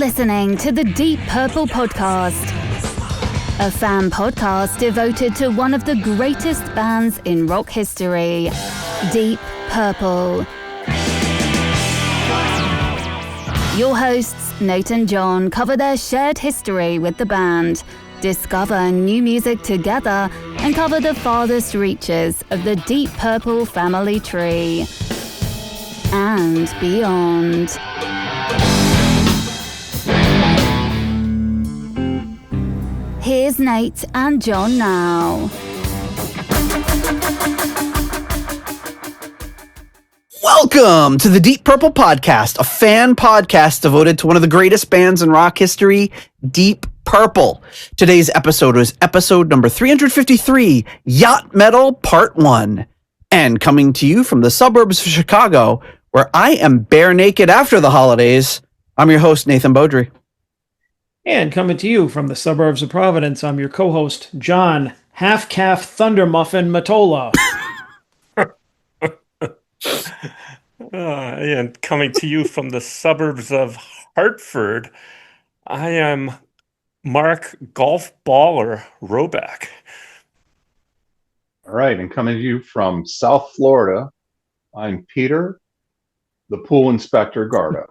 listening to the Deep Purple Podcast, a fan podcast devoted to one of the greatest bands in rock history, Deep Purple. Your hosts, Nate and John, cover their shared history with the band, discover new music together, and cover the farthest reaches of the Deep Purple family tree and beyond. Here's Nate and John now. Welcome to the Deep Purple Podcast, a fan podcast devoted to one of the greatest bands in rock history, Deep Purple. Today's episode was episode number 353, Yacht Metal Part 1. And coming to you from the suburbs of Chicago, where I am bare naked after the holidays, I'm your host, Nathan Beaudry. And coming to you from the suburbs of Providence, I'm your co-host, John Half-Calf Thunder Muffin Matola. And coming to you from the suburbs of Hartford, I am Mark Golf Baller Roback. All right, and coming to you from South Florida, I'm Peter, the pool inspector Gardow.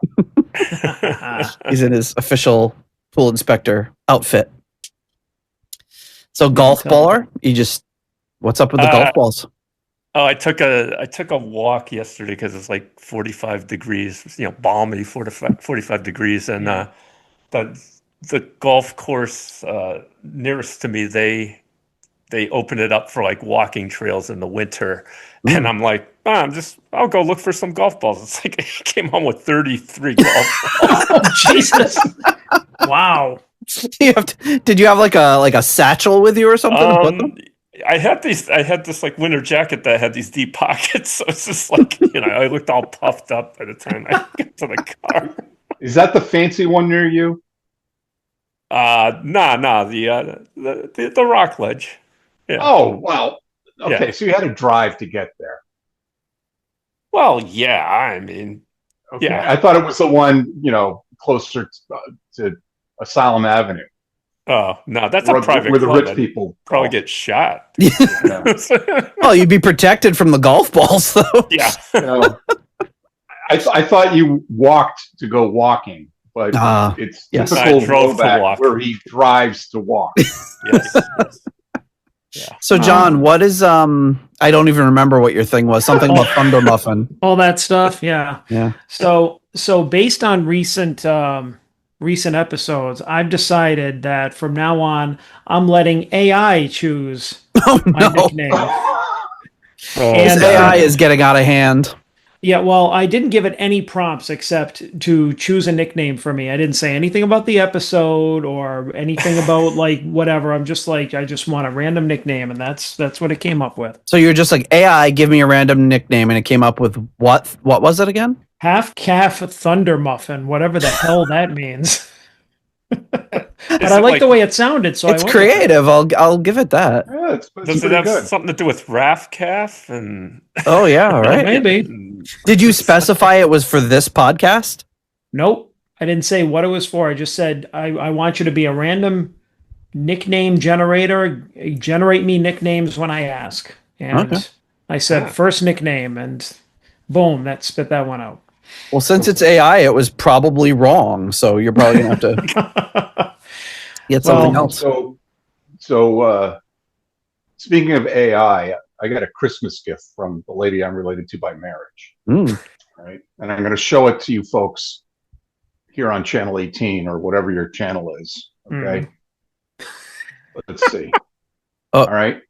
He's in his official pool inspector outfit. So golf baller, what's up with the golf balls? Oh, I took a walk yesterday because it's like 45 degrees, balmy 45 degrees, and the golf course nearest to me, they open it up for like walking trails in the winter, and I'm like, I'll go look for some golf balls. It's like he came home with 33 golf balls. Oh, Jesus! Wow. Did you have like a satchel with you or something? I had this like winter jacket that had these deep pockets, so it's just like I looked all puffed up by the time I got to the car. Is that the fancy one near you? Nah, the rock ledge. Yeah. Oh, well, okay, Yeah. So you had to drive to get there. Well, yeah, I mean, Okay. yeah. I thought it was the one, closer to Asylum Avenue. Oh no, that's a private where the club. rich people Probably get shot. Yeah. Oh, you'd be protected from the golf balls, though. Yeah. I thought you walked to go walking, but it's yes. typical I drove to Roback walk. where he drives to walk. Yes. Yeah. So, John, what is I don't even remember what your thing was. Something about Thunder Muffin. All that stuff, yeah. Yeah. So based on recent episodes, I've decided that from now on, I'm letting AI choose my nickname. This AI is getting out of hand. Yeah, well, I didn't give it any prompts except to choose a nickname for me. I didn't say anything about the episode or anything about like whatever. I'm just like, I just want a random nickname, and that's what it came up with. So you're just like, AI, give me a random nickname, and it came up with what? What was it again? Half-Calf Thunder Muffin, whatever the hell that means. But Is I it like the way it sounded, so It's creative. I'll give it that. Yeah, it's Does it pretty have good. something to do with Raf Calf and Oh yeah, right. Maybe. Did you specify it was for this podcast? Nope. I didn't say what it was for. I just said, I want you to be a random nickname generator. Generate me nicknames when I ask. And Okay. I said first nickname, and boom, that spit that one out. Well, since it's AI, it was probably wrong. So you're probably gonna have to get something else. So speaking of AI, I got a Christmas gift from the lady I'm related to by marriage. Right, and I'm going to show it to you folks here on Channel 18 or whatever your channel is. Okay, Let's see. Oh. All right.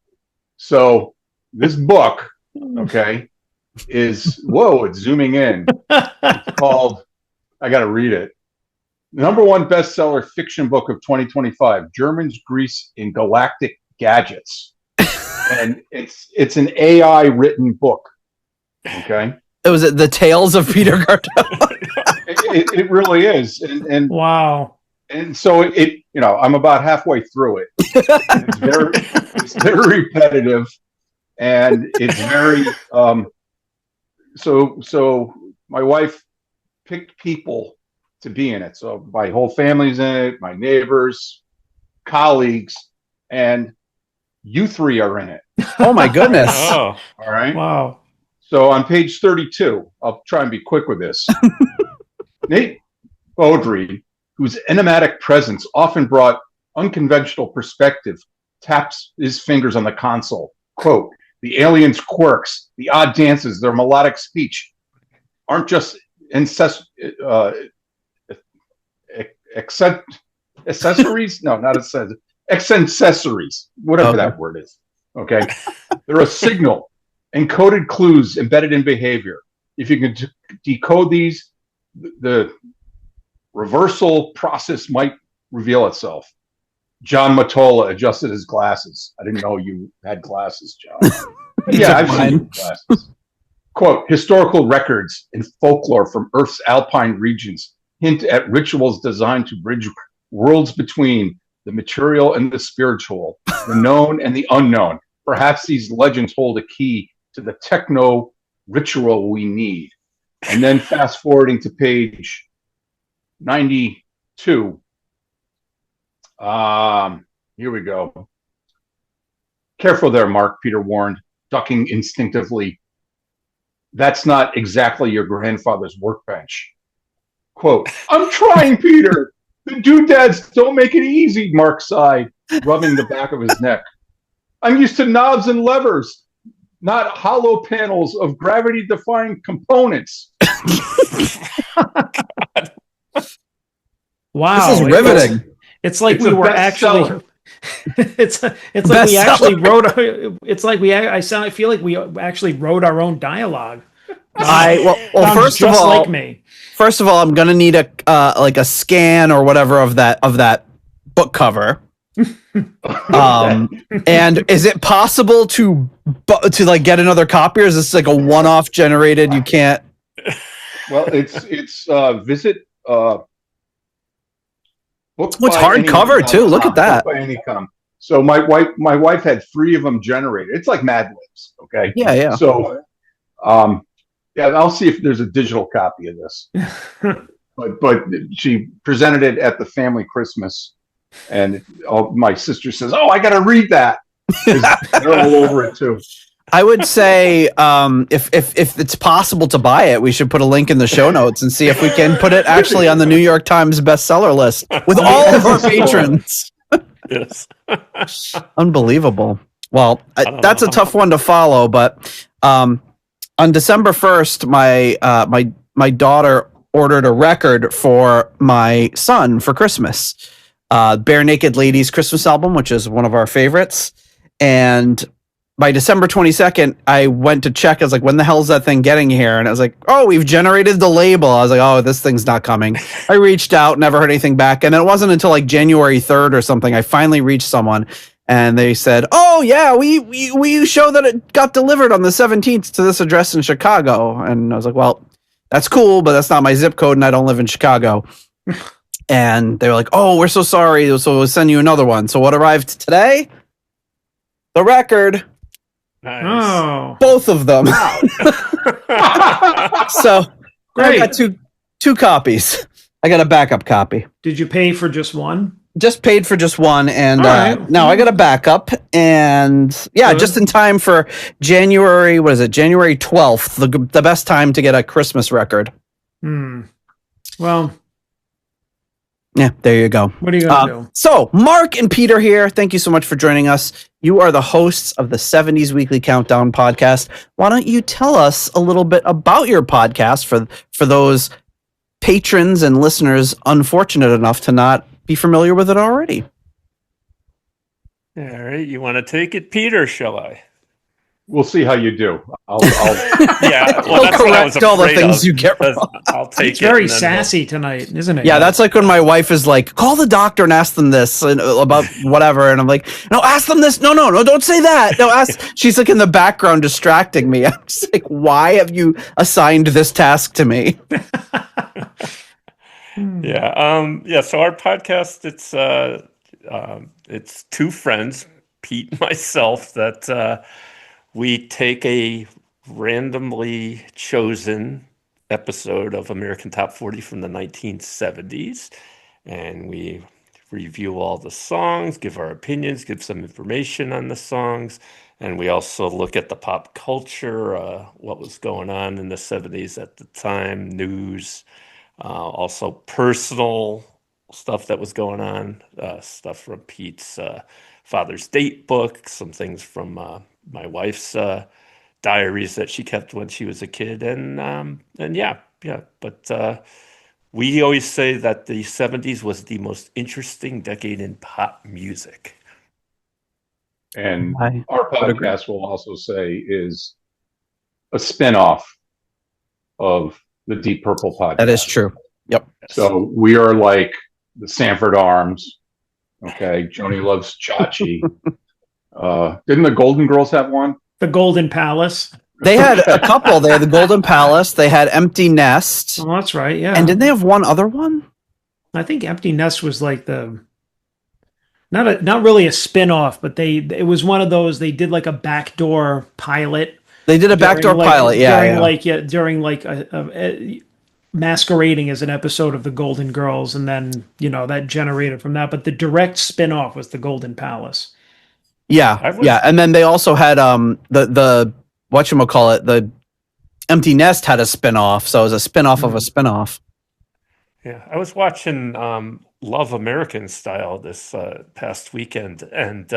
So this book, okay, is it's zooming in. It's called. I got to read it. Number one bestseller fiction book of 2025, Germans, Greece, in Galactic Gadgets. And it's an AI written book. Okay. It was the Tales of Peter Gardow. It really is. And Wow. And so I'm about halfway through it. It's very repetitive, and it's very so my wife picked people to be in it. So my whole family's in it, my neighbors, colleagues, and you three are in it. Oh my goodness. Oh, All right. Wow. So on page 32, I'll try and be quick with this. Nate Beaudry, whose enigmatic presence often brought unconventional perspective, taps his fingers on the console. Quote, the aliens' quirks, the odd dances, their melodic speech aren't just accessories? No, not accessories, whatever that word is. Okay. They're a signal, encoded clues embedded in behavior. If you can decode these, the reversal process might reveal itself. John Matola adjusted his glasses. I didn't know you had glasses, John. Yeah, I've seen your glasses. Quote, historical records and folklore from Earth's alpine regions hint at rituals designed to bridge worlds between the material and the spiritual, the known and the unknown. Perhaps these legends hold a key to the techno ritual we need. And then fast forwarding to page 92. Here we go. Careful there, Mark, Peter warned, ducking instinctively. That's not exactly your grandfather's workbench. Quote, I'm trying, Peter. The doodads don't make it easy, Mark sighed, rubbing the back of his neck. I'm used to knobs and levers, not hollow panels of gravity-defying components. Wow. This is riveting. It's like It's we a were actually. bestseller. It's like we actually wrote. It's like I feel like we actually wrote our own dialogue. Well, Sounds first of just all, like me. First of all, I'm gonna need a scan or whatever of that book cover. And is it possible to like get another copy, or is this like a one-off generated? You can't. Well, it's visit book. What's hardcover too? Look at that. Book by Anycom. So my wife had 3 of them generated. It's like Mad Libs, okay? Yeah. So, yeah, I'll see if there's a digital copy of this. but she presented it at the family Christmas, and my sister says, "Oh, I got to read that." They're all over it too. I would say if it's possible to buy it, we should put a link in the show notes and see if we can put it actually on the New York Times bestseller list with all of our patrons. yes. Unbelievable. Well, that's a tough one to follow, but on December 1st, my daughter ordered a record for my son for Christmas. Bare Naked Ladies Christmas album, which is one of our favorites. And by December 22nd, I went to check. I was like, when the hell is that thing getting here? And I was like, oh, we've generated the label. I was like, oh, this thing's not coming. I reached out, never heard anything back. And it wasn't until like January 3rd or something, I finally reached someone. And they said, oh, yeah, we show that it got delivered on the 17th to this address in Chicago. And I was like, well, that's cool, but that's not my zip code, and I don't live in Chicago. And they were like, oh, we're so sorry, so we'll send you another one. So what arrived today? The record. Nice. Oh, Both of them. So great. I got two copies. I got a backup copy. Did you pay for just one? Just paid for just one, and right. now I got a backup, and yeah, Good. just in time for January. What is it? January 12th, the best time to get a Christmas record. Well, yeah, there you go. what are you gonna do? So, Mark and Peter here. Thank you so much for joining us. You are the hosts of the 70s Weekly Countdown podcast. Why don't you tell us a little bit about your podcast for those patrons and listeners unfortunate enough to not be familiar with it already? All right. You want to take it, Peter? Shall I? We'll see how you do. I'll Yeah. Well, He'll that's what I was correct all the afraid things of, you get because wrong. I'll take It's it. very and then sassy tonight, isn't it? Yeah, that's like when my wife is like, call the doctor and ask them this about whatever. And I'm like, no, ask them this. No, don't say that. No, ask. She's like in the background distracting me. I'm just like, why have you assigned this task to me? Yeah. So our podcast, it's 2 friends, Pete and myself, that we take a randomly chosen episode of American Top 40 from the 1970s. And we review all the songs, give our opinions, give some information on the songs. And we also look at the pop culture, what was going on in the 70s at the time, news, also personal stuff that was going on, stuff from Pete's Father's Date book, some things from my wife's diaries that she kept when she was a kid, and yeah. But we always say that the 70s was the most interesting decade in pop music. And our podcast will also say is a spinoff of the Deep Purple podcast. That is true. Yep. So we are like the Sanford Arms. Okay. Joni loves Chachi. Didn't the Golden Girls have one? The Golden Palace. They had a couple. They had the Golden Palace. They had Empty Nest. Oh, that's right. Yeah. And didn't they have one other one? I think Empty Nest was like not really a spin-off, but it was one of those. They did like a backdoor pilot. They did a backdoor pilot, during a masquerading as an episode of the Golden Girls, and then that generated from that. But the direct spin-off was the Golden Palace. Yeah, and then they also had the whatchamacallit, the Empty Nest had a spin-off, so it was a spin-off of a spin-off. Yeah, I was watching Love American Style this past weekend, and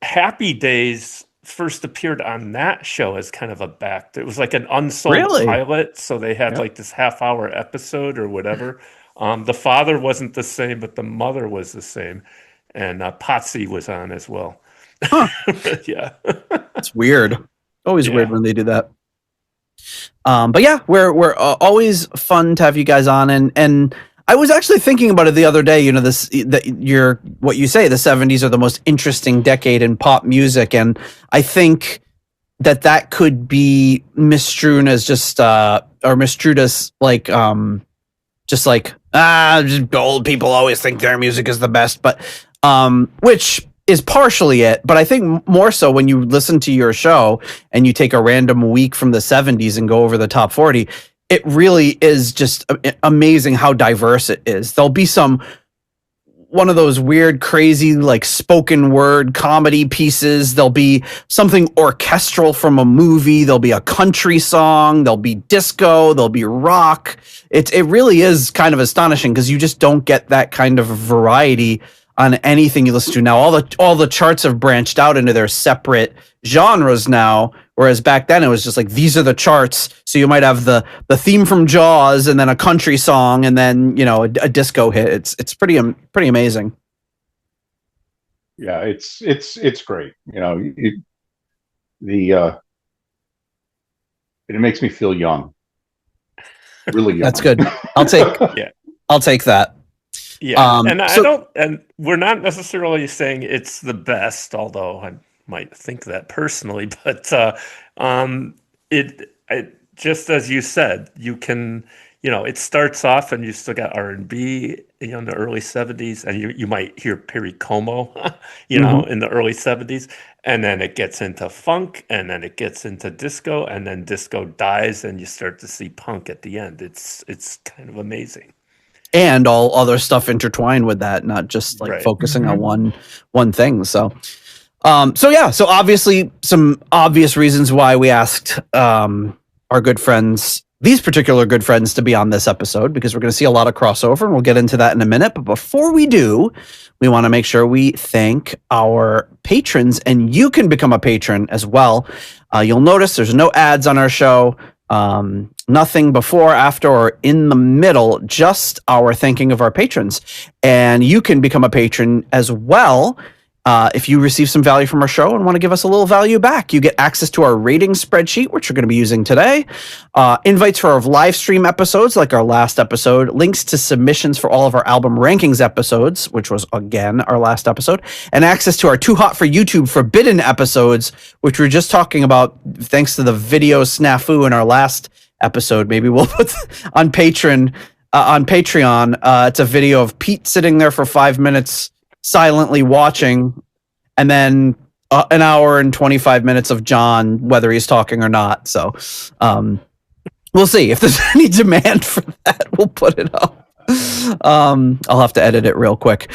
Happy Days first appeared on that show as kind of it was like an unsold pilot, so they had like this half-hour episode or whatever. The father wasn't the same, but the mother was the same, and Potsy was on as well. Huh. Yeah. It's weird. Always weird when they do that. But yeah, we're always fun to have you guys on, and I was actually thinking about it the other day. What you say, the 70s are the most interesting decade in pop music, and I think that could be misstrewn as just or misstrued as like just old people always think their music is the best, but which is partially it, but I think more so when you listen to your show and you take a random week from the 70s and go over the top 40, it really is just amazing how diverse it is. There'll be one of those weird, crazy, like spoken word comedy pieces. There'll be something orchestral from a movie. There'll be a country song. There'll be disco. There'll be rock. It really is kind of astonishing because you just don't get that kind of variety on anything you listen to now. All the charts have branched out into their separate genres now, whereas back then it was just like, these are the charts. So you might have the theme from Jaws and then a country song and then a disco hit. It's pretty amazing. Yeah, it's great. It makes me feel young. Really young. That's good. I'll take that. Yeah, and we're not necessarily saying it's the best, although I might think that personally. But it just as you said, you can, it starts off and you still got R&B, in the early 70s, and you might hear Perry Como, in the early 70s, and then it gets into funk, and then it gets into disco, and then disco dies, and you start to see punk at the end. It's kind of amazing. And all other stuff intertwined with that, not just focusing on one thing. So obviously some obvious reasons why we asked our good friends, these particular good friends, to be on this episode, because we're going to see a lot of crossover, and we'll get into that in a minute. But before we do, we want to make sure we thank our patrons, and you can become a patron as well. You'll notice there's no ads on our show. Nothing before, after, or in the middle, just our thanking of our patrons. And you can become a patron as well if you receive some value from our show and want to give us a little value back. You get access to our rating spreadsheet, which we're going to be using today, invites for our live stream episodes like our last episode, links to submissions for all of our album rankings episodes, which was, again, our last episode, and access to our Too Hot for YouTube Forbidden episodes, which we were just talking about thanks to the video snafu in our last episode. Maybe we'll put on Patreon. It's a video of Pete sitting there for 5 minutes silently watching, and then an hour and 25 minutes of John, whether he's talking or not. So We'll see if there's any demand for that. We'll put it up. I'll have to edit it real quick.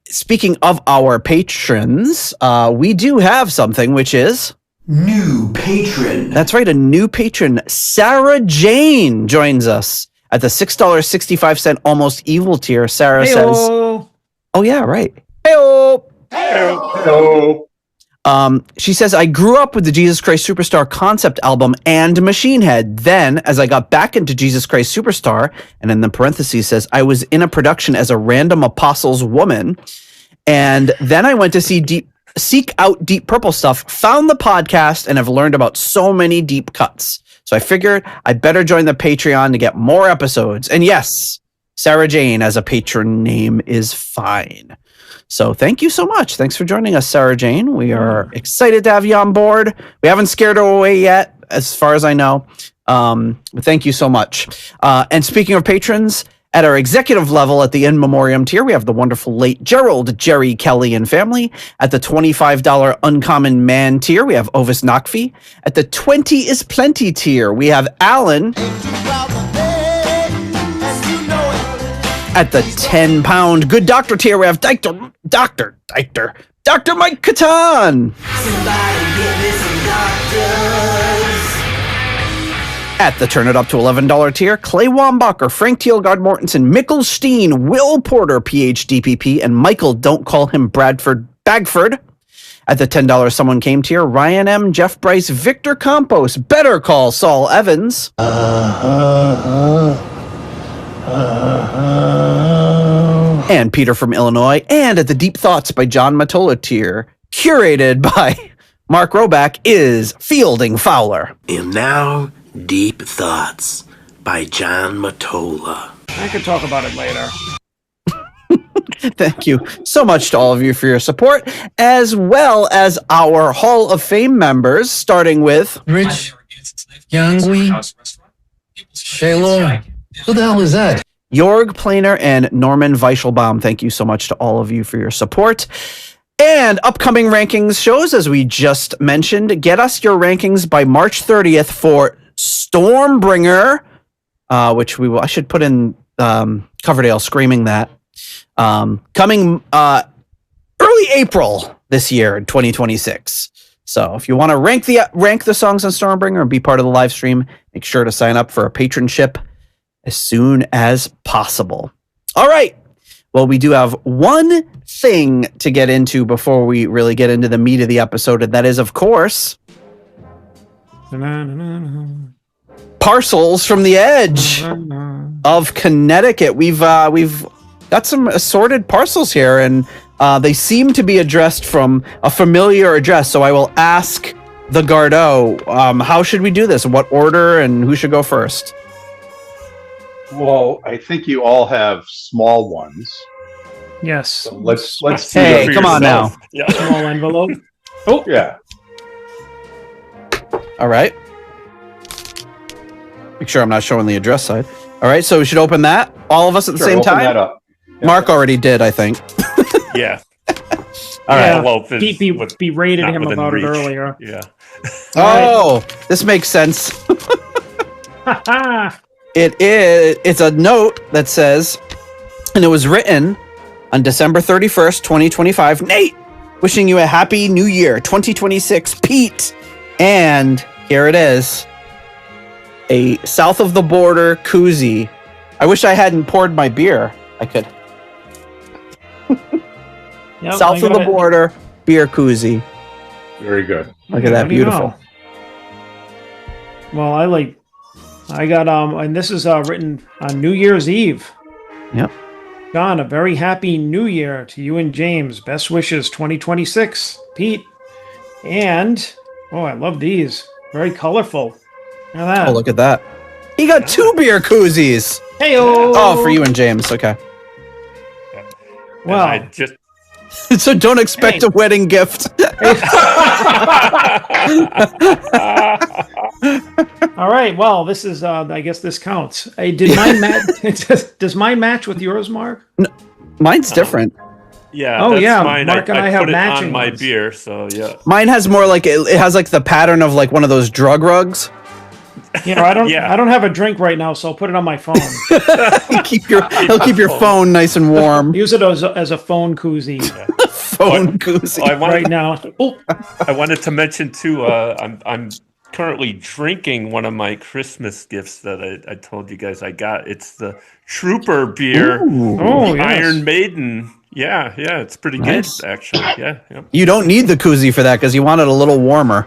Speaking of our patrons, we do have something, which is new patron. That's right, a new patron. Sarah Jane joins us at the $6.65 almost evil tier. Sarah says, "Oh yeah, right. Heyo. Hello. She says, I grew up with the Jesus Christ Superstar concept album and Machine Head. Then, as I got back into Jesus Christ Superstar, and in the parentheses says, I was in a production as a random Apostles woman. And then I went to seek out Deep Purple stuff, found the podcast, and have learned about so many deep cuts. So I figured I better join the Patreon to get more episodes. And yes, Sarah Jane as a patron name is fine. So thank you so much. Thanks for joining us, Sarah Jane. We are excited to have you on board. We haven't scared her away yet, as far as I know. But thank you so much. And speaking of patrons, at our executive level at the In Memoriam tier, we have the wonderful late Gerald, Jerry, Kelly, and family. At the $25 Uncommon Man tier, we have Ovis Nakfi. At the 20 is Plenty tier, we have Alan. At the 10-pound Good Doctor tier, we have Dr. Mike Catan. At the Turn It Up to $11 tier, Clay Wambacher, Frank Thielgard Mortensen, Mikkel Steen, Will Porter, PhDPP, and Michael, don't call him Bagford. At the $10 Someone Came tier, Ryan M., Jeff Bryce, Victor Campos, Better Call Saul Evans. And Peter from Illinois. And at the Deep Thoughts by John Matola tier, curated by Mark Roback, is Fielding Fowler. And now, Deep Thoughts by John Matola. I could talk about it later. Thank you so much to all of you for your support, as well as our Hall of Fame members, starting with Rich Yangui Shaylor. Who the hell is that? Jorg Planer and Norman Weichelbaum. Thank you so much to all of you for your support. And upcoming rankings shows, as we just mentioned, get us your rankings by March 30th for Stormbringer, which I should put in Coverdale screaming that. Coming early April this year in 2026. So if you want to rank the songs on Stormbringer and be part of the live stream, make sure to sign up for a patronship as soon as possible. All right. Well, we do have one thing to get into before we really get into the meat of the episode, and that is, of course, Parcels from the Edge of Connecticut. We've got some assorted parcels here, and they seem to be addressed from a familiar address. So I will ask the Gardow, how should we do this? What order, and who should go first? Well, I think you all have small ones. Yes. So let's Hey, come on now. Yeah. Small envelope. Oh, Yeah. All right. Make sure I'm not showing the address side. All right, so we should open that, all of us at the same open time. that up. Yeah. Mark already did, I think. Yeah. All right. Yeah. Well, if it's Pete berated not him within about reach. it earlier. Yeah. Oh, this makes sense. Ha It's a note that says, and it was written on December 31st, 2025. Nate, wishing you a happy new year, 2026, Pete. And here it is. A south of the border koozie. I wish I hadn't poured my beer. I could. Yep, South of the border beer koozie. Very good. Look at that, beautiful. Well, I got and this is written on New Year's Eve. Yep. John, a very happy new year to you and James. Best wishes 2026. Pete. And I love these. Very colorful. Look at that. Oh, look at that. He got 2 beer koozies. Hey-o! Oh, for you and James. Okay. Well, And I just So don't expect a wedding gift. all right. Well, this is I guess this counts. Hey, did mine match? Does mine match with yours, Mark? Mine's different. yeah. Oh, that's yeah, Mine. Mark and I have put it matching on my ones. beer, so yeah. Mine has more like it has like the pattern of like one of those drug rugs. I don't. Yeah. I don't have a drink right now, so I'll put it on my phone. He'll keep your phone nice and warm. Use it as a phone koozie Phone koozie. right now. Oh, I wanted to mention too. I'm currently drinking one of my Christmas gifts that I told you guys I got. It's the Trooper beer, oh, yes. Iron Maiden. Yeah, it's pretty Nice. good actually. Yeah. You don't need the koozie for that because you want it a little warmer.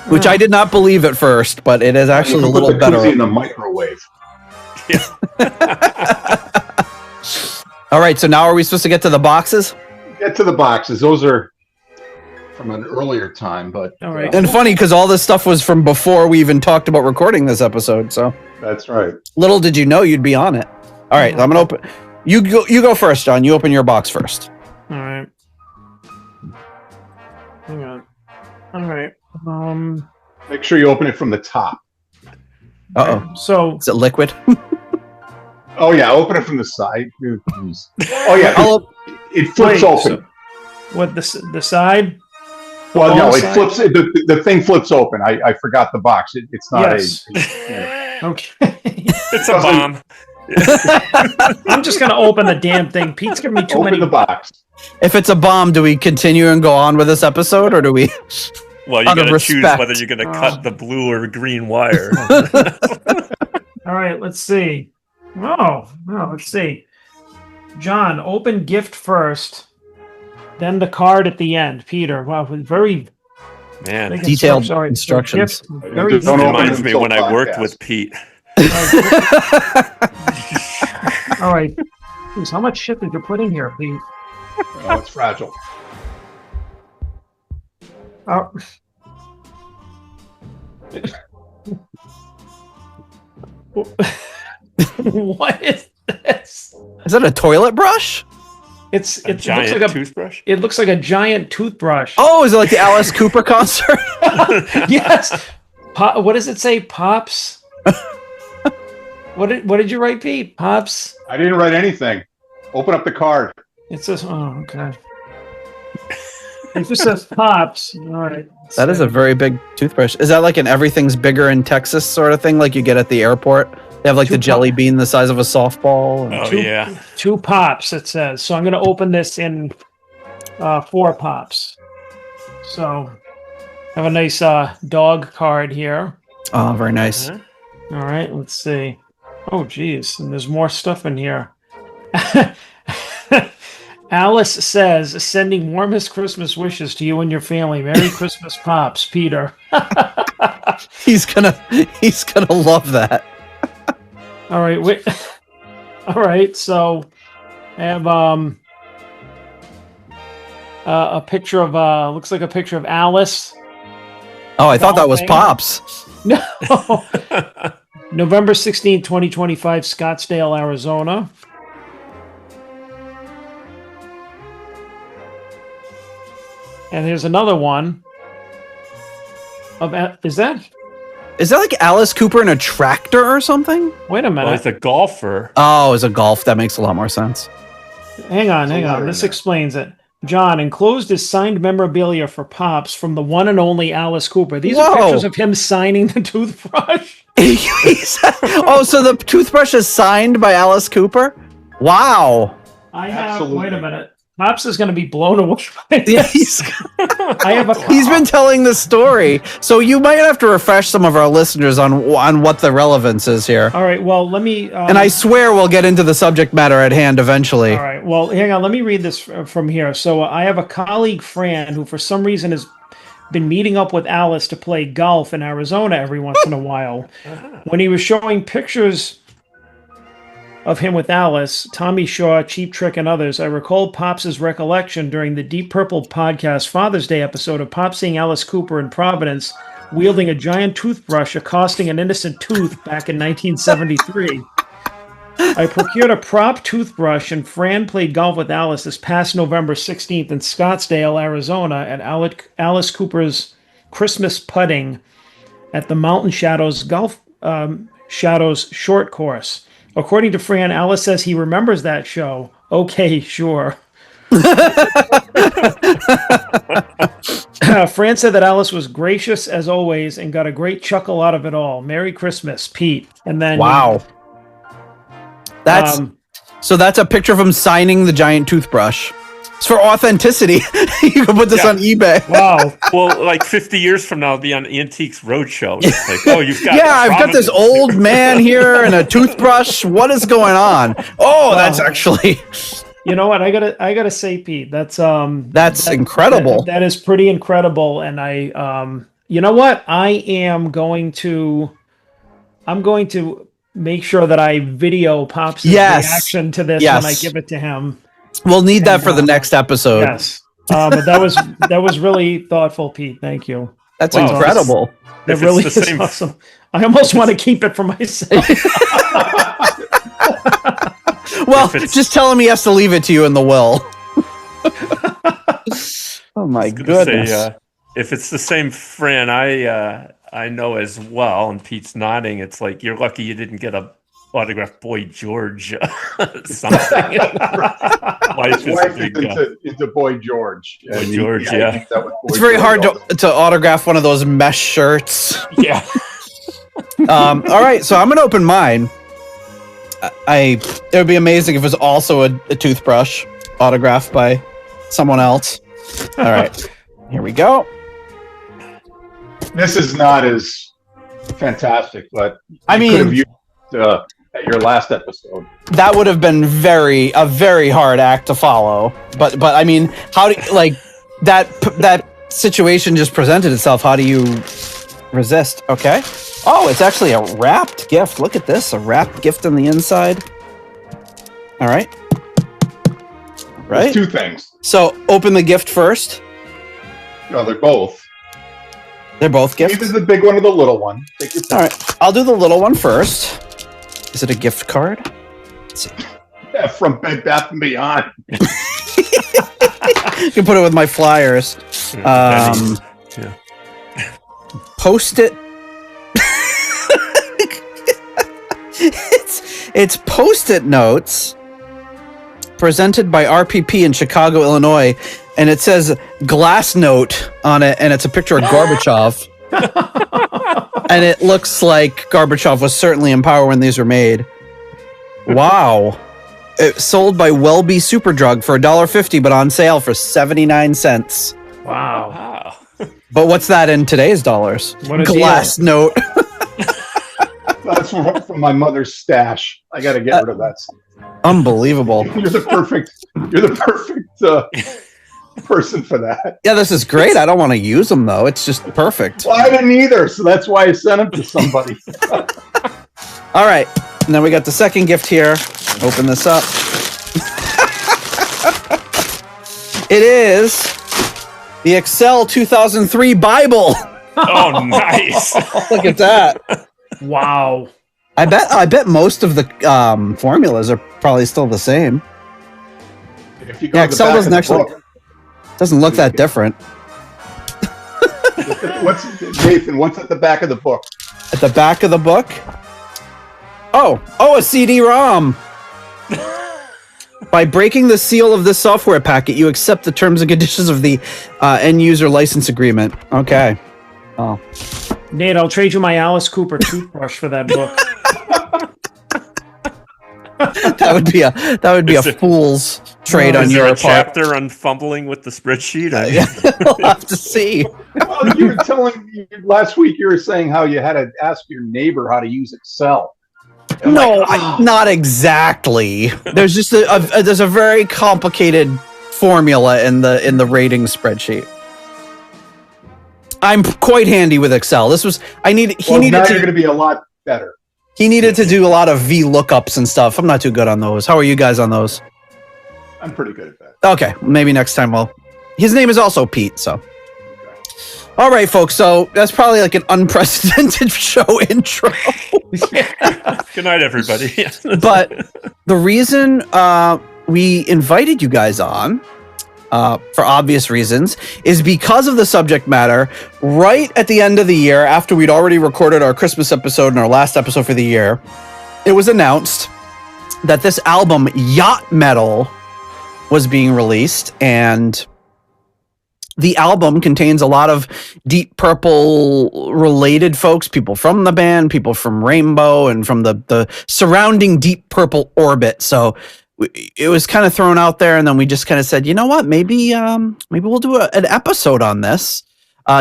Which I did not believe at first, but it is actually a little Put the better. koozie in the microwave. All right, so now are we supposed to get to the boxes? Get to the boxes. Those are from an earlier time, but all right. And funny because all this stuff was from before we even talked about recording this episode. So that's right. little did you know you'd be on it. All right, I'm gonna open. You go first, John. You open your box first. All right. Hang on. All right. Make sure you open it from the top. Uh-oh. So Is it liquid? Oh yeah, open it from the side. Oh yeah, it flips wait, open. so what the side? Well, no, long it side? flips. The thing flips open. I forgot the box. It's not Yes. Okay. It's a bomb. I'm just gonna open the damn thing. Pete's giving me too Open many. the box. If it's a bomb, do we continue and go on with this episode, or do we? Well, you Out of got to choose respect. whether you're going to cut the blue or green wire. All right, let's see. Oh, let's see. John, open gift first, then the card at the end. Peter, wow, very Man, big Detailed instructions. All right, so instructions. gift, very Don't it open reminds it me until when I worked podcast. with Pete. All right. Jeez, how much shit did you put in here, Pete? Oh, it's fragile. Oh. What is this? Is that a toilet brush? It A looks giant like a toothbrush. it looks like a giant toothbrush. Oh, is it like the Alice Cooper concert? Yes. What does it say? Pops. What did you write, Pete? Pops. I didn't write anything. Open up the card. It says, oh, okay. It just says Pops. All right. That is a very big toothbrush. Is that like an everything's bigger in Texas sort of thing, like you get at the airport? They have like the jelly bean the size of a softball. Oh, yeah. 2 pops, it says. So I'm going to open this in 4 pops. So have a nice dog card here. Oh, very nice. Huh? All right, let's see. Oh, geez. And there's more stuff in here. Alice says, sending warmest Christmas wishes to you and your family. Merry Christmas, Pops, Peter. He's gonna love that. All right, wait. All right, so I have a picture of looks like a picture of Alice. Oh, I thought that was Golfing. Pops. No. November 16, 2025, Scottsdale, Arizona. And there's another one. Is that? Is that like Alice Cooper in a tractor or something? Wait a Well, minute. he's a golfer. Oh, it's a golf. That makes a lot more sense. Hang on. letter This in there. explains it. John, enclosed is signed memorabilia for Pops from the one and only Alice Cooper. These are Whoa. pictures of him signing the toothbrush. Oh, so the toothbrush is signed by Alice Cooper? Wow. I have. Absolutely. Wait a minute. Pops is going to be blown away by Yeah, this. I have a. he's been telling the story. So you might have to refresh some of our listeners on what the relevance is here. All right. Well, let me. And I swear we'll get into the subject matter at hand eventually. All right. Well, hang on. Let me read this from here. So I have a colleague, Fran, who for some reason has been meeting up with Alice to play golf in Arizona every once in a while. When he was showing pictures of him with Alice, Tommy Shaw, Cheap Trick, and others, I recalled Pops' recollection during the Deep Purple podcast Father's Day episode of Pop seeing Alice Cooper in Providence wielding a giant toothbrush accosting an innocent tooth back in 1973. I procured a prop toothbrush, and Fran played golf with Alice this past November 16th in Scottsdale, Arizona, at Alice Cooper's Christmas putting at the Mountain Shadows Shadows short course. According to Fran, Alice says he remembers that show. Okay, sure. Fran said that Alice was gracious as always and got a great chuckle out of it all. Merry Christmas, Pete. And then Wow. That's so that's a picture of him signing the giant toothbrush. It's for authenticity. You can put this on eBay. Wow. Well, like 50 years from now, it'll be on Antiques Roadshow. It's like, oh, you've got I've got this old man here and a toothbrush. What is going on? Oh, that's actually. You know what? I gotta say, Pete, that's incredible. That is pretty incredible. And you know what? I'm going to make sure that I video Pops' reaction to this when I give it to him. We'll need that for the next episode. Yes. But that was really thoughtful, Pete. Thank you. That's incredible. That really is awesome. I almost want to keep it for myself. Well, just tell him he has to leave it to you in the will. Oh my goodness! Say, if it's the same Fran I know as well, and Pete's nodding, it's like you're lucky you didn't get a autographed Boy George something. Wife is into Boy George. Boy George, yeah. It's very hard to autograph one of those mesh shirts. Yeah. All right, so I'm gonna open mine. It would be amazing if it was also a toothbrush autographed by someone else. All right, here we go. This is not as fantastic, but I mean, could have used at your last episode. That would have been a very hard act to follow. But I mean, how do like that situation just presented itself? How do you resist? Okay. Oh, it's actually a wrapped gift. Look at this, a wrapped gift on the inside. All right. Right. There's two things. So open the gift first. No, they're both. They're both gifts. Either the big one or the little one. Take your pick. All right. I'll do the little one first. Is it a gift card? Let's see. Yeah, from Bed Bath & Beyond. You can put it with my flyers. Post-it. It's Post-it notes presented by RPP in Chicago, Illinois, and it says Glass Note on it, and it's a picture of Gorbachev. And it looks like Gorbachev was certainly in power when these were made. Wow. It's sold by Welby Superdrug for $1.50, but on sale for 79 cents. Wow. But what's that in today's dollars? What a Glass Note. That's from my mother's stash. I got to get rid of that stuff. Unbelievable. You're the perfect person for that. Yeah, this is great. I don't want to use them, though. It's just perfect. Well, I didn't either, so that's why I sent them to somebody. All right. And then we got the second gift here. Open this up. It is the Excel 2003 Bible. Oh, nice. Look at that. Wow. I bet most of the formulas are probably still the same. If you go Yeah, to the Excel back doesn't of the actually book, doesn't look that different. Nathan, what's at the back of the book? At the back of the book? Oh, a CD-ROM. By breaking the seal of this software packet, you accept the terms and conditions of the end-user license agreement. Okay. Oh. Nate, I'll trade you my Alice Cooper toothbrush for that book. That would be a fool's trade on your part. Is there a chapter on fumbling with the spreadsheet? We'll have to see. Well, you were telling me last week. You were saying how you had to ask your neighbor how to use Excel. No, not exactly. There's just there's a very complicated formula in the rating spreadsheet. I'm quite handy with Excel. Now you're going to be a lot better. He needed to do a lot of VLOOKUPs and stuff. I'm not too good on those. How are you guys on those? I'm pretty good at that. Okay, maybe next time his name is also Pete, so. All right, folks. So that's probably like an unprecedented show intro. Good night, everybody. But the reason we invited you guys on, for obvious reasons, is because of the subject matter. Right at the end of the year, after we'd already recorded our Christmas episode and our last episode for the year, it was announced that this album, Yacht Metal, was being released, and The album contains a lot of Deep Purple related folks, people from the band, people from Rainbow, and from the surrounding Deep Purple orbit. So it was kind of thrown out there, and then we just kind of said, you know what, maybe we'll do an episode on this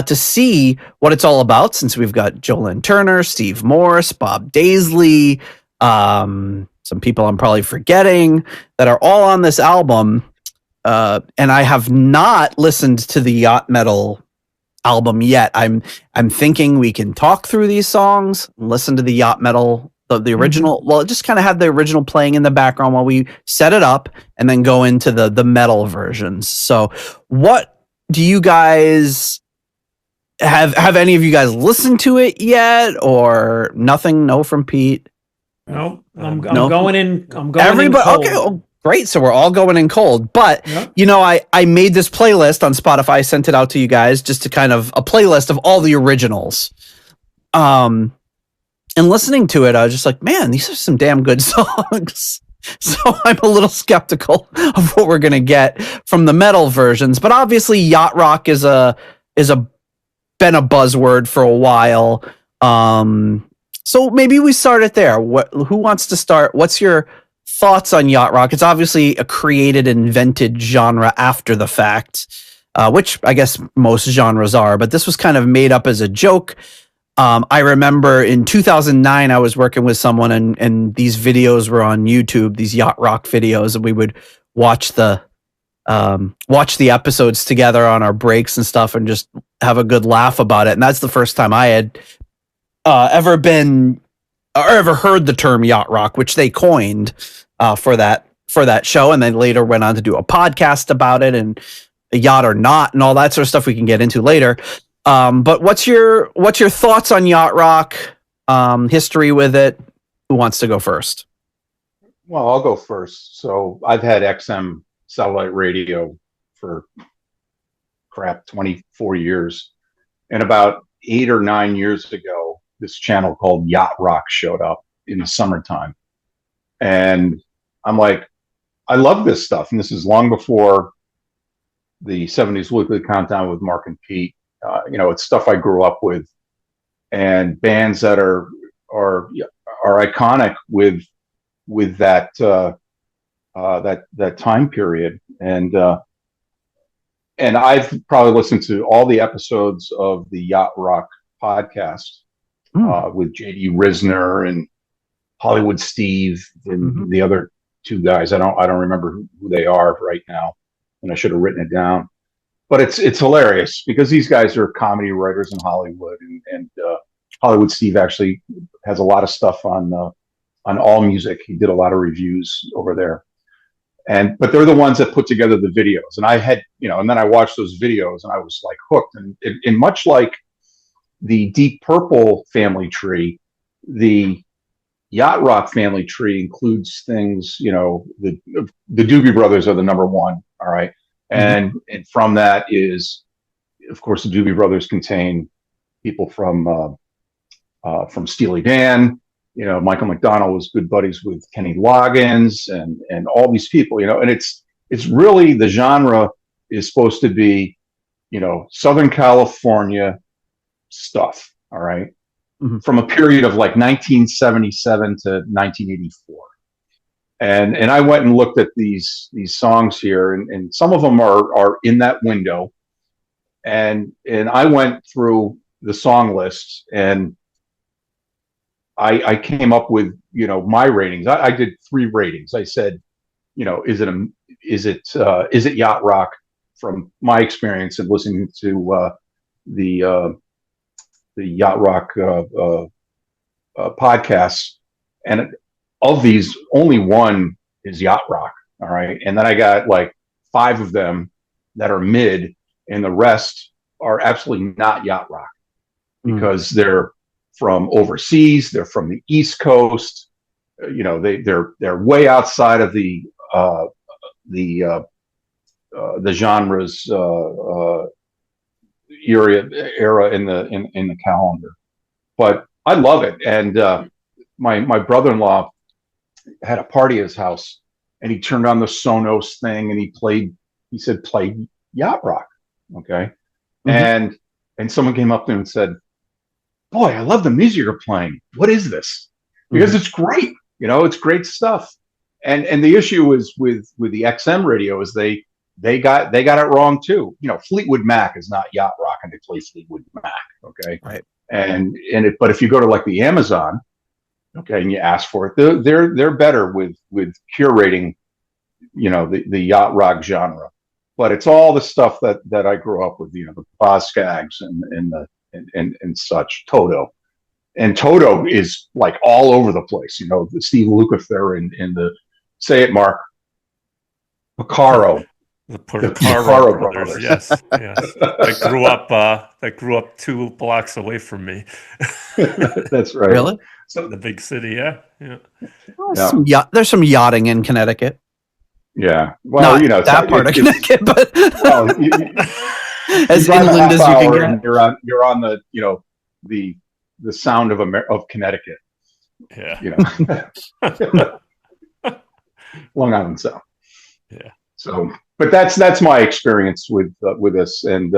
to see what it's all about, since we've got Jolyn Turner, Steve Morse, Bob Daisley, some people I'm probably forgetting that are all on this album. And I have not listened to the Yacht Metal album yet. I'm thinking we can talk through these songs, listen to the Yacht Metal, the original. Well, just kind of have the original playing in the background while we set it up, and then go into the metal versions. So, what do you guys have any of you guys listened to it yet, or nothing? No, from Pete. No, I'm No? going in. I'm going Everybody, in cold. okay. Oh, great. So we're all going in cold. But, you know, I made this playlist on Spotify. I sent it out to you guys just to kind of a playlist of all the originals. And listening to it, I was just like, man, these are some damn good songs. So I'm a little skeptical of what we're going to get from the metal versions. But obviously, yacht rock is been a buzzword for a while. So maybe we start it there. Who wants to start? What's your thoughts on yacht rock? It's obviously a created, invented genre after the fact, which I guess most genres are, but this was kind of made up as a joke. I remember in 2009, I was working with someone and these videos were on YouTube, these yacht rock videos, and we would watch the episodes together on our breaks and stuff and just have a good laugh about it. And that's the first time I had ever heard the term yacht rock, which they coined for that show, and then later went on to do a podcast about it and a yacht or not and all that sort of stuff we can get into later. But what's your thoughts on yacht rock, history with it? Who wants to go first? Well, I'll go first. So I've had XM satellite radio for 24 years, and about 8 or 9 years ago, this channel called Yacht Rock showed up in the summertime. And I'm like, I love this stuff. And this is long before the 70s Weekly Countdown with Mark and Pete. It's stuff I grew up with, and bands that are iconic with that that time period. And I've probably listened to all the episodes of the Yacht Rock podcast with JD Risner and Hollywood Steve and the other two guys. I don't remember who they are right now, and I should have written it down. But it's hilarious because these guys are comedy writers in Hollywood, and Hollywood Steve actually has a lot of stuff on All Music. He did a lot of reviews over there, but they're the ones that put together the videos. And I had, and then I watched those videos and I was like hooked. And much like the Deep Purple family tree, the Yacht Rock family tree includes things, the Doobie Brothers are the number one. All right. And from that is, of course, the Doobie Brothers contain people from Steely Dan. Michael McDonald was good buddies with Kenny Loggins and all these people, and it's really, the genre is supposed to be, Southern California stuff. All right. From a period of like 1977 to 1984. And I went and looked at these songs here, and some of them are in that window. And I went through the song list, and I came up with, my ratings. I did 3 ratings. I said, is it yacht rock, from my experience of listening to the yacht rock podcasts, and of these, only one is yacht rock. All right. And then I got like 5 of them that are mid, and the rest are absolutely not yacht rock because they're from overseas. They're from the East Coast. They're way outside of the genre's era in the calendar. But I love it. And my brother-in-law had a party at his house, and he turned on the Sonos thing, and he said play yacht rock. Okay. Mhm. And someone came up to him and said, boy, I love the music you're playing. What is this? Because it's great. It's great stuff. And the issue is with the XM radio is they got it wrong too. Fleetwood Mac is not yacht rock, and they play Fleetwood Mac. Okay. Right. But if you go to like the Amazon, okay, and you ask for it, they're better with curating, the yacht rock genre. But it's all the stuff that I grew up with, the Postcards and such. Toto. And Toto is like all over the place. The Steve Lukather and the Say It Mark Picaro. The Porcaro brothers, yes. That grew up 2 blocks away from me. That's right. Really? So the big city, yeah. There's some yachting in Connecticut. Yeah. Well, not that part of Connecticut, but well, as inland as you can get. And you're on the the sound of Connecticut. Yeah. Long Island Sound. Yeah. So, but that's my experience with this, and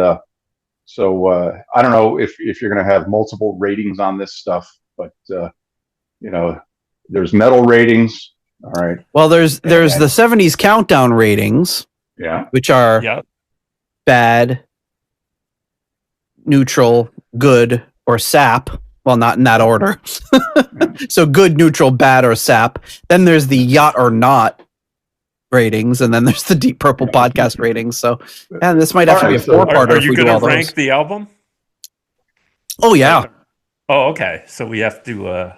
so I don't know if you're going to have multiple ratings on this stuff, but there's metal ratings. All right. Well, there's the 70s countdown ratings. Yeah. Which are bad, neutral, good, or sap. Well, not in that order. So good, neutral, bad, or sap. Then there's the yacht or not ratings, and then there's the Deep Purple podcast ratings. So, and this might have to be a 4-parter. Are you going to rank the album? Oh yeah. Oh, okay. So we have to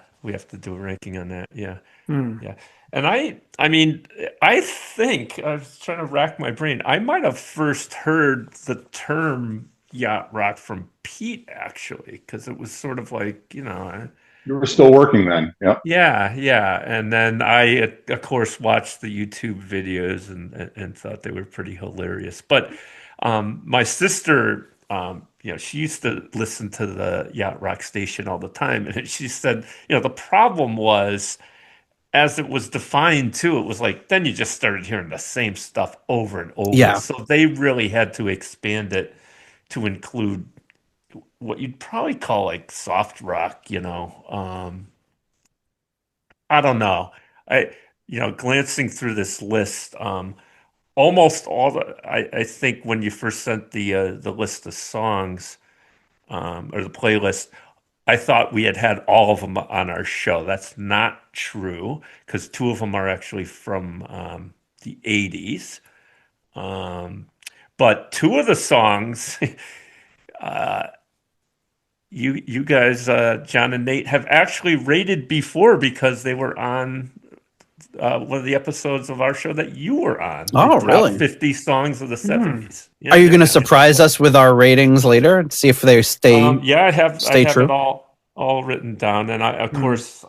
do a ranking on that. Yeah. Yeah. And I mean, I think I was trying to rack my brain. I might have first heard the term yacht rock from Pete, actually, because it was sort of like, you were still working then. Yeah. And then I, of course, watched the YouTube videos and thought they were pretty hilarious. But my sister, she used to listen to the yacht rock station all the time, and she said, the problem was, as it was defined too, it was like, then you just started hearing the same stuff over and over. Yeah. So they really had to expand it to include what you'd probably call like soft rock, I don't know. Glancing through this list, almost all I think when you first sent the list of songs, or the playlist, I thought we had all of them on our show. That's not true, because 2 of them are actually from the 80s. But 2 of the songs, you guys, John and Nate, have actually rated before, because they were on one of the episodes of our show that you were on. Oh, really? 50 songs of the 70s. Are you going to surprise us with our ratings later and see if they stay? I have true. it all written down, and of course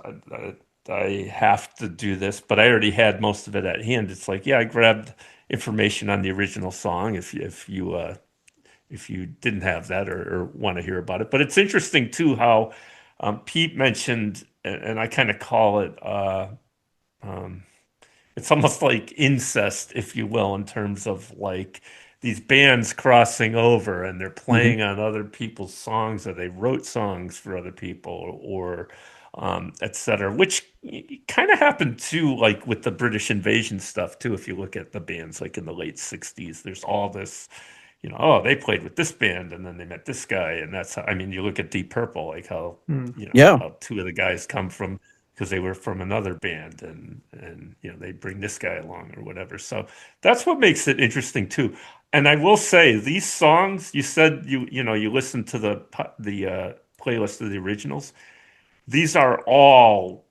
I have to do this, but I already had most of it at hand. It's like, I grabbed information on the original song if you didn't have that or want to hear about it. But it's interesting too how Pete mentioned, and I kind of call it, it's almost like incest, if you will, in terms of like these bands crossing over and they're playing on other people's songs, or they wrote songs for other people, or et cetera, which kind of happened too, like with the British invasion stuff too. If you look at the bands like in the late 60s, there's all this, they played with this band and then they met this guy. And that's how, you look at Deep Purple, like how, how 2 of the guys come from, because they were from another band, and they bring this guy along or whatever. So that's what makes it interesting too. And I will say, these songs, you said you listened to the playlist of the originals. These are all,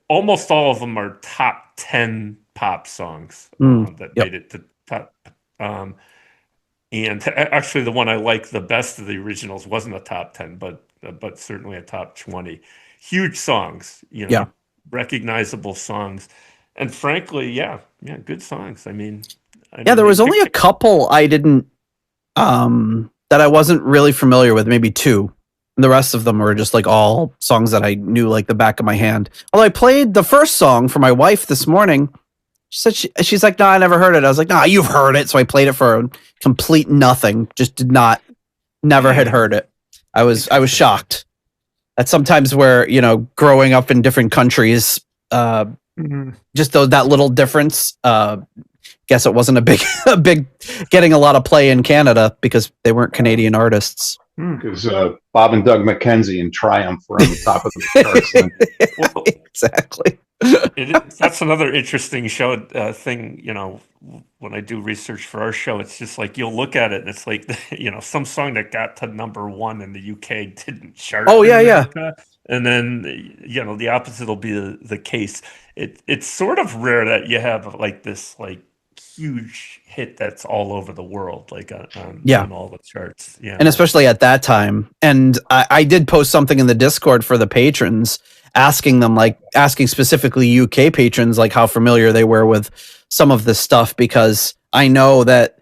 almost all of them are top 10 pop songs that made it to top. And actually, the one I like the best of the originals wasn't a top 10, but certainly a top 20. Huge songs, recognizable songs, and frankly, good songs. There was only a couple I didn't, that I wasn't really familiar with, maybe 2. And the rest of them were just like all songs that I knew like the back of my hand. Although I played the first song for my wife this morning, She's like, no, I never heard it. I was like, no, you've heard it. So I played it for complete nothing. Just did not, never had heard it. I was shocked. That's sometimes where, growing up in different countries, just that little difference. Guess it wasn't a big getting a lot of play in Canada because they weren't Canadian artists. Because Bob and Doug McKenzie and Triumph were on the top of the charts. Well, exactly. That's another interesting show thing. When I do research for our show, it's just like you'll look at it and it's like some song that got to #1 in the UK didn't chart. Oh yeah, America. And then the opposite will be the case. It's sort of rare that you have like this like huge hit that's all over the world, like on all the charts. Yeah, and especially at that time. And I did post something in the Discord for the patrons, asking specifically UK patrons, like how familiar they were with some of this stuff, because I know that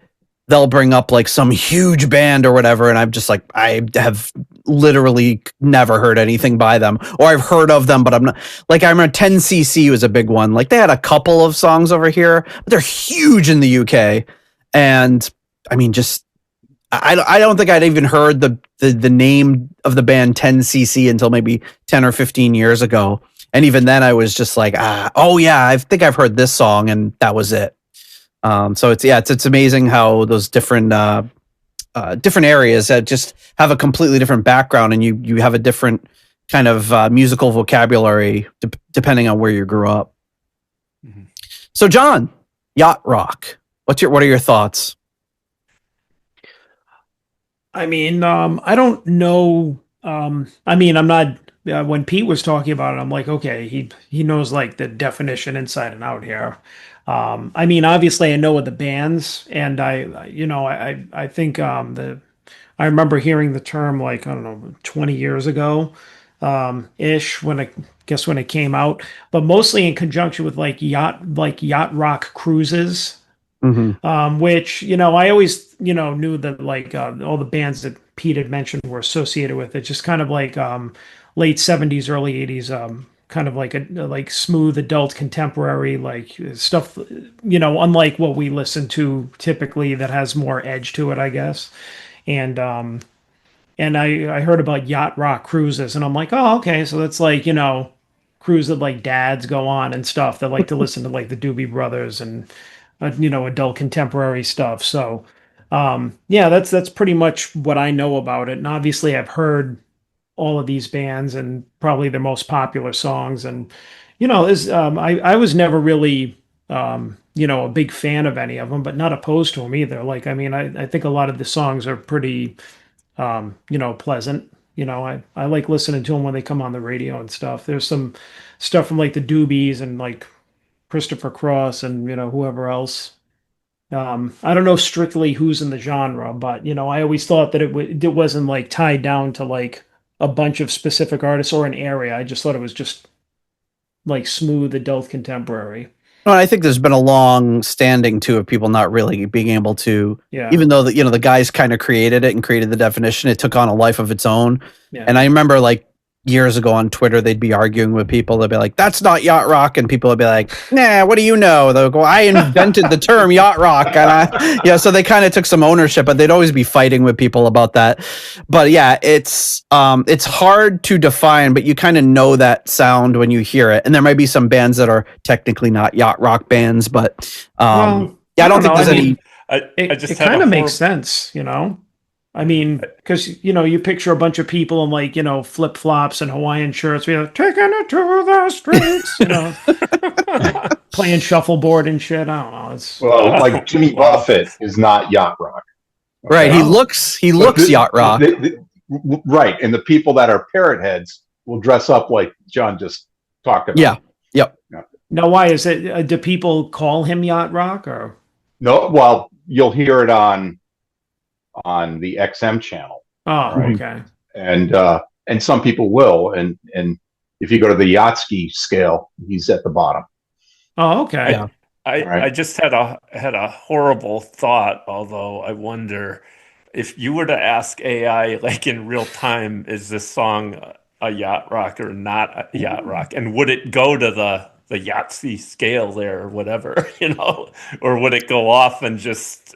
they'll bring up like some huge band or whatever, and I'm just like, I have literally never heard anything by them, or I've heard of them, but I'm not. Like, I remember 10cc was a big one. Like, they had a couple of songs over here, but they're huge in the UK. And I mean, just I don't think I'd even heard the name of the band 10cc until maybe 10 or 15 years ago. And even then I was just like, oh yeah, I think I've heard this song, and that was it. So it's amazing how those different areas that just have a completely different background, and you have a different kind of musical vocabulary depending on where you grew up. Mm-hmm. So John, yacht rock. What are your thoughts? I mean, I don't know. I mean, I'm not. When Pete was talking about it, I'm like, okay, he knows like the definition inside and out here. I mean, obviously, I know of the bands, and I think I remember hearing the term like, I don't know, 20 years ago, ish, when it came out, but mostly in conjunction with like yacht rock cruises. Mm-hmm. Which, I always, knew that like all the bands that Pete had mentioned were associated with it, just kind of like late 70s, early 80s, kind of like like smooth adult contemporary, like stuff, unlike what we listen to typically, that has more edge to it, I guess. And I heard about yacht rock cruises, and I'm like, oh, okay, so that's like, cruise that like dads go on and stuff that like to listen to like the Doobie Brothers and adult contemporary stuff. So yeah, that's pretty much what I know about it. And obviously I've heard all of these bands and probably their most popular songs. And I was never really a big fan of any of them, but not opposed to them either. Like, I mean, I think a lot of the songs are pretty pleasant. I like listening to them when they come on the radio and stuff. There's some stuff from like the Doobies and like Christopher Cross and whoever else. I don't know strictly who's in the genre, but I always thought that it wasn't like tied down to like a bunch of specific artists or an area. I just thought it was just like smooth adult contemporary. Well, I think there's been a long standing too of people not really being able to, Yeah. even though the guys kind of created it and created the definition, it took on a life of its own. Yeah. And I remember like years ago on Twitter, they'd be arguing with people. They'd be like, that's not yacht rock. And people would be like, nah, what do you know? They'll go, I invented the term yacht rock. And so they kind of took some ownership, but they'd always be fighting with people about that. But yeah, it's hard to define, but you kind of know that sound when you hear it. And there might be some bands that are technically not yacht rock bands, but I don't think there's any. It kind of makes sense, I mean, because you picture a bunch of people in like flip flops and Hawaiian shirts, taking it to the streets, playing shuffleboard and shit. I don't know. It's like Jimmy Buffett is not yacht rock, okay? Right? He looks yacht rock, right? And the people that are parrot heads will dress up like John just talked about. Yeah. Yep. Now, why is it? Do people call him yacht rock or no? Well, you'll hear it on the XM channel. Oh, right? Okay. And some people will, and if you go to the Yachtski scale, he's at the bottom. Oh, okay. Yeah. I just had a horrible thought, although I wonder if you were to ask AI like in real time, is this song a yacht rock or not a yacht rock? And would it go to the Yahtzee scale there or whatever, or would it go off and just,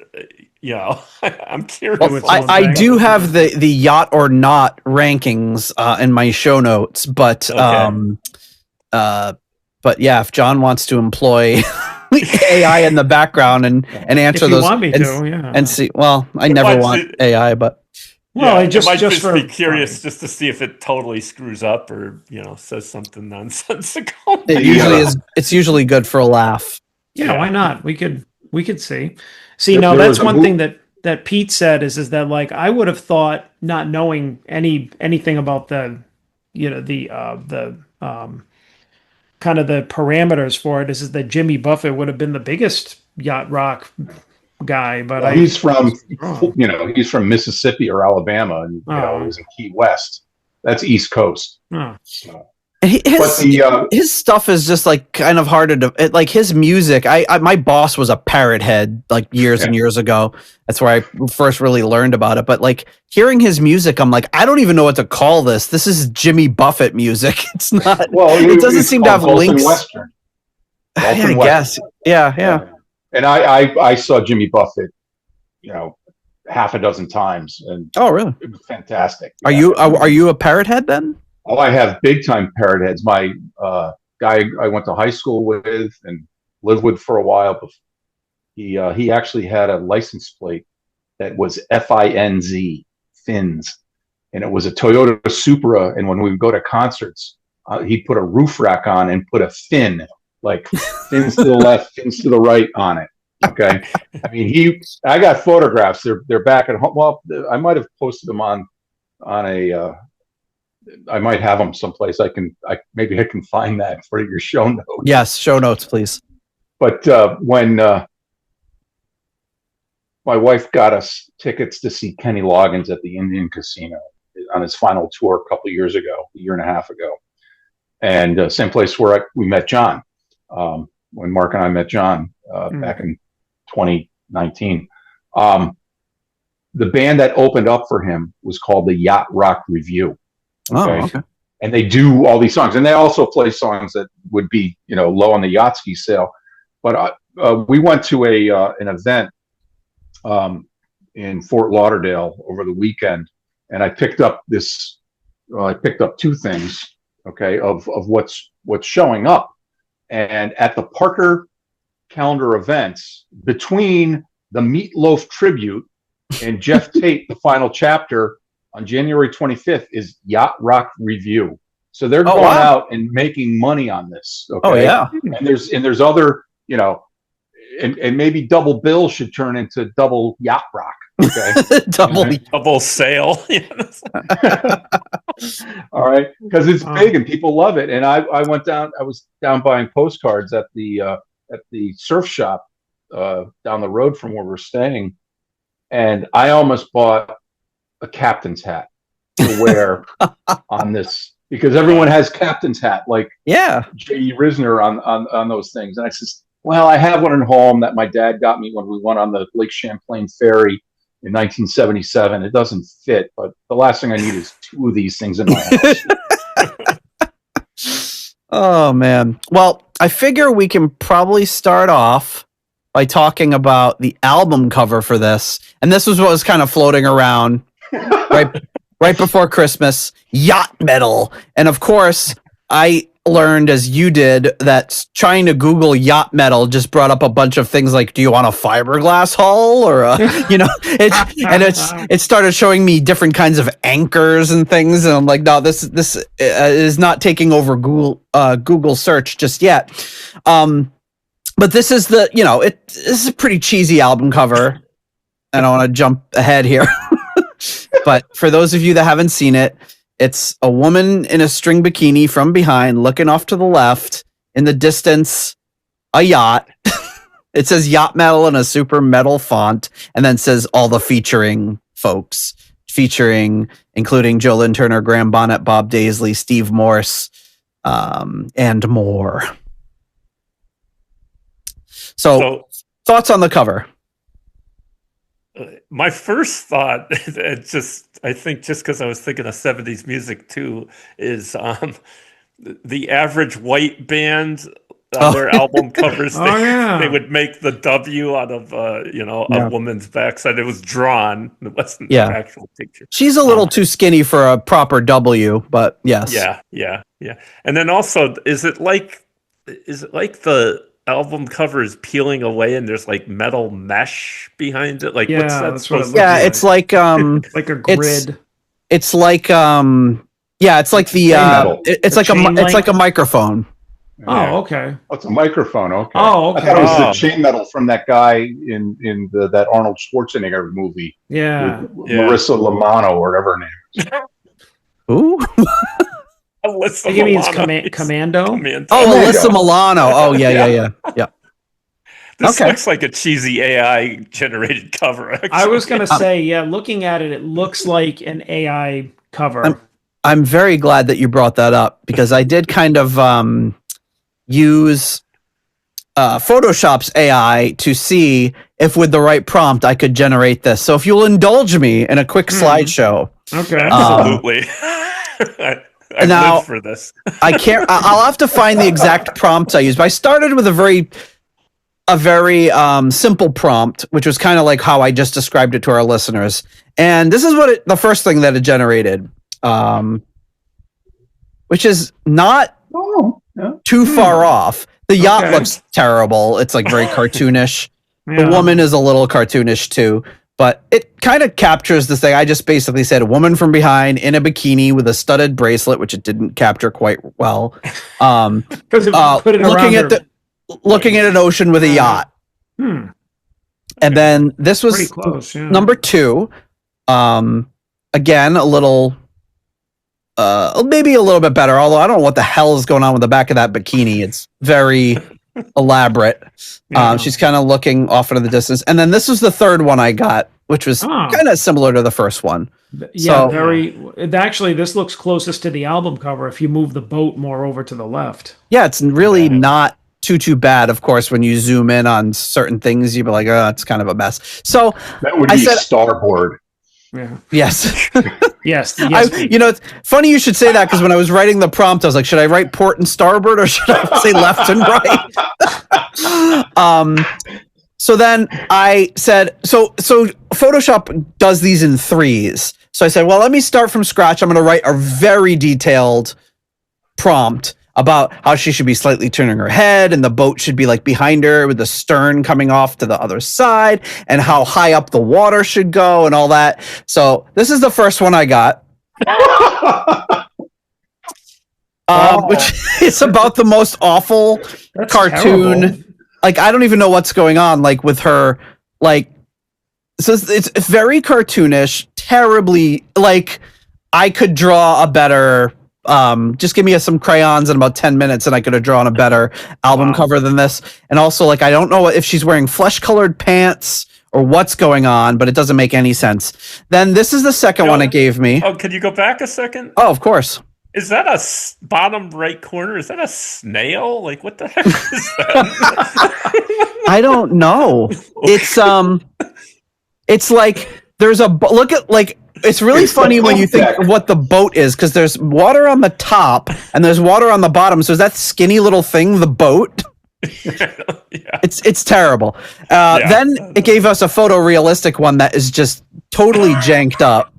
I'm curious. Well, I do have the yacht or not rankings in my show notes, but Okay. but yeah, if John wants to employ AI in the background and answer If you those want me and, to, yeah. and see, well, I never want AI, but Well, I it might just for be curious just to see if it totally screws up or says something nonsensical. it's usually good for a laugh. Yeah, Yeah. why not? We could see. See, There now was that's a one mo- thing that Pete said is that like I would have thought, not knowing anything about the kind of the parameters for it, is that Jimmy Buffett would have been the biggest yacht rock guy, but Well, I he's from, wrong. he's from Mississippi or Alabama, and it was in Key West. That's East Coast. Oh. His stuff is just like kind of harder to like his music. I my boss was a Parrot Head like years and years ago. That's where I first really learned about it. But like hearing his music, I'm like, I don't even know what to call this. This is Jimmy Buffett music. It's not. Well, it doesn't seem to have Golf and links. Western. Golf Yeah, and I Western. guess. Yeah. And I saw Jimmy Buffett, half a dozen times, and Oh, really? it was fantastic. Are you a Parrot Head then? Oh, I have big time Parrot Heads. My guy I went to high school with and lived with for a while. He actually had a license plate that was FINZ, Fins, and it was a Toyota Supra. And when we would go to concerts, he'd put a roof rack on and put a fin, like fins to the left, fins to the right on it. Okay, I mean I got photographs. They're back at home. Well, I might have posted them on a. I might have them someplace. Maybe I can find that for your show notes. Yes, show notes, please. But when my wife got us tickets to see Kenny Loggins at the Indian Casino on his final tour a year and a half ago, and same place where we met John. When Mark and I met John back in 2019, the band that opened up for him was called the Yacht Rock Review. Okay. And they do all these songs, and they also play songs that would be, low on the Yachtski sale. But we went to an event in Fort Lauderdale over the weekend, and I picked up two things, okay, of what's showing up. And at the Parker calendar events, between the Meatloaf tribute and Jeff Tate, the final chapter on January 25th, is Yacht Rock Review. So they're going out and making money on this. Okay? Oh, yeah. And there's other, and maybe Double Bill should turn into Double Yacht Rock. Okay. double sale. All right. Because it's big and people love it. And I was down buying postcards at the surf shop down the road from where we're staying. And I almost bought a captain's hat to wear on this, because everyone has captain's hat, like J.E. Risner on those things. And I says, well, I have one at home that my dad got me when we went on the Lake Champlain ferry in 1977. It doesn't fit, but the last thing I need is two of these things in my house. Oh, man. Well, I figure we can probably start off by talking about the album cover for this. And this was what was kind of floating around right before Christmas. Yacht metal. And of course, I learned, as you did, that trying to Google yacht metal just brought up a bunch of things like, do you want a fiberglass hull, or it started showing me different kinds of anchors and things, and I'm like, no, this is not taking over Google search just yet. But this is this is a pretty cheesy album cover. I don't want to jump ahead here, but for those of you that haven't seen it, it's a woman in a string bikini from behind, looking off to the left. In the distance, a yacht. It says yacht metal in a super metal font, and then says all the featuring folks, including Joe Lynn Turner, Graham Bonnet, Bob Daisley, Steve Morse, and more. So thoughts on the cover? My first thought, I think just because I was thinking of 70s music too, is the average white band on their album covers. Oh, yeah. They would make the W out of a woman's backside. It was drawn. It wasn't Yeah. an actual picture. She's a little too skinny for a proper W, but yes. Yeah. And then also, is it like the album cover is peeling away and there's like metal mesh behind it? Like, Yeah, what's that that's what it supposed looks to Yeah, be? it's like Like a grid. it's like it's like the metal. it's The like a chain it's like a link? microphone. Oh, okay. Oh, it's a microphone. Okay. Oh, I thought it was okay. the chain metal from that guy in that Arnold Schwarzenegger movie Yeah. with Marissa Lamano or whatever her name is. Ooh. Alyssa I think it means Milano. Commando. Commando. Oh, Commando. Alyssa Milano. Oh, yeah. This Okay. looks like a cheesy AI generated cover. Actually. I was gonna say, yeah. Looking at it, it looks like an AI cover. I'm very glad that you brought that up because I did kind of use Photoshop's AI to see if with the right prompt I could generate this. So if you'll indulge me in a quick slideshow. Okay. Absolutely. I Now- live for this. I can't. I'll have to find the exact prompts I used. But I started with a very simple prompt, which was kind of like how I just described it to our listeners. And this is what the first thing that it generated, which is not too far off. The yacht Okay. looks terrible. It's like very cartoonish. Yeah. The woman is a little cartoonish too, but it kind of captures this thing. I just basically said a woman from behind in a bikini with a studded bracelet, which it didn't capture quite well. Because put it Looking around at looking at an ocean with a yacht. Hmm. And then this was Pretty close. Yeah. number 2. Again, a little maybe a little bit better, although I don't know what the hell is going on with the back of that bikini. It's very elaborate. Yeah. She's kind of looking off into the distance. And then this was the third one I got, which was Oh. kind of similar to the first one. Yeah, So- very. Actually, this looks closest to the album cover if you move the boat more over to the left. Yeah, it's really not too bad. Of course, when you zoom in on certain things, you'd be like, oh, it's kind of a mess. So That would I be said- starboard. Yeah. yes. Yes. It's funny you should say that because when I was writing the prompt, I was like, should I write port and starboard or should I say left and right? So then I said, so Photoshop does these in 3s. So I said, well, let me start from scratch. I'm going to write a very detailed prompt about how she should be slightly turning her head and the boat should be like behind her with the stern coming off to the other side and how high up the water should go and all that. So this is the first one I got, which is about the most awful That's cartoon. terrible. Like, I don't even know what's going on, like with her, like, so it's very cartoonish, terribly, like, I could draw a better, just give me some crayons in about 10 minutes and I could have drawn a better album cover than this. And also, like, I don't know if she's wearing flesh-colored pants or what's going on, but it doesn't make any sense. Then this is the second one it gave me. Oh, can you go back a second? Oh, of course. Is that a bottom right corner? Is that a snail? Like, what the heck is that? I don't know. It's like there's look at like it's really funny when you think of what the boat is because there's water on the top and there's water on the bottom. So is that skinny little thing the boat? Yeah. It's terrible. Then it gave us a photorealistic one that is just totally janked up.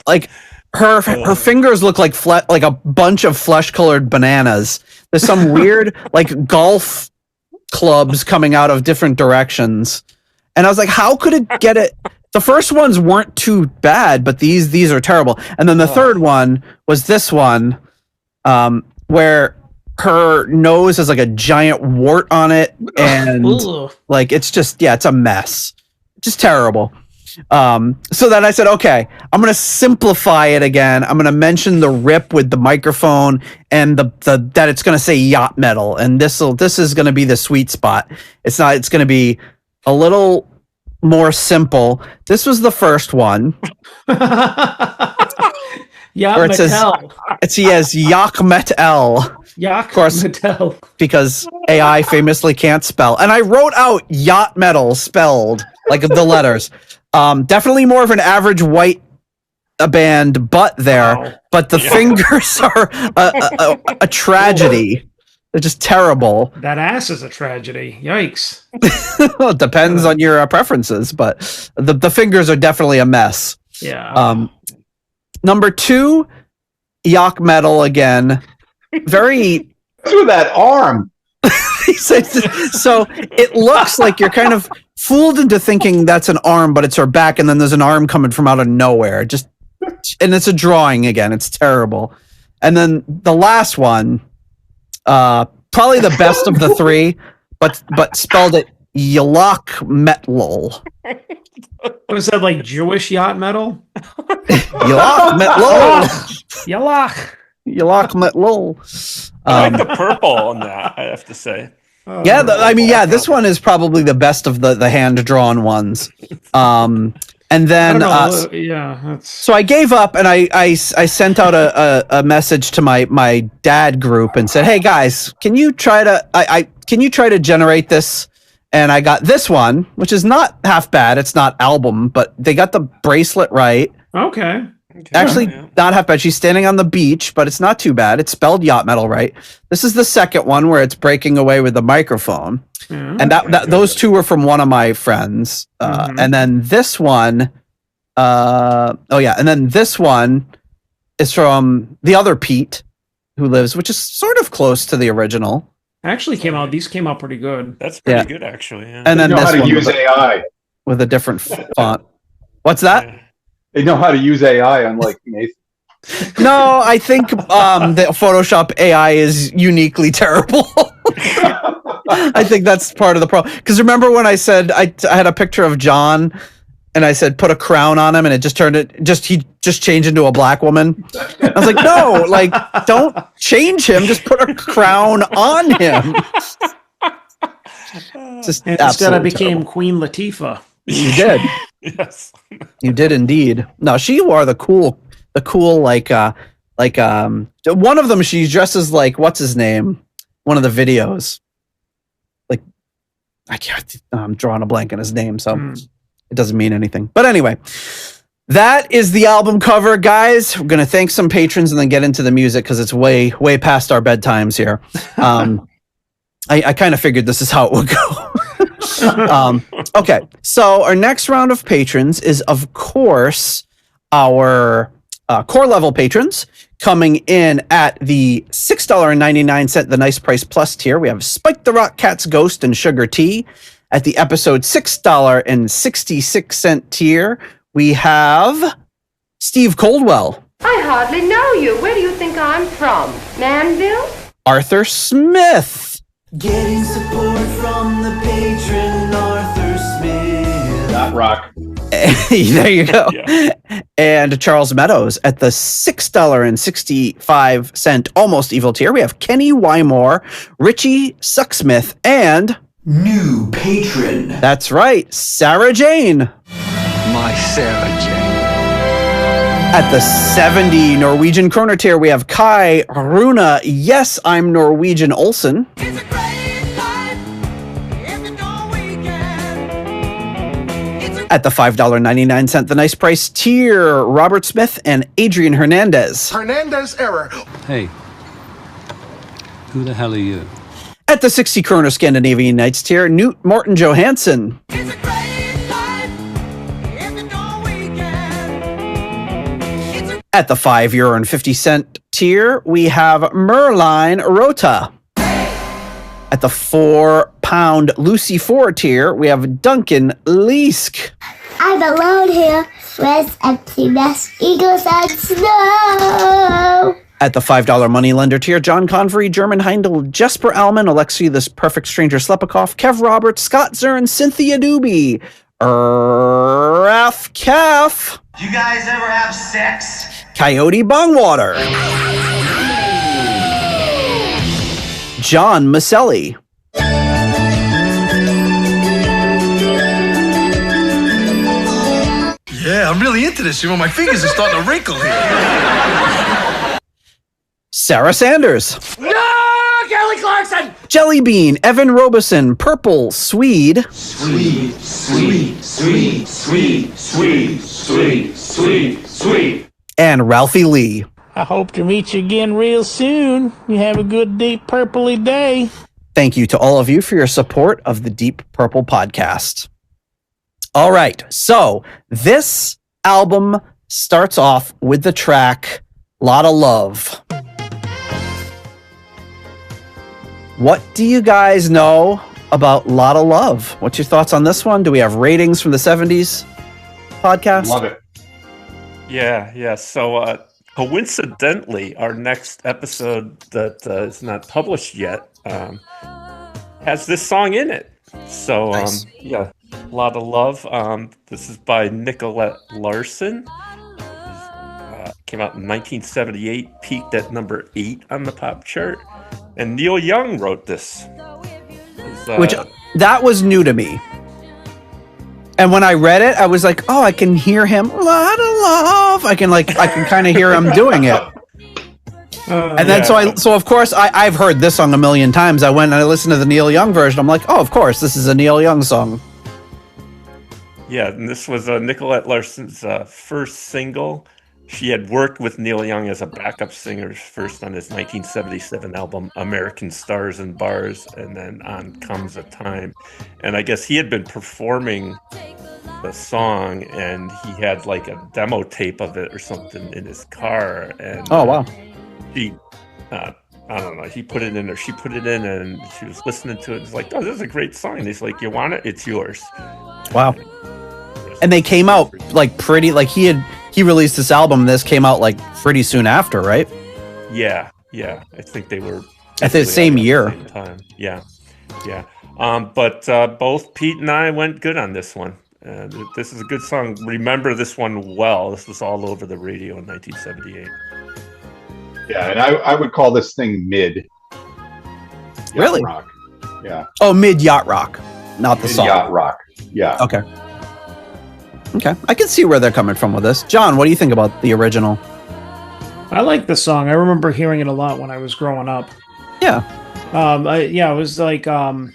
Like her fingers look like like a bunch of flesh-colored bananas. There's some weird like golf clubs coming out of different directions. And I was like, how could it get it? The first ones weren't too bad, but these are terrible. And then the third one was this one, where her nose has like a giant wart on it, and Ugh. like it's just it's a mess, just terrible. So then I said, okay, I'm gonna simplify it again. I'm gonna mention the rip with the microphone and the that it's gonna say yacht metal, and this is gonna be the sweet spot. It's gonna be a little more simple. This was the first one. Yeah, Where it says- Mattel. He has Yacht Metal Yacht course. Mattel. because AI famously can't spell. And I wrote out yacht metal spelled like the letters. Definitely more of an average white band butt there, Wow. but the fingers are a tragedy. They're just terrible. That ass is a tragedy. Yikes. Well, it depends on your preferences, but the fingers are definitely a mess. Yeah. Number 2, Yacht metal again. Very. What's with that arm? So it looks like you're kind of fooled into thinking that's an arm, but it's her back, and then there's an arm coming from out of nowhere. And it's a drawing again. It's terrible. And then the last one, probably the best of the 3, but spelled it Yacht metal. Was that like Jewish yacht metal? Yacht metal. Yalach. Metal. I like the purple on that, I have to say. This one is probably the best of the hand-drawn ones. And then, so I gave up and I sent out a message to my dad group and said, "Hey guys, can you try to generate this?" And I got this one, which is not half bad. It's not album, but they got the bracelet right. Okay. Actually, not half bad. She's standing on the beach, but it's not too bad. It's spelled Yacht metal right. This is the second one where it's breaking away with the microphone. Yeah, and those 2 were from one of my friends. And then this one, and then this one is from the other Pete who lives, which is sort of close to the original. These came out pretty good. That's pretty good, actually. Yeah. And then they know this how to one use AI with a different font. What's that? Yeah. They know how to use AI, unlike Nathan. No, I think the Photoshop AI is uniquely terrible. I think that's part of the problem. Because remember when I said I had a picture of John, and I said put a crown on him, and it just he changed into a black woman. I was like, no, like don't change him, just put a crown on him. Just instead, I became terrible. Queen Latifah. You did. Yes. You did indeed. No, she wore the cool like one of them she dresses like what's his name? One of the videos. Like I'm drawing a blank on his name, so it doesn't mean anything. But anyway, that is the album cover, guys. We're gonna thank some patrons and then get into the music because it's way past our bedtimes here. I kind of figured this is how it would go. Okay, so our next round of patrons is, of course, our core level patrons. Coming in at the $6.99, the Nice Price Plus tier, we have Spike the Rock Cat's Ghost and Sugar Tea. At the episode $6.66 tier, we have Steve Coldwell. I hardly know you. Where do you think I'm from? Manville? Arthur Smith. Getting support from the patron Arthur Smith. Not rock. There you go. Yeah. And Charles Meadows at the $6.65 almost evil tier. We have Kenny Wymore, Richie Sucksmith, and new patron. That's right, Sarah Jane. My Sarah Jane. At the 70 Norwegian kroner tier, we have Kai Runa. Yes, I'm Norwegian Olsen. At the $5.99, the Nice Price tier, Robert Smith and Adrian Hernandez. Hernandez error. Hey, who the hell are you? At the 60 kroner Scandinavian Nights tier, Knut Morten Johansson. At the €5.50 tier, we have Merline Rota. At the £4 Lucy 4 tier, we have Duncan Leask. I'm alone here with empty nest, eagles, and snow. At the $5 Moneylender tier, John Convery, German Heindel, Jesper Alman, Alexei the Perfect Stranger Slepikoff, Kev Roberts, Scott Zern, Cynthia Doobie, Raf Calf. You guys ever have sex? Coyote Bongwater. John Maselli. Yeah, I'm really into this. You know, my fingers are starting to wrinkle here. Sarah Sanders. No! Kelly Clarkson! Jelly Bean, Evan Robeson, Purple, Swede. Sweet, sweet, sweet, sweet, sweet, sweet, sweet, sweet. And Ralphie Lee. I hope to meet you again real soon. You have a good deep purpley day. Thank you to all of you for your support of the Deep Purple podcast. All right, so this album starts off with the track Lotta Love. What do you guys know about Lotta Love? What's your thoughts on this one? Do we have ratings from the 70s podcast? Love it. Yeah. So coincidentally, our next episode that is not published yet has this song in it. So Nice. Lotta Love. This is by Nicolette Larson. Came out in 1978, peaked at number 8 on the pop chart. And Neil Young wrote this. Which, that was new to me. And when I read it, I was like, oh, I can hear him. Lotta Love. I can kind of hear him doing it. And then, so of course, I've heard this song a million times. I went and I listened to the Neil Young version. I'm like, oh, of course, this is a Neil Young song. Yeah, and this was Nicolette Larson's first single. She had worked with Neil Young as a backup singer first on his 1977 album American Stars and Bars, and then On Comes a Time. And I guess he had been performing the song, and he had like a demo tape of it or something in his car. And oh, wow. She, I don't know, he put it in or she put it in, and she was listening to it. It's like, oh, this is a great song. And he's like, you want it? It's yours. Wow. And they came out like pretty, like he released this album. This came out like pretty soon after, right? Yeah. I think they were at the same year. Same time. Yeah. But both Pete and I went good on this one. This is a good song. Remember this one well. This was all over the radio in 1978. Yeah, and I would call this thing mid. Really? Rock. Yeah. Oh, mid yacht rock, not the song. Yacht rock. Yeah. Okay. I can see where they're coming from with this. John, what do you think about the original? I like the song. I remember hearing it a lot when I was growing up. Yeah. It was like, I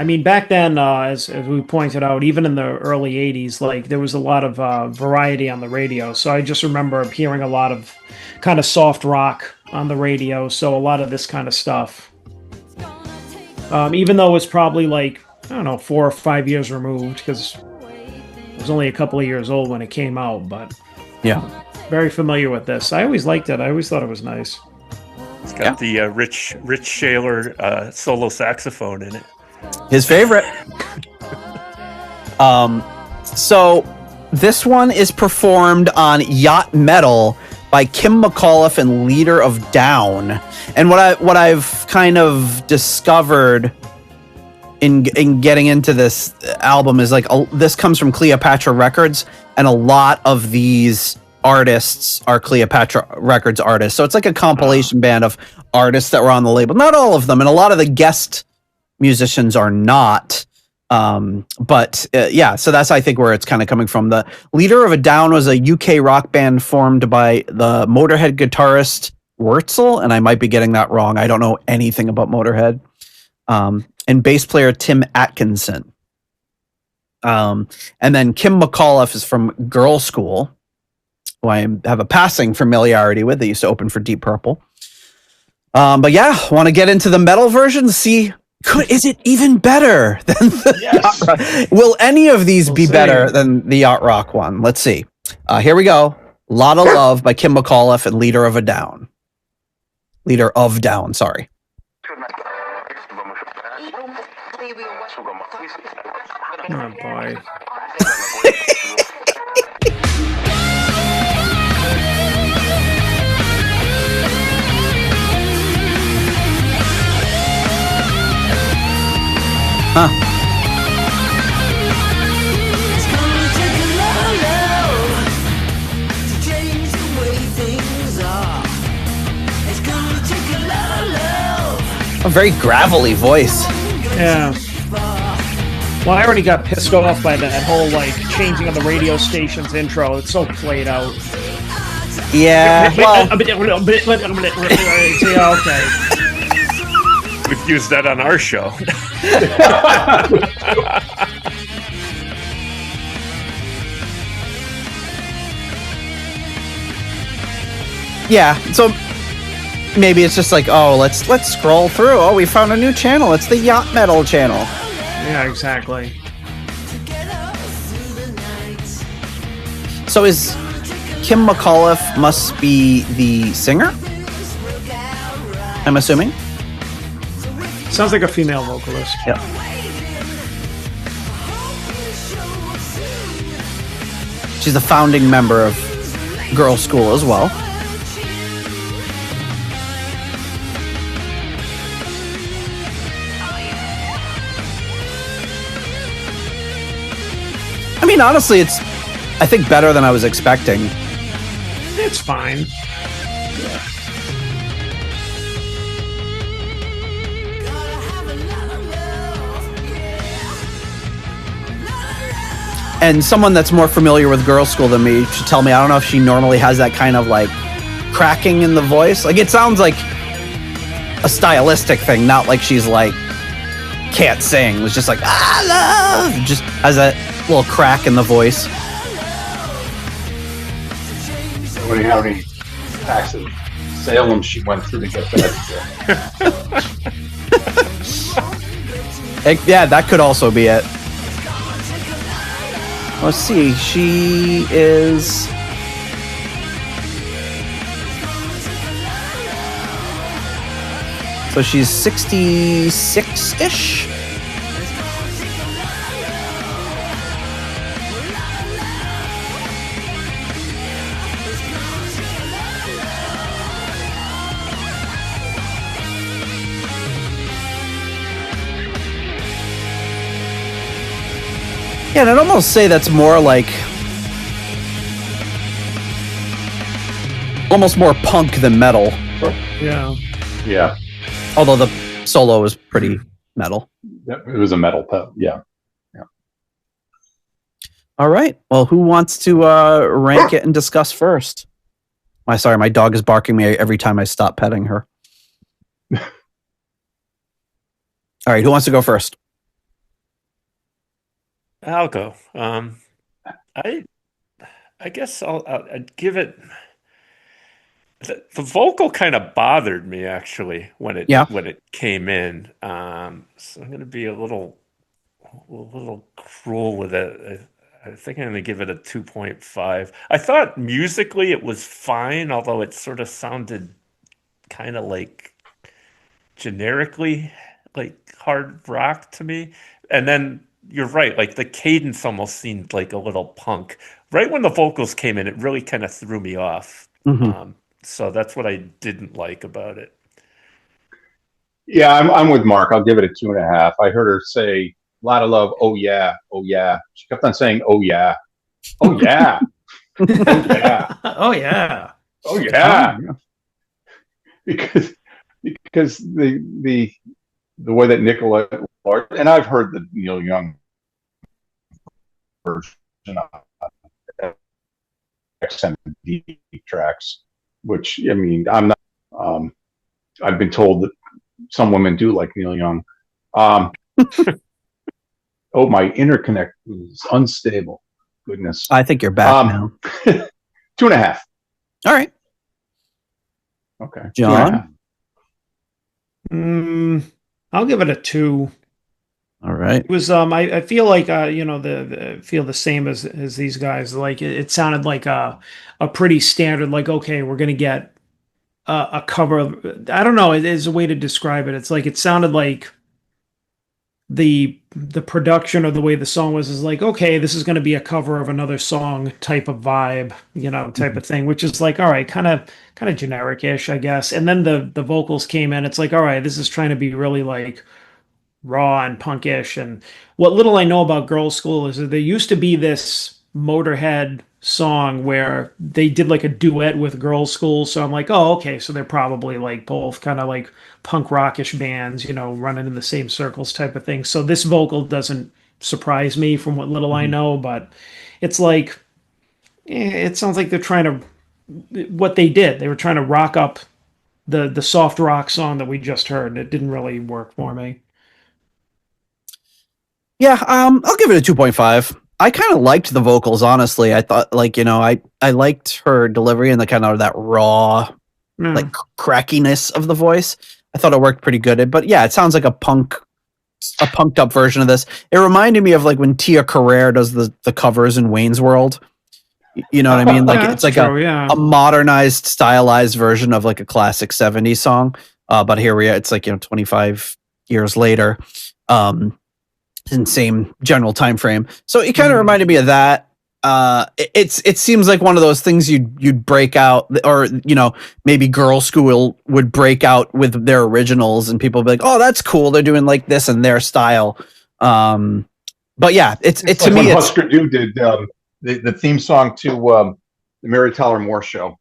mean, back then, as we pointed out, even in the early 80s, like there was a lot of variety on the radio. So I just remember hearing a lot of kind of soft rock on the radio. So a lot of this kind of stuff. Even though it's probably like, I don't know, 4 or 5 years removed, because I was only a couple of years old when it came out, but yeah, very familiar with this. I always liked it. I always thought it was nice. It's got the Rich Shaler solo saxophone in it. His favorite. So this one is performed on Yacht Metal by Kim McAuliffe and Leader of Down. And what I've kind of discovered in getting into this album is like this comes from Cleopatra Records, and a lot of these artists are Cleopatra Records artists. So it's like a compilation band of artists that were on the label. Not all of them, and a lot of the guest musicians are not. But so that's, I think, where it's kind of coming from. The Leader of a Down was a UK rock band formed by the Motorhead guitarist Wurzel, and I might be getting that wrong. I don't know anything about Motorhead. And bass player Tim Atkinson. And then Kim McAuliffe is from Girl School, who I have a passing familiarity with. They used to open for Deep Purple. But yeah, want to get into the metal version? See, is it even better than the yacht rock? Will any of these be better than the yacht rock one? Let's see. Here we go. Lotta Love by Kim McAuliffe and Leader of Down, sorry. Oh boy. A very gravelly voice. Yeah. Well, I already got pissed off by that whole like changing of the radio station's intro. It's so played out. Yeah. Well, yeah, okay. We've used that on our show. Yeah, so maybe it's just like, oh, let's scroll through. Oh, we found a new channel. It's the Yacht Metal channel. Yeah, exactly. So is Kim McAuliffe must be the singer? I'm assuming. Sounds like a female vocalist. Yep. She's a founding member of Girls' School as well. I mean, honestly, it's, I think, better than I was expecting. It's fine. And someone that's more familiar with Girls' School than me should tell me, I don't know if she normally has that kind of like cracking in the voice. Like, it sounds like a stylistic thing, not like she's like can't sing. It's just like, I love, just has that little crack in the voice. I wonder how many packs of Salem she went through to get that. Yeah, that could also be it. Let's see. She is. So she's 66-ish. Yeah, and I'd almost say that's more like almost more punk than metal. Yeah. Yeah. Although the solo is pretty metal. It was a metal pet. Yeah. Yeah. All right. Well, who wants to rank it and discuss first? Sorry, my dog is barking me every time I stop petting her. All right, who wants to go first? I'll go. I guess I'd give it. The vocal kind of bothered me actually when it came in. So I'm going to be a little cruel with it. I think I'm going to give it a 2.5. I thought musically it was fine, although it sort of sounded kind of like generically like hard rock to me. And then you're right, like the cadence almost seemed like a little punk. Right when the vocals came in, it really kind of threw me off. Mm-hmm. So that's what I didn't like about it. Yeah, I'm with Mark. I'll give it a 2.5. I heard her say a lot of love. Oh yeah, oh yeah. She kept on saying, "Oh yeah, oh yeah, oh yeah, oh yeah, oh yeah," because the way that Nicola, and I've heard the Neil Young version of XMD tracks, which I mean, I'm not. I've been told that some women do like Neil Young. Oh, my interconnect was unstable. Goodness. I think you're back now. 2.5. All right. Okay. John? I'll give it a 2. All right. It was I feel like feel the same as these guys. Like it sounded like a pretty standard, like, okay, we're gonna get a cover of, I don't know, it is a way to describe it. It's like it sounded like the production or the way the song was is like, okay, this is going to be a cover of another song type of vibe, type of thing, which is like, all right, kind of generic-ish, I guess. And then the vocals came in. It's like, all right, this is trying to be really like raw and punkish. And what little I know about Girls' School is that there used to be this Motorhead song where they did like a duet with Girls' School. So I'm like, oh, okay, so they're probably like both kind of like punk rockish bands, running in the same circles type of thing. So this vocal doesn't surprise me from what little I know, but it's like, it sounds like they're trying to, what they did, they were trying to rock up the soft rock song that we just heard, and it didn't really work for me. Yeah, I'll give it a 2.5. I kind of liked the vocals, honestly. I thought, like, I liked her delivery and the kind of that raw like crackiness of the voice. I thought it worked pretty good. But yeah, it sounds like a punked up version of this. It reminded me of like when Tia Carrere does the covers in Wayne's World. You know what I mean? Like Yeah, it's like true, a modernized, stylized version of like a classic 70s song. But here we are. It's like, 25 years later, in same general time frame. So it kind of reminded me of that. It seems like one of those things you'd break out, or maybe girl school would break out with their originals, and people would be like, "Oh, that's cool. They're doing like this in their style." But yeah, it's to like me, when it's Husker Du did the theme song to the Mary Tyler Moore Show.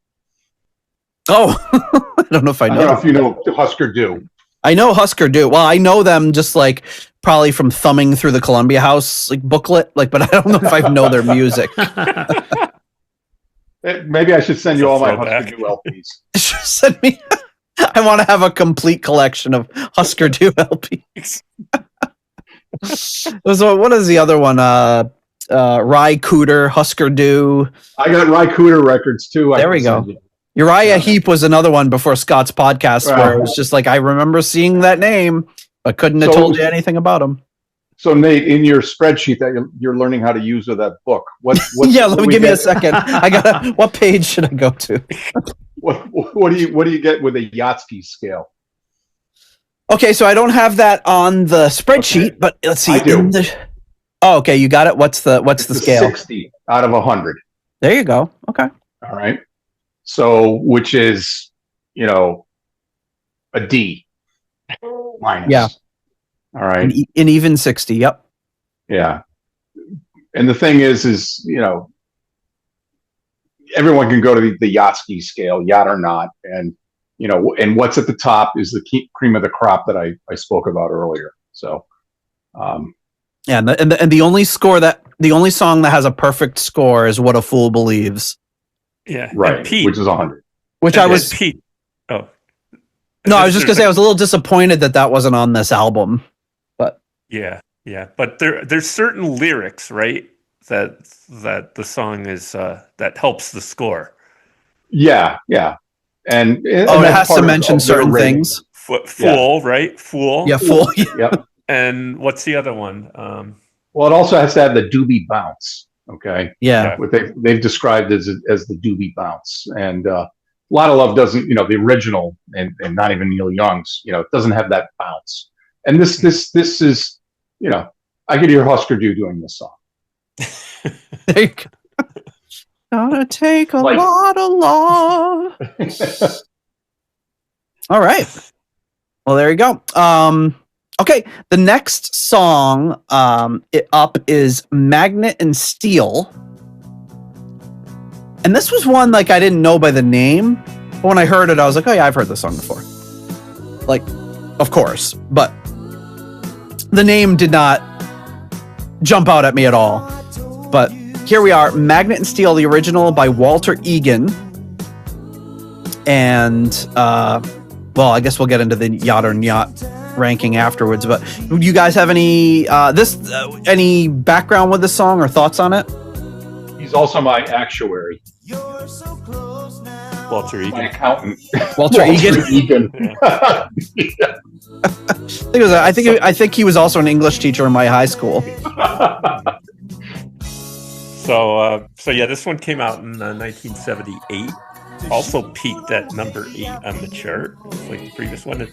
Oh, I don't know if I know. I don't know if you know Husker Du. I know Husker Du. Well, I know them just like probably from thumbing through the Columbia House like booklet, but I don't know if I know their music. Maybe I should send you all my Husker Du LPs. Send me. I want to have a complete collection of Husker Du LPs. So what is the other one? Ry Cooder, Husker Du. I got Ry Cooder records too. There we go. Uriah Heep was another one before Scott's podcast where it was just like, I remember seeing that name, but couldn't have told you anything about him. So Nate, in your spreadsheet that you're learning how to use with that book, what give me a second. What page should I go to? What do you get with a Yachtski scale? Okay, so I don't have that on the spreadsheet, but let's see. I do. Okay, you got it. What's the scale? 60 out of 100. There you go. Okay. All right. So, which is, a D minus. Yeah. All right. An even 60. Yep. Yeah. And the thing is, everyone can go to the Yachtski scale, yacht or not. And, and what's at the top is the cream of the crop that I spoke about earlier. So, yeah. And the only song that has a perfect score is What a Fool Believes. Yeah, right. Pete, which is 100. Which I was Pete. Oh, no, I was just gonna say I was a little disappointed that wasn't on this album, but yeah. But there's certain lyrics, right? That the song is that helps the score. Yeah, and it has to mention certain things. Fool, right? Fool. Yeah, fool. Yep. And what's the other one? Well, it also has to have the doobie bounce. Okay. Yeah. What they've described as the doobie bounce, and a lot of love doesn't. The original and not even Neil Young's. It doesn't have that bounce. And this is. I could hear Husker Du doing this song. There you go. Gotta take a lot of love. All right. Well, there you go. Okay, the next song up is Magnet and Steel. And this was one I didn't know by the name. But when I heard it, I was like, oh yeah, I've heard this song before. Of course. But the name did not jump out at me at all. But here we are, Magnet and Steel, the original by Walter Egan. And, I guess we'll get into the Yacht or Yacht ranking afterwards, but do you guys have any background with the song or thoughts on it? He's also my actuary. Walter Egan. My accountant. Walter Egan. Yeah. I think he was also an English teacher in my high school. So yeah, this one came out in 1978. Also peaked at number 8 on the chart, like the previous one.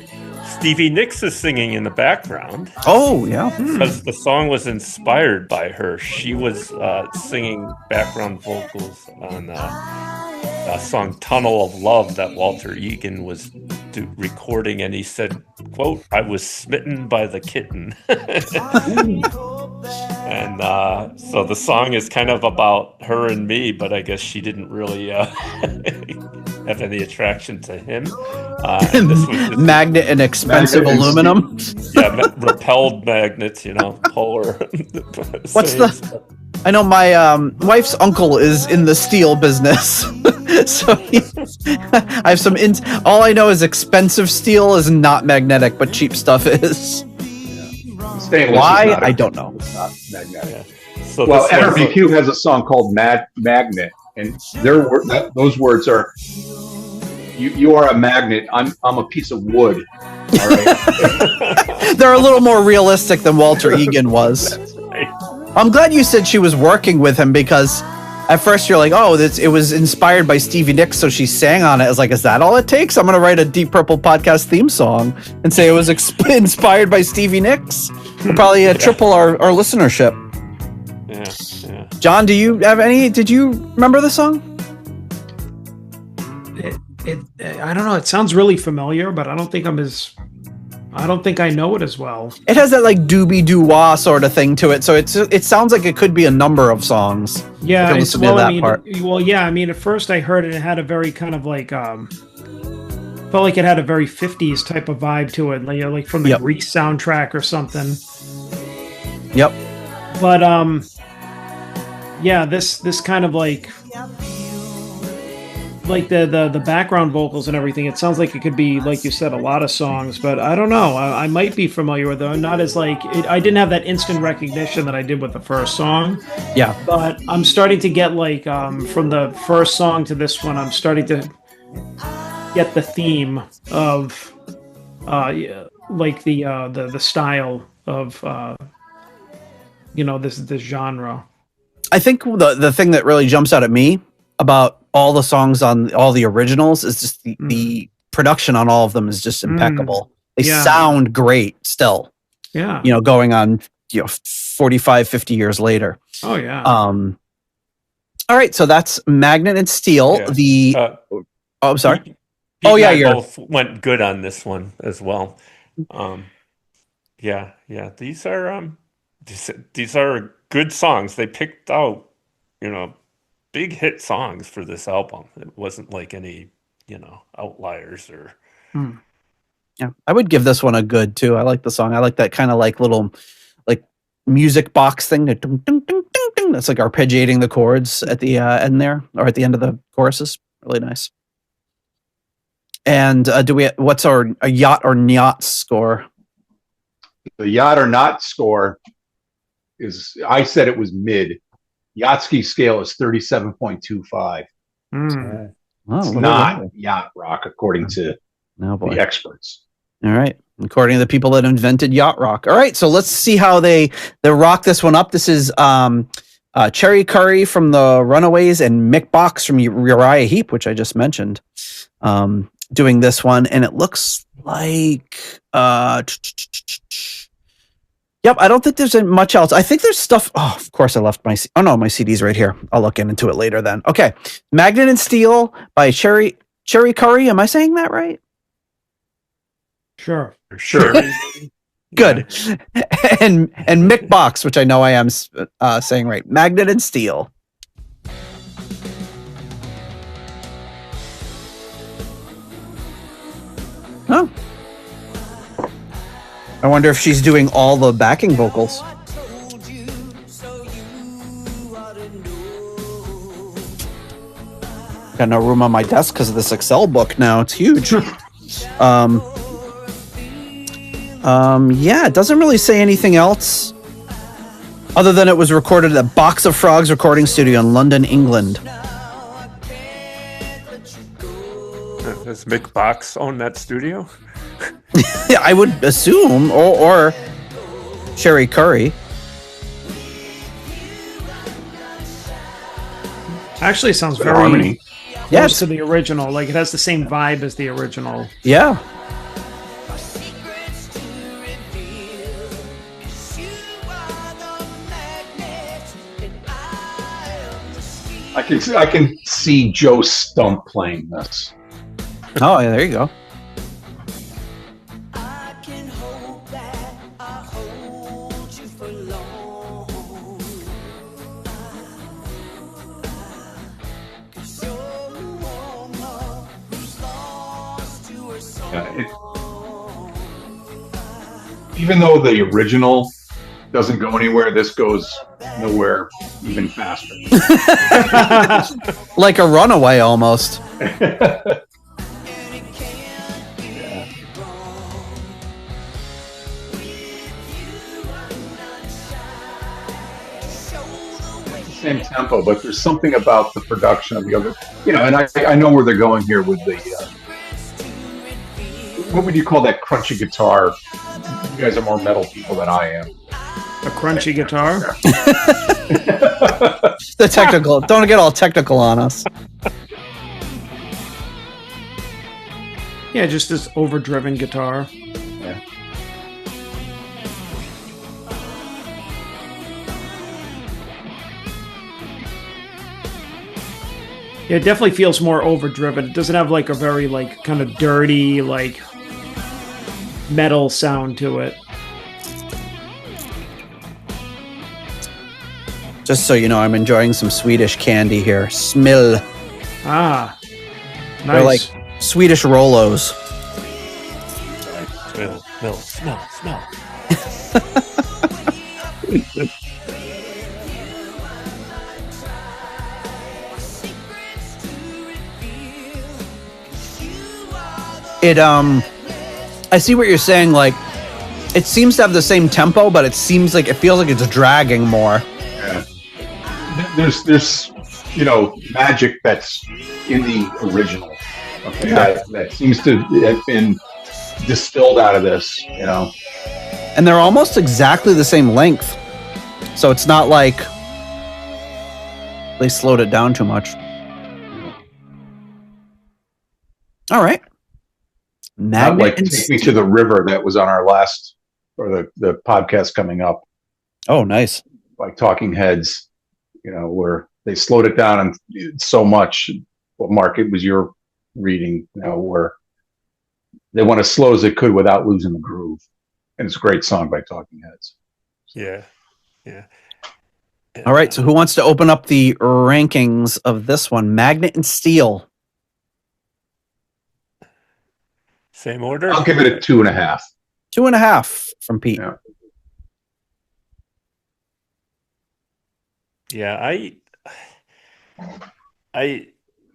Stevie Nicks is singing in the background. Oh, yeah. Because the song was inspired by her. She was singing background vocals on a song Tunnel of Love that Walter Egan was recording, and he said, quote, "I was smitten by the kitten." And so the song is kind of about her and me, but I guess she didn't really have any attraction to him. And this was magnet and expensive aluminum. Yeah, repelled magnets, polar. What's the? I know my wife's uncle is in the steel business, so I have some. All I know is expensive steel is not magnetic, but cheap stuff is. Stainless. Why? I don't know. It's not magnetic. Yeah. So well, NRBQ has a song called Magnet, and those words are You are a magnet. I'm a piece of wood. All right. They're a little more realistic than Walter Egan was. I'm glad you said she was working with him, because at first you're like, oh, it was inspired by Stevie Nicks, so she sang on it. I was like, is that all it takes? I'm going to write a Deep Purple podcast theme song and say it was inspired by Stevie Nicks. We'll probably triple our listenership. Yeah. John, did you remember the song? I don't know. It sounds really familiar, but I don't think I know it as well. It has that like doobie doo wah sort of thing to it, so it sounds like it could be a number of songs. Yeah, I mean, at first I heard it had a very kind of like felt like it had a very 50s type of vibe to it, like from the Grease soundtrack or something. Yep. But this kind of like the background vocals and everything, it sounds like it could be, like you said, a lot of songs, but I don't know. I might be familiar with it. Not as like I didn't have that instant recognition that I did with the first song. Yeah. But I'm starting to get like from the first song to this one, I'm starting to get the theme of like the style of this genre. I think the thing that really jumps out at me about all the songs on all the originals is just the production on all of them is just impeccable. They sound great still. Yeah. Going on 45, 50 years later. Oh yeah. All right, so that's Magnet and Steel. Yeah. I'm sorry. Pete you both went good on this one as well. Yeah. These are good songs. They picked out, big hit songs for this album. It wasn't like any, outliers or. Yeah, I would give this one a good too. I like the song. I like that kind of like little like music box thing. That's like arpeggiating the chords at the end there, or at the end of the choruses. Really nice. And what's a Yacht or Not score? The Yacht or Not score is, I said it was mid. Yachtski scale is 37.25. It's not yacht rock, according to the experts. All right. According to the people that invented yacht rock. All right. So let's see how they rock this one up. This is Cherry Curry from the Runaways and Mick Box from Uriah Heep, which I just mentioned, doing this one. And it looks like... Yep, I don't think there's much else. I think there's stuff. Oh, of course I left my CD's right here. I'll look into it later then. Okay. Magnet and Steel by Cherry Curry. Am I saying that right? Sure. Good. And Mick Box, which I know I am saying right. Magnet and Steel. Oh. I wonder if she's doing all the backing vocals. Got no room on my desk because of this Excel book now. It's huge. Yeah, it doesn't really say anything else other than it was recorded at Box of Frogs recording studio in London, England. Does Mick Box own that studio? Yeah, I would assume, or Cherry Curry. Actually, it sounds very close to the original. Like it has the same vibe as the original. Yeah. I can see Joe Stump playing this. Oh, yeah, there you go. Even though the original doesn't go anywhere, this goes nowhere even faster. Like a runaway almost. Same tempo, but there's something about the production of the other, and I know where they're going here with the what would you call that crunchy guitar? You guys are more metal people than I am. A crunchy guitar? The technical. Don't get all technical on us. Yeah, just this overdriven guitar. Yeah. Yeah, it definitely feels more overdriven. It doesn't have like a very like kind of dirty like metal sound to it. Just so you know, I'm enjoying some Swedish candy here. Smill. Ah, nice. They're like Swedish Rolos. Smell. It I see what you're saying. Like, it seems to have the same tempo, but it feels like it's dragging more. Yeah. There's magic that's in the original. Okay, that seems to have been distilled out of this. And they're almost exactly the same length, so it's not like they slowed it down too much. All right. Not like Take Me to the River that was on our last, or the podcast coming up. Oh, nice. Like Talking Heads, where they slowed it down and so much. What, Mark, it was your reading, where they went as slow as they could without losing the groove. And it's a great song by Talking Heads. Yeah. All right, so who wants to open up the rankings of this one? Magnet and Steel. Same order? I'll give it a 2.5. 2.5 from Pete. Yeah,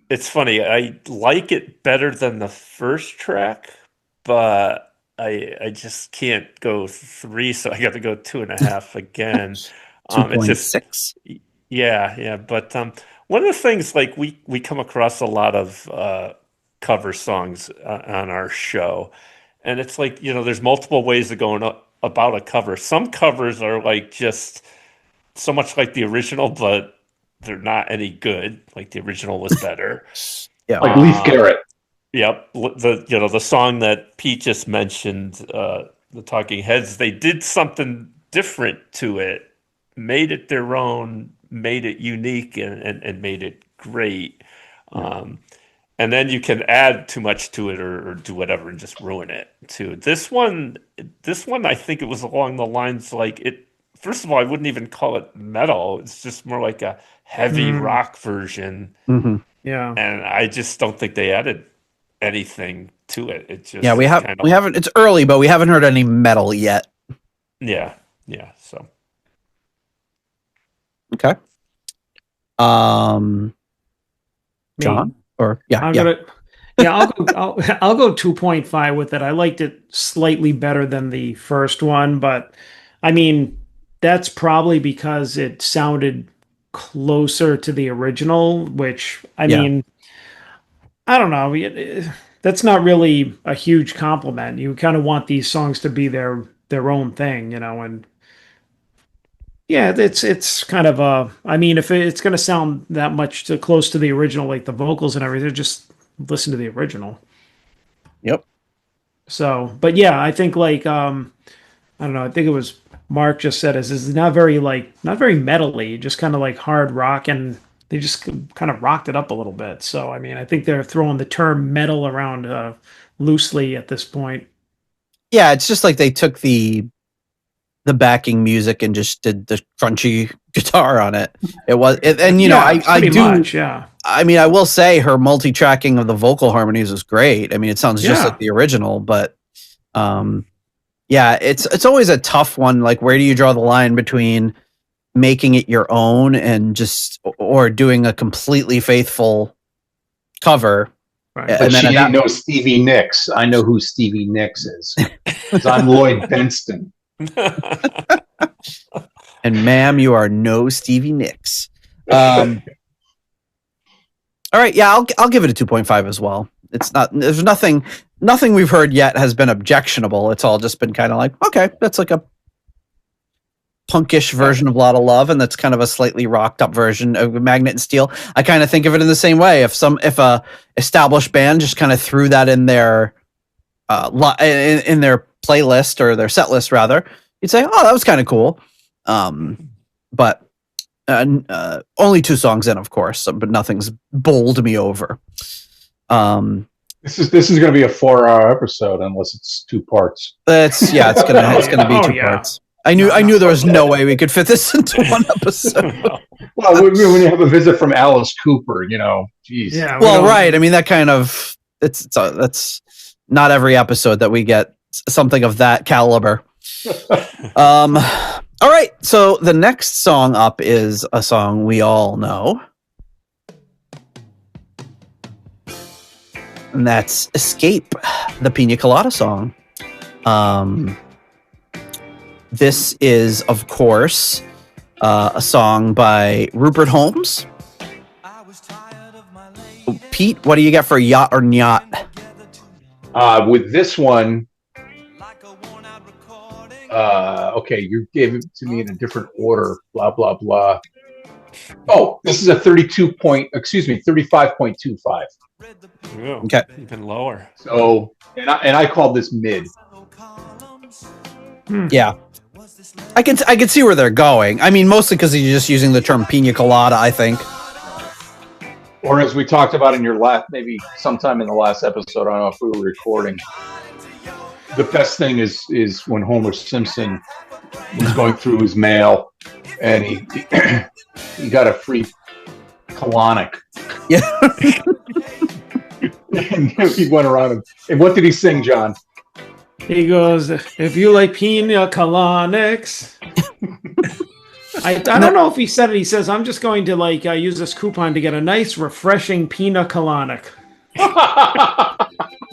it's funny. I like it better than the first track, but I just can't go 3, so I got to go 2.5 again. 2.6. Yeah. But one of the things, like we come across a lot of cover songs on our show, and it's like, there's multiple ways of going about a cover. Some covers are like just so much like the original, but they're not any good. Like the original was better. Yeah, like Leif Garrett. Yep, the song that Pete just mentioned, the Talking Heads, they did something different to it, made it their own, made it unique, and made it great. And then you can add too much to it or do whatever and just ruin it too. This one, I think it was along the lines like it. First of all, I wouldn't even call it metal. It's just more like a heavy rock version. Mm-hmm. Yeah, and I just don't think they added anything to it. It just we haven't. It's early, but we haven't heard any metal yet. Yeah. So okay. John. Or I'll go 2.5 with it. I liked it slightly better than the first one, but I mean, that's probably because it sounded closer to the original, which I mean, I don't know. That's not really a huge compliment. You kind of want these songs to be their own thing, and yeah, it's kind of I mean, if it's going to sound that much too close to the original, like the vocals and everything, just listen to the original. Yep. So, but yeah, I think like I don't know. I think it was Mark just said this is not very metally, just kind of like hard rock, and they just kind of rocked it up a little bit. So, I mean, I think they're throwing the term metal around loosely at this point. Yeah, it's just like they took the backing music and just did the crunchy guitar on it. It was, and I do. Much, yeah. I mean, I will say her multi-tracking of the vocal harmonies is great. I mean, it sounds just like the original, but it's always a tough one. Like, where do you draw the line between making it your own and or doing a completely faithful cover? Right. But she didn't know Stevie Nicks. I know who Stevie Nicks is. Because I'm Lloyd Benston. And ma'am, you are no Stevie Nicks. All right, yeah, I'll give it a 2.5 as well. it's not. There's nothing we've heard yet has been objectionable. It's all just been kind of like, okay, that's like a punkish version of Lotta Love, and that's kind of a slightly rocked up version of Magnet and Steel. I kind of think of it in the same way. If a established band just kind of threw that in their in their playlist or their set list rather, you'd say, oh, that was kind of cool. But only 2 songs in, of course, but nothing's bowled me over. This is going to be a 4-hour episode unless it's 2 parts. It's gonna be 2 parts. I knew there was no way we could fit this into one episode. Well, when you have a visit from Alice Cooper, geez. Yeah. Well, right. I mean, that kind of that's not every episode that we get something of that caliber. All right. So the next song up is a song we all know, and that's "Escape," the Pina Colada song. This is, of course, a song by Rupert Holmes. Pete, what do you get for Yacht or Yacht? With this one, okay, you gave it to me in a different order. Blah blah blah. Oh, this is a 35.25. Okay, even lower. So, and I called this mid. Yeah. I can see where they're going. I mean, mostly because you're just using the term Pina Colada, I think. Or as we talked about in your maybe sometime in the last episode, I don't know if we were recording. The best thing is when Homer Simpson was going through his mail and he got a free colonic. Yeah. And he went around and what did he sing, John? He goes, if you like pina colonics. I don't know if he said it. He says, I'm just going to use this coupon to get a nice, refreshing pina colonic.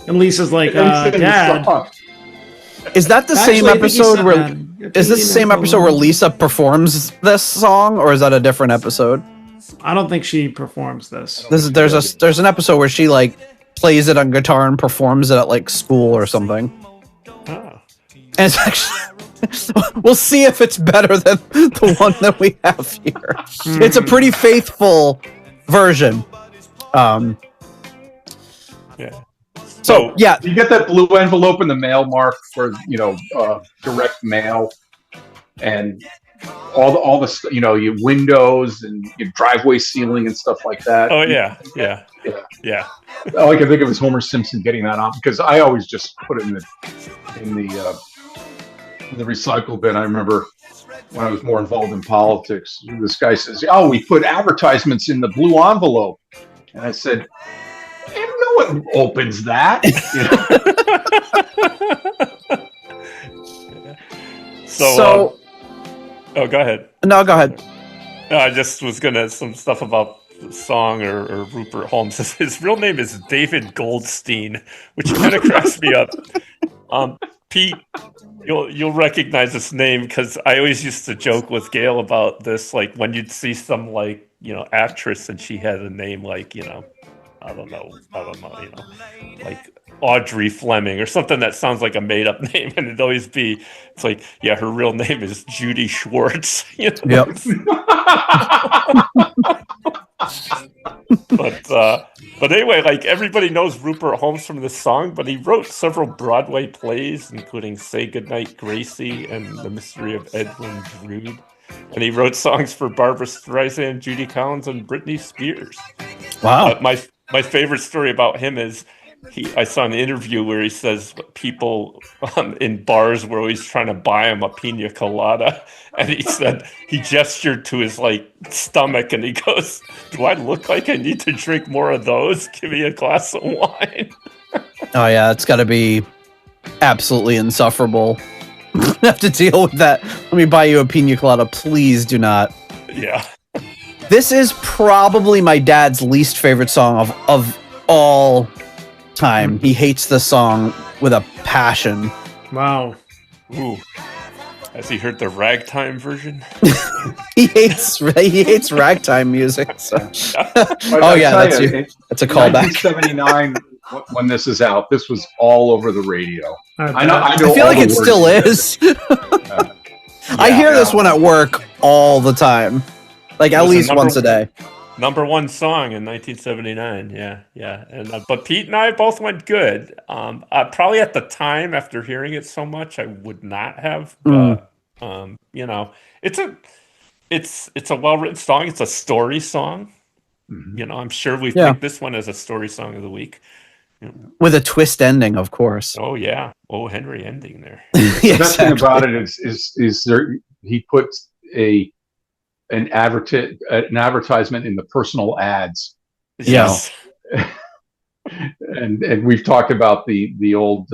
And Lisa's like, Dad. Is that the same episode where... Is this the same episode where Lisa performs this song, or is that a different episode? I don't think she performs this. There's an episode where she plays it on guitar and performs it at school or something. Oh. And it's actually... We'll see if it's better than the one that we have here. It's a pretty faithful version. Yeah. So yeah, you get that blue envelope in the mail, Mark, for direct mail, and all the your windows and your driveway ceiling and stuff like that. Oh yeah. All I can think of is Homer Simpson getting that on, because I always just put it in the recycle bin. I remember when I was more involved in politics, this guy says, "Oh, we put advertisements in the blue envelope," and I said, "No one opens that." So oh, go ahead. No, go ahead. I just was gonna some stuff about the song or Rupert Holmes. His real name is David Goldstein, which kind of cracks me up. Pete, you'll recognize this name because I always used to joke with Gail about this, when you'd see some actress and she had a name I don't know, like Audrey Fleming or something that sounds like a made up name, and it'd always be, her real name is Judy Schwartz. Yep. But anyway, everybody knows Rupert Holmes from this song, but he wrote several Broadway plays, including Say Goodnight, Gracie, and The Mystery of Edwin Drood. And he wrote songs for Barbra Streisand, Judy Collins, and Britney Spears. Wow. My favorite story about him is I saw an interview where he says people in bars were always trying to buy him a pina colada, and he said he gestured to his stomach and he goes, "Do I look like I need to drink more of those? Give me a glass of wine." Oh yeah, it's got to be absolutely insufferable. Have to deal with that. Let me buy you a pina colada. Please do not. Yeah. This is probably my dad's least favorite song of all time. He hates the song with a passion. Wow. Ooh. Has he heard the ragtime version? he hates ragtime music. So. Oh yeah, that's a callback. 1979 when this is out. This was all over the radio. I know. I feel like it still is. I hear this one at work all the time, like at least once a day. Number one song in 1979. Yeah. And but Pete and I both went good. Probably at the time, after hearing it so much, I would not have. But it's a well written song. It's a story song. Mm-hmm. I'm sure we've picked this one as a story song of the week. With a twist ending, of course. Oh yeah, Henry ending there. The best thing about it is there, he puts an advertisement in the personal ads. Yes. And we've talked about the old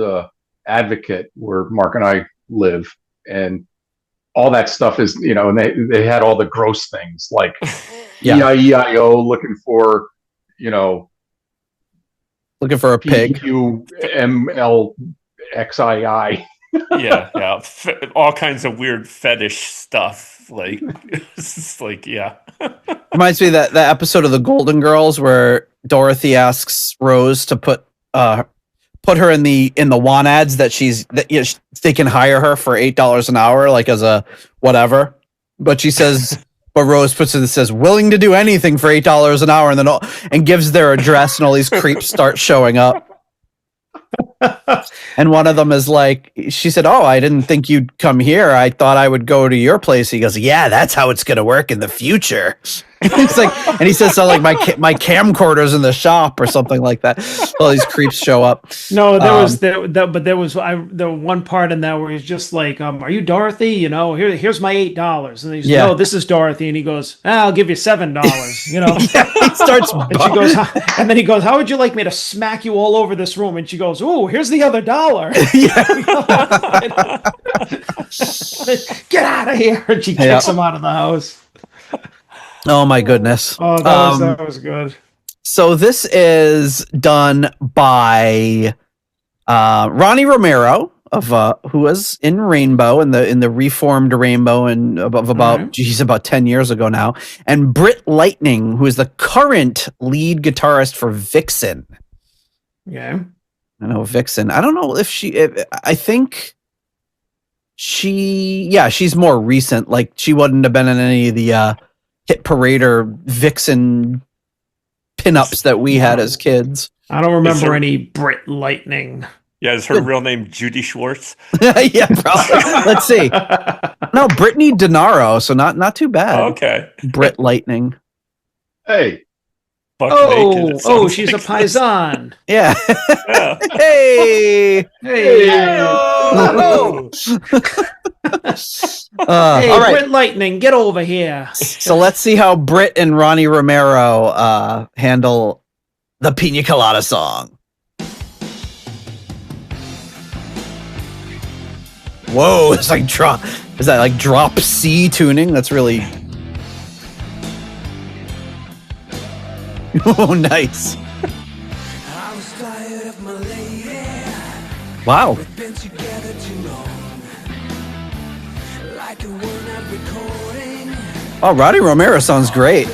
Advocate where Mark and I live, and all that stuff is, and they had all the gross things like E-I-E-I-O looking for a pig. P-U-M-L-X-I-I. Yeah. All kinds of weird fetish stuff. Like, it's just like, yeah. Reminds me of that episode of The Golden Girls where Dorothy asks Rose to put her in the want ads that they can hire her for $8 an hour, like as a whatever. But she says, but Rose puts it, says willing to do anything for $8 an hour, and then and gives their address, and all these creeps start showing up. And one of them is like, she said, "Oh, I didn't think you'd come here. I thought I would go to your place." He goes, "Yeah, that's how it's gonna work in the future." It's like, and he says, "So like my camcorder's in the shop or something like that." All these creeps show up. No, there was one part in that where he's just like, "Are you Dorothy? Here's my $8." And he's, "No, this is Dorothy." And he goes, "I'll give you $7." He starts, and she goes, and then he goes, "How would you like me to smack you all over this room?" And she goes, "Ooh, here's the other $1." Get out of here! And she kicks him out of the house. Oh my goodness! Oh, that was good. So this is done by Ronnie Romero of who was in Rainbow in the reformed Rainbow and about 10 years ago now, and Britt Lightning, who is the current lead guitarist for Vixen. Yeah, I know Vixen. I don't know if I think she's more recent. Like she wouldn't have been in any of the Hit Parade or Vixen pinups that we had as kids. I don't remember any Britt Lightning. Yeah, is her real name Judy Schwartz? Yeah, probably. Let's see. No, Brittany Denaro, so not too bad. Okay. Britt Lightning. Hey. She's a paisan. Yeah. Hey. All right. Britt Lightning, get over here. So let's see how Britt and Ronnie Romero handle the Pina Colada song. Whoa, it's like drop. Is that like drop C tuning? That's really. Oh, nice. Wow. Oh, Ronnie Romero sounds great.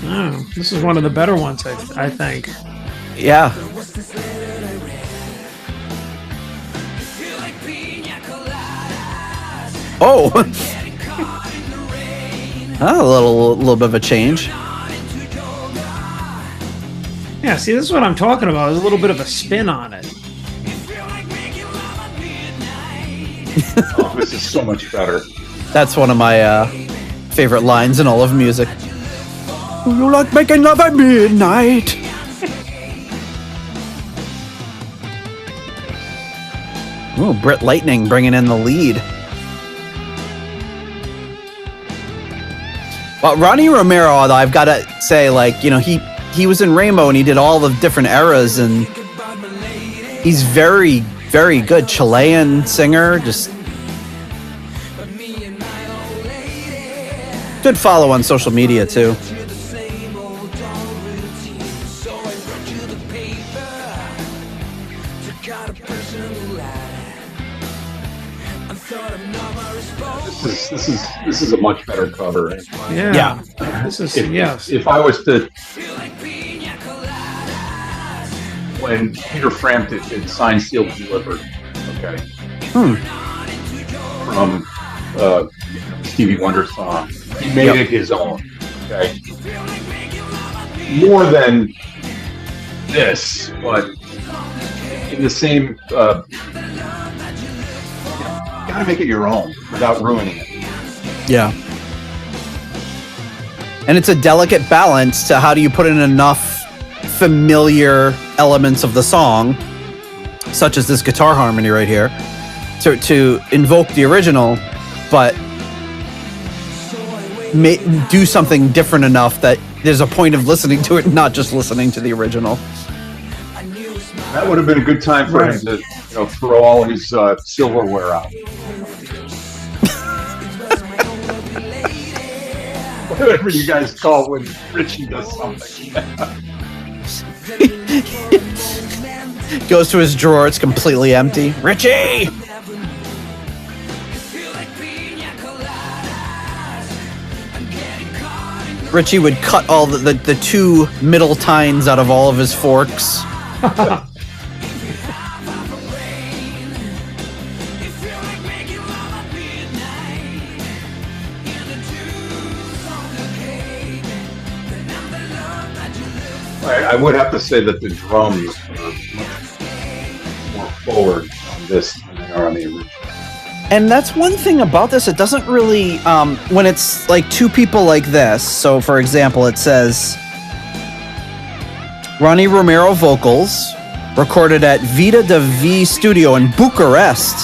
Oh, this is one of the better ones, I think. Yeah. Oh. A little bit of a change. Yeah, see, this is what I'm talking about. There's a little bit of a spin on it. Oh, this is so much better. That's one of my favorite lines in all of music. You like making love at midnight? Oh, Britt Lightning bringing in the lead. Well, Ronnie Romero, though, I've got to say, like, he was in Rainbow and he did all the different eras, and he's very, very good Chilean singer. Just good follow on social media too. This this is a much better cover. Yeah. This is yes. If I was to, when Peter Frampton did Signed, Sealed, Delivered, okay, from Stevie Wonder song, he made it his own. Okay, more than this, but in the same. You gotta make it your own without ruining it. Yeah. And it's a delicate balance to how do you put in enough familiar elements of the song, such as this guitar harmony right here, to invoke the original, but do something different enough that there's a point of listening to it, not just listening to the original. That would have been a good time for him to throw all his silverware out. Whatever you guys call it when Richie does something. Goes to his drawer, it's completely empty. Richie! Richie would cut all the two middle tines out of all of his forks. I would have to say that the drums are much more forward on this than they are on the original. And that's one thing about this, it doesn't really, when it's like two people like this, so for example, it says, Ronnie Romero vocals, recorded at Vita de V Studio in Bucharest.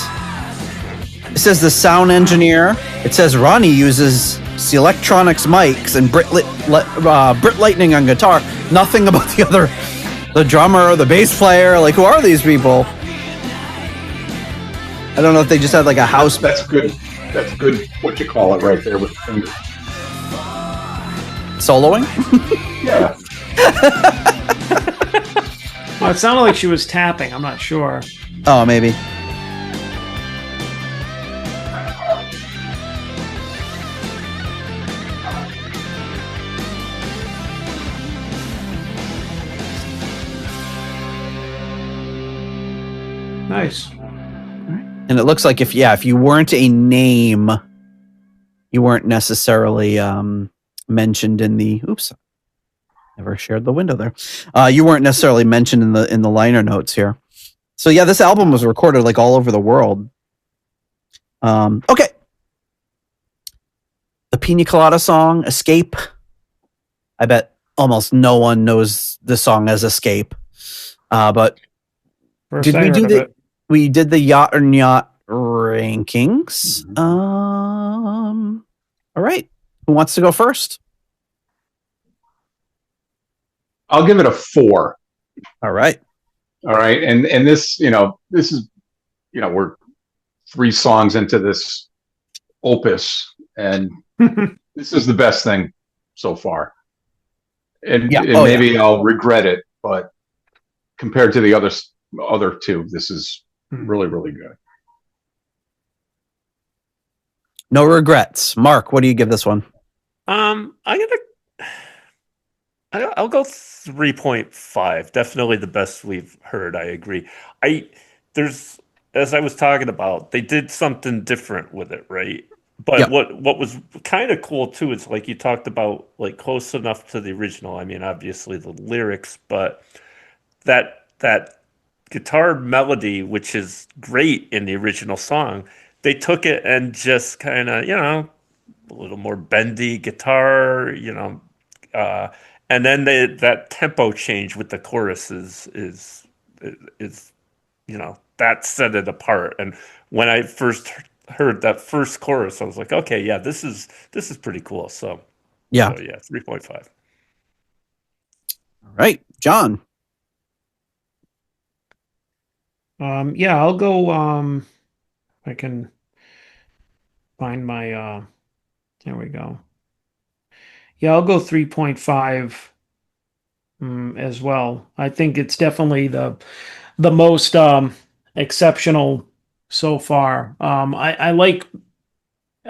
It says the sound engineer, it says Ronnie uses Electronics mics and Brit Lightning on guitar. Nothing about the drummer or the bass player. Like, who are these people? I don't know if they just had like a house. That's good. That's good. What you call it right there with the fingers. Soloing? Yeah. Well, it sounded like she was tapping. I'm not sure. Oh, maybe. Nice. And it looks like if you weren't a name, you weren't necessarily mentioned in the never shared the window there. You weren't necessarily mentioned in the liner notes here. So yeah, this album was recorded like all over the world. Okay. The Pina Colada song, Escape. I bet almost no one knows the song as Escape. But we did the Yacht or Yacht rankings. All right. Who wants to go first? I'll give it a 4. All right. And this, this is, we're 3 songs into this opus, and this is the best thing so far. And maybe I'll regret it, but compared to the other 2, this is really, really good. No regrets. Mark, what do you give this one? I'll go 3.5. Definitely the best we've heard. I agree. As I was talking about, they did something different with it, right? But what was kind of cool too is like you talked about, like close enough to the original. I mean, obviously the lyrics, but that guitar melody, which is great in the original song, they took it and just kind of, a little more bendy guitar, and then that tempo change with the choruses is that set it apart. And when I first heard that first chorus, I was like, okay, yeah, this is pretty cool. So 3.5. All right, John. I'll go. I can find my. There we go. Yeah, I'll go 3.5 as well. I think it's definitely the most exceptional so far. I like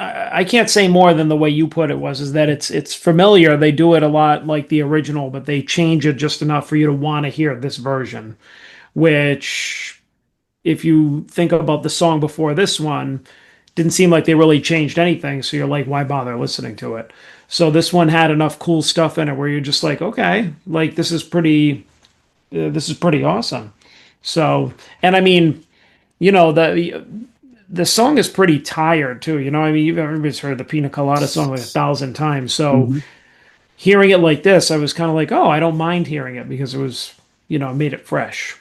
I can't say more than the way you put it is that it's familiar. They do it a lot like the original, but they change it just enough for you to want to hear this version, which if you think about the song before this one, didn't seem like they really changed anything. So you're like, why bother listening to it? So this one had enough cool stuff in it where you're just like, okay, like this is pretty awesome. So, and I mean, you know, the song is pretty tired too. You know, I mean, everybody's heard the Pina Colada song like 1,000 times. So hearing it like this, I was kind of like, oh, I don't mind hearing it because it was, you know, made it fresh.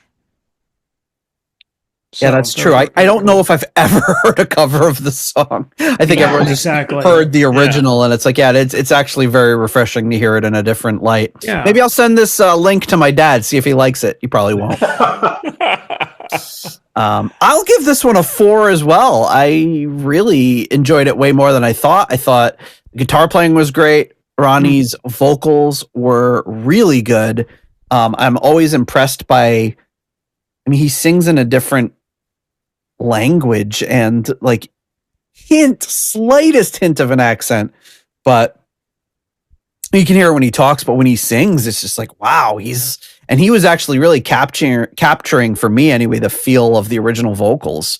Yeah, that's true. I don't know if I've ever heard a cover of the song. I think everyone just heard the original, and it's like, yeah, it's actually very refreshing to hear it in a different light. Yeah. Maybe I'll send this link to my dad, see if he likes it. He probably won't. I'll give this one a 4 as well. I really enjoyed it way more than I thought. I thought the guitar playing was great. Ronnie's vocals were really good. I'm always impressed by, I mean, he sings in a different language and like slightest hint of an accent, but you can hear it when he talks, but when he sings, it's just like, wow, he was actually really capturing for me anyway, the feel of the original vocals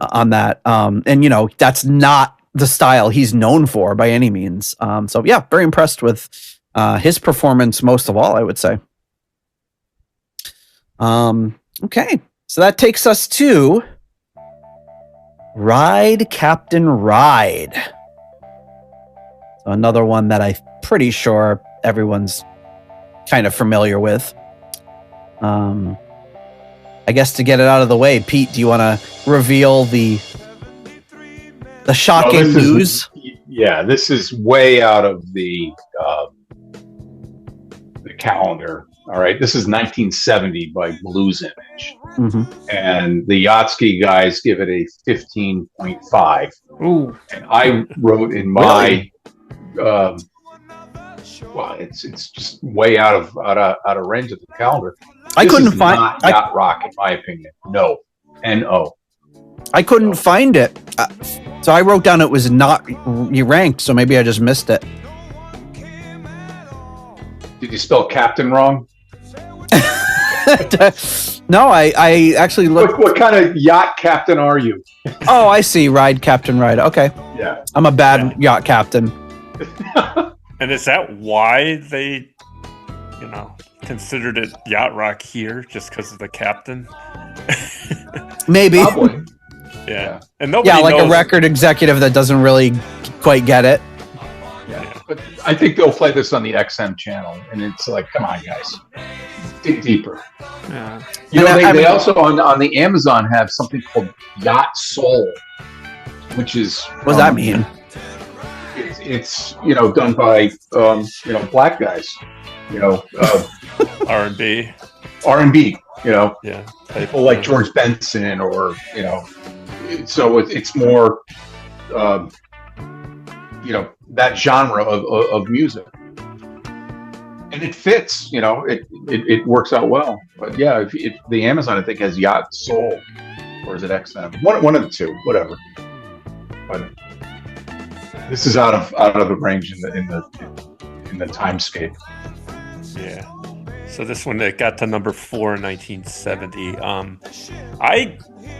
on that. And you know, that's not the style he's known for by any means. So yeah, very impressed with his performance most of all, I would say. Okay, so that takes us to Ride, Captain Ride. So another one that I'm pretty sure everyone's kind of familiar with. I guess to get it out of the way, Pete, do you want to reveal the shocking news? This is way out of the calendar. All right, this is 1970 by Blues Image, and the Yacht guys give it a 15.5. Ooh, and I wrote in my, well, it's just way out of range of the calendar. I couldn't find yacht rock, in my opinion. No, N-O. I couldn't find it, so I wrote down it was not ranked. So maybe I just missed it. Did you spell captain wrong? No, I actually looked. What kind of yacht captain are you? Oh, I see. Ride, Captain Ride. Okay. Yeah. I'm a bad yacht captain. And is that why they, you know, considered it yacht rock here, just because of the captain? Maybe. Probably. Yeah. And nobody like knows. A record executive that doesn't really quite get it. Yeah. But I think they'll play this on the XM channel, and it's like, come on, guys. Dig deeper. Yeah. You know, they also on the Amazon have something called Yacht Soul, which is what does that mean? It's you know, done by you know, black guys, you know, R&B, you know, yeah, people like George Benson, or you know, so it's more you know, that genre of music. And it fits, you know, it works out well. But yeah, if the Amazon, I think, has Yacht Soul, or is it XM? One of the two, whatever. But this is out of the range in the timescape. Yeah. So this one, it got to number 4 in 1970.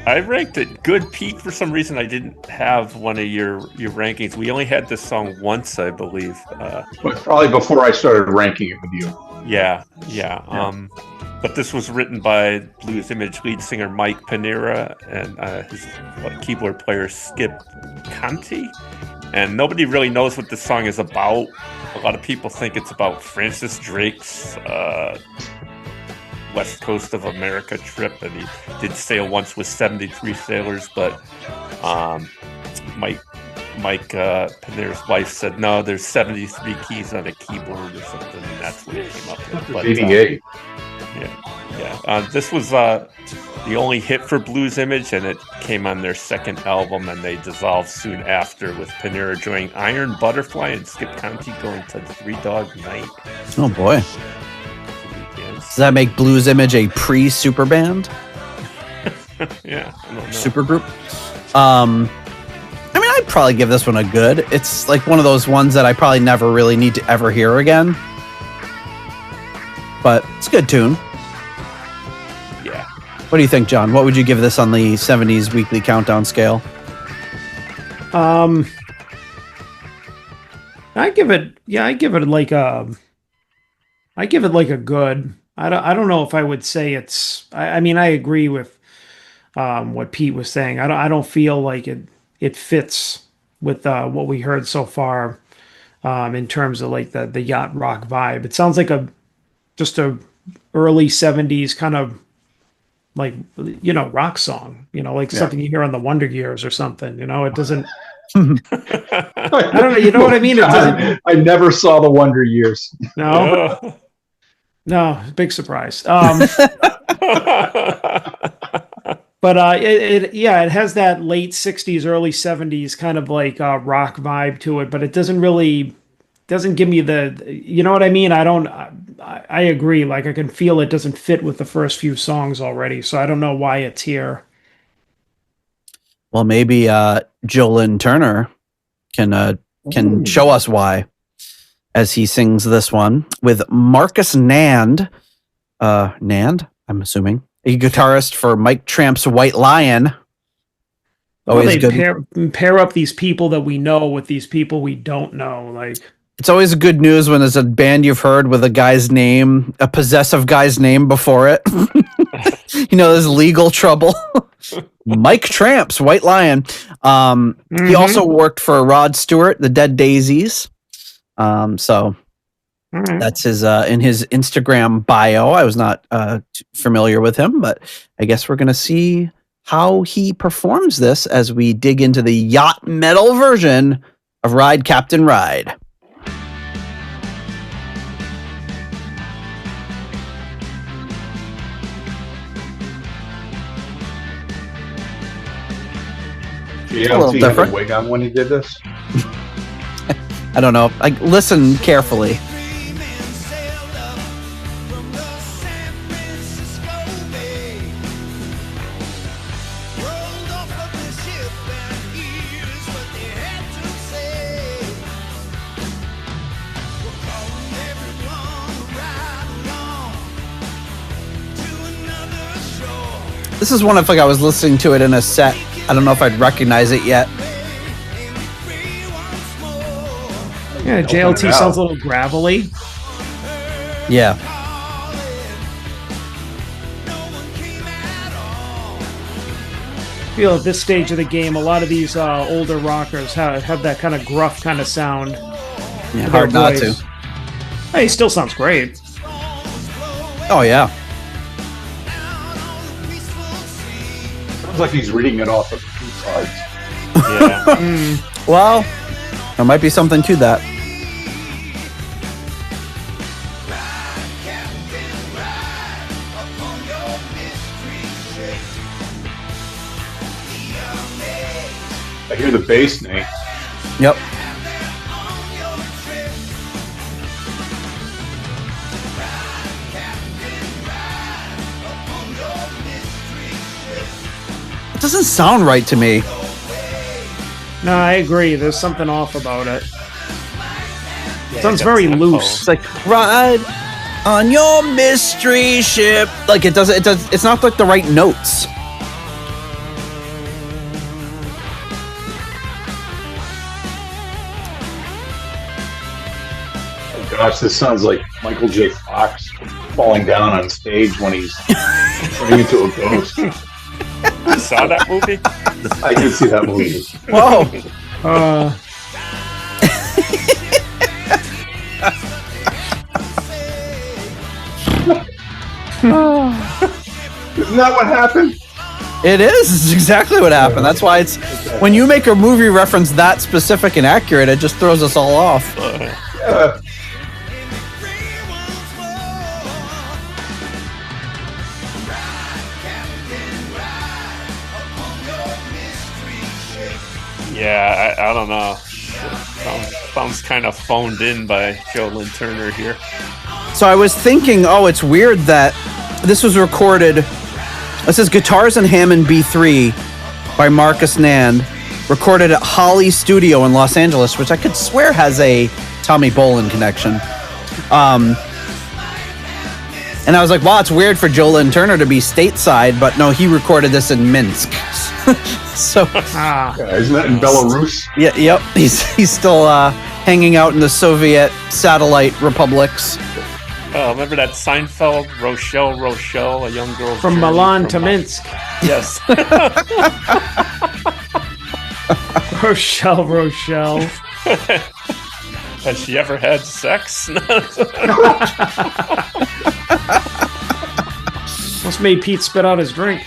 I ranked it good, Pete. For some reason, I didn't have one of your rankings. We only had this song once, I believe. Well, it's probably before I started ranking it with you. Yeah. But this was written by Blues Image lead singer Mike Pinera and his keyboard player Skip Conti. And nobody really knows what this song is about. A lot of people think it's about Francis Drake's West Coast of America trip, and he did sail once with 73 sailors, but Mike Pinera's wife said, no, there's 73 keys on a keyboard or something, and that's what he came up with. But, 88. Yeah. This was the only hit for Blues Image, and it came on their second album, and they dissolved soon after, with Pinera joining Iron Butterfly and Skip Conti going to Three Dog Night. Oh boy. Does that make Blues Image a pre-super band? Yeah, I don't know. Super group? I mean, I I'd probably give this one a good. It's like one of those ones that I probably never really need to ever hear again. But it's a good tune. Yeah. What do you think, John? What would you give this on the 70s weekly countdown scale? I give it like a good. I don't know if I would say it's. I mean, I agree with what Pete was saying. I don't feel like it fits with what we heard so far in terms of like the yacht rock vibe. It sounds like just a early 70s kind of like, you know, rock song, you know, like something you hear on the Wonder Years or something, you know. It doesn't. I don't know. You know what I mean? It doesn't. I never saw the Wonder Years. No. No, big surprise. But it has that late 60s, early 70s kind of like rock vibe to it, but it doesn't give me you know what I mean? I agree. Like I can feel it doesn't fit with the first few songs already. So I don't know why it's here. Well, maybe Jolyn Turner can show us why as he sings this one with Marcus Nand. Nand, I'm assuming. A guitarist for Mike Tramp's White Lion. Always good. Pair up these people that we know with these people we don't know. Like it's always good news when there's a band you've heard with a possessive guy's name before it. You know, there's legal trouble. Mike Tramp's White Lion. He also worked for Rod Stewart, the Dead Daisies. That's his in his Instagram bio. I was not familiar with him, but I guess we're gonna see how he performs this as we dig into the yacht metal version of Ride Captain Ride. JLT had a wig on when he did this? I don't know. Listen carefully. This is one if like I was listening to it in a set. I don't know if I'd recognize it yet. Yeah, JLT sounds a little gravelly. Yeah. I feel at this stage of the game, a lot of these older rockers have that kind of gruff kind of sound. Yeah, hard not to. Hey, he still sounds great. Oh, yeah. Sounds like he's reading it off of cards. Yeah. Well, there might be something to that. I hear the bass, Nate. Yep. It doesn't sound right to me. No, I agree. There's something off about it. It sounds very loose. It's like, ride on your mystery ship. Like it's not like the right notes. Gosh, this sounds like Michael J. Fox falling down on stage when he's turning into a ghost. You saw that movie? I did see that movie. Whoa. Isn't that what happened? It is. It's exactly what happened. That's why it's when you make a movie reference that specific and accurate, it just throws us all off. Yeah. Yeah, I don't know. Sounds kind of phoned in by Jolyn Turner here. So I was thinking, it's weird that this was recorded. This is Guitars and Hammond B3 by Marcus Nand, recorded at Holly Studio in Los Angeles, which I could swear has a Tommy Bolin connection. And I was like, wow, it's weird for Joe Lynn Turner to be stateside, but no, he recorded this in Minsk. So, isn't that in Belarus? Yeah, yep. He's still hanging out in the Soviet satellite republics. Oh, remember that Seinfeld, Rochelle, a young girl from Milan to Minsk. Yes. Rochelle. Has she ever had sex? Must made Pete spit out his drink.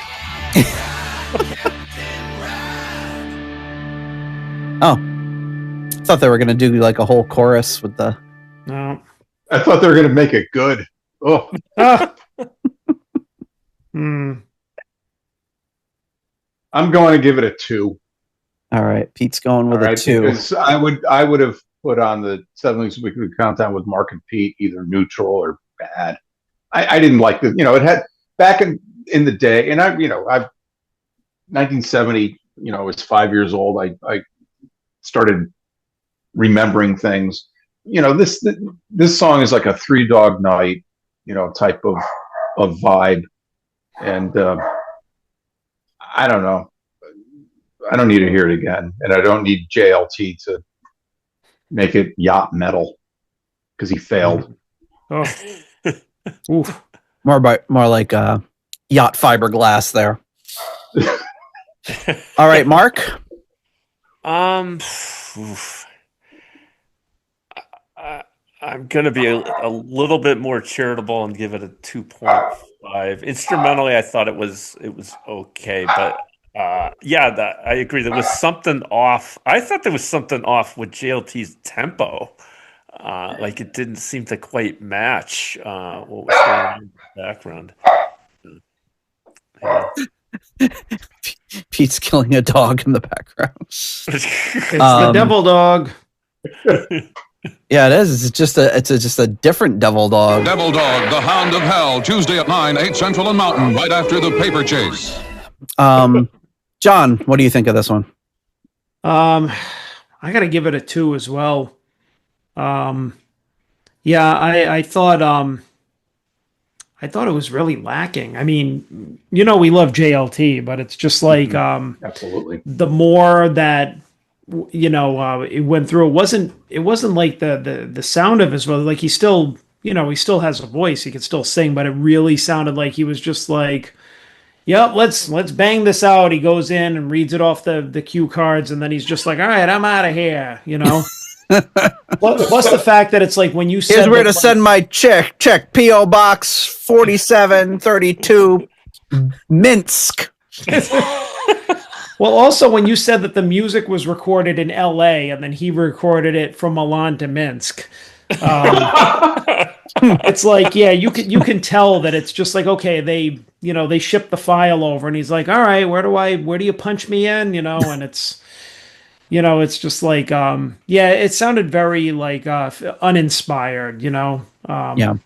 Oh. I thought they were going to do like a whole chorus with the... No. I thought they were going to make it good. Oh. I'm going to give it a 2. All right. Pete's going with a 2. Because I would have put on the 7 Weeks Weekly Countdown with Mark and Pete either neutral or bad. I didn't like the, it had back in the day, and I've 1970, I was 5 years old. I started remembering things. This song is like a Three Dog Night, type of vibe. And I don't know. I don't need to hear it again. And I don't need JLT to make it yacht metal because he failed. Oh. Oof. More like yacht fiberglass there. All right, Mark. I'm going to be a little bit more charitable and give it a 2.5. Instrumentally, I thought it was okay, but I agree. There was something off. I thought there was something off with JLT's tempo. Like it didn't seem to quite match what was going on in the background. Yeah. Pete's killing a dog in the background. It's the devil dog. Yeah, it is. It's just a different devil dog. Devil Dog, the Hound of Hell, Tuesday at 9, 8 Central and Mountain, right after the paper chase. John, what do you think of this one? I got to give it a 2 as well. I thought it was really lacking. I mean, we love JLT, but it's just like absolutely the more that it went through. It wasn't like the sound of his voice. Like he still has a voice. He could still sing, but it really sounded like he was just like, yep, let's bang this out. He goes in and reads it off the cue cards, and then he's just like, all right, I'm out of here. Plus the fact that it's like when you said here's where to send my check P.O. Box 4732 Minsk. Well, also when you said that the music was recorded in L.A. and then he recorded it from Milan to Minsk, it's like, yeah, you can tell that it's just like, okay, they shipped the file over, and he's like, all right, where do you punch me in, and it's. It's just like, it sounded very like uninspired, Yeah.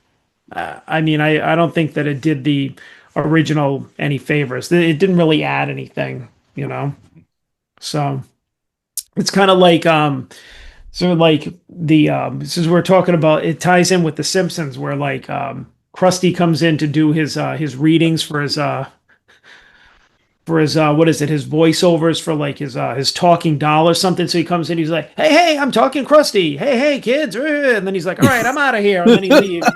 I mean, I don't think that it did the original any favors. It didn't really add anything, So it's kind of like, since we're talking about, it ties in with The Simpsons, where like Krusty comes in to do his readings for his what is it? His voiceovers for like his talking doll or something. So he comes in, he's like, "Hey, I'm talking Krusty. Hey, kids!" And then he's like, "All right, I'm out of here." And then he leaves.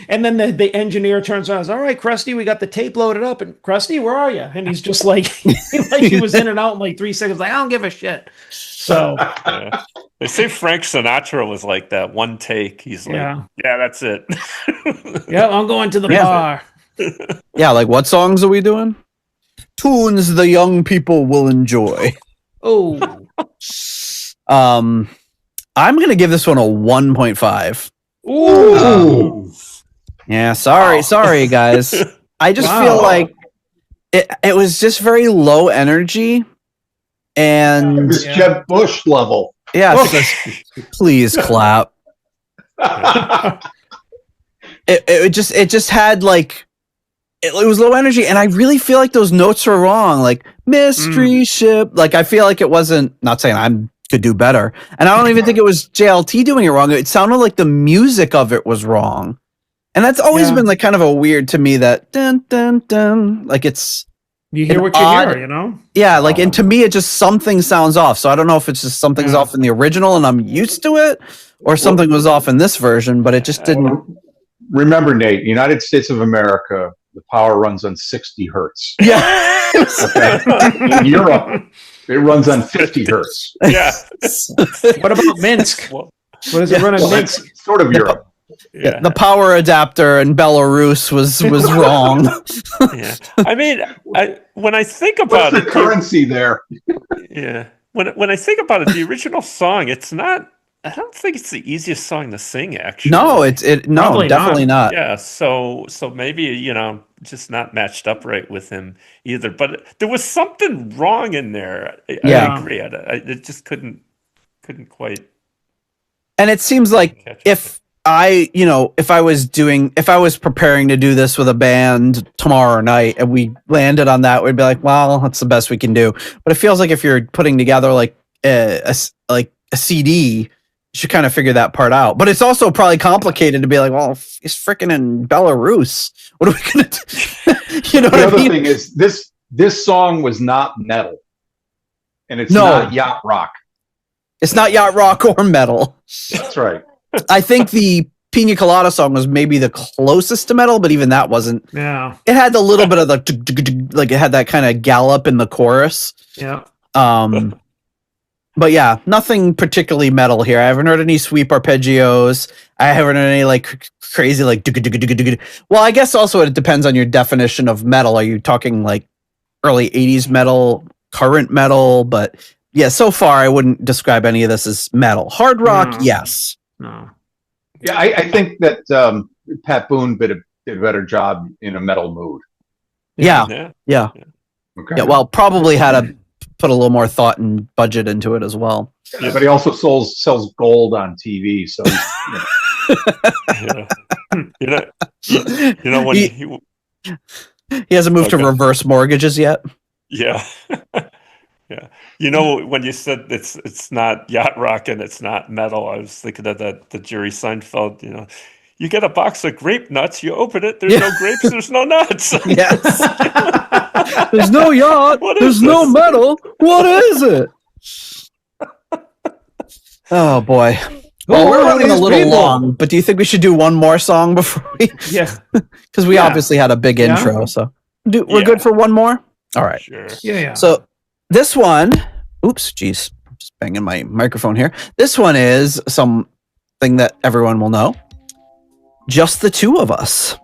And then the engineer turns around and says, "All right, Krusty, we got the tape loaded up. And Krusty, where are you?" And he's just like, he was in and out in like 3 seconds. Like, I don't give a shit. So they say Frank Sinatra was like that. One take, he's like, "Yeah, that's it." Yeah, I'm going to the bar. Yeah, like what songs are we doing? Tunes the young people will enjoy. Oh. I'm gonna give this one a 1.5. Ooh. Yeah, sorry guys. I just feel like it was just very low energy, and it was Jeb Bush level. Yeah, please clap. It just had like it was low energy, and I really feel like those notes are wrong. Like mystery ship. Like I feel like it wasn't. Not saying I could do better, and I don't even think it was JLT doing it wrong. It sounded like the music of it was wrong, and that's always been like kind of a weird to me. That dun dun dun. Like it's. You hear what you hear, you know? Yeah, like, and to me, it just something sounds off. So I don't know if it's just something's off in the original and I'm used to it, or something was off in this version, but it just didn't. Remember, Nate, United States of America, the power runs on 60 hertz. Yeah. Okay. In Europe, it runs on 50 hertz. Yeah. What about Minsk? What does it run on Minsk? Sort of Europe. Yeah. The power adapter in Belarus was wrong. Yeah, I mean, when I think about the currency there. Yeah, when I think about it, the original song, it's not. I don't think it's the easiest song to sing. Actually, no, definitely not. Yeah, so maybe just not matched up right with him either. But there was something wrong in there. I agree. It just couldn't quite. And it seems like if I was preparing to do this with a band tomorrow night and we landed on that, we'd be like, well, that's the best we can do. But it feels like if you're putting together like a CD, you should kind of figure that part out. But it's also probably complicated to be like, well, it's freaking in Belarus. What are we going to do? You know what I mean? The other thing is this song was not metal. And it's not yacht rock. It's not yacht rock or metal. That's right. I think the Pina Colada song was maybe the closest to metal, but even that wasn't. Yeah. It had a little bit of the like it had that kind of gallop in the chorus. Yeah. But yeah, nothing particularly metal here. I haven't heard any sweep arpeggios. I haven't heard any like crazy like. Well, I guess also it depends on your definition of metal. Are you talking like early 80s metal, current metal? But yeah, so far I wouldn't describe any of this as metal. Hard rock, yes. No. Yeah, I think that Pat Boone did a better job in a metal mood. Yeah. Okay. Yeah, well, probably had to put a little more thought and budget into it as well. Yeah, but he also sells gold on TV, so when he hasn't moved to reverse mortgages yet. Yeah. Yeah. When you said it's not yacht rock and it's not metal, I was thinking of the Jerry Seinfeld, you get a box of grape nuts, you open it, there's no grapes, there's no nuts. Yes. There's no yacht, there's no metal. What is it? Oh boy. Well, we're running a little long, but do you think we should do one more song before we? Yeah. Because we obviously had a big intro, so we're good for one more? All right. Sure. Yeah. So this one, oops, geez, I'm just banging my microphone here. This one is something that everyone will know. Just the Two of Us.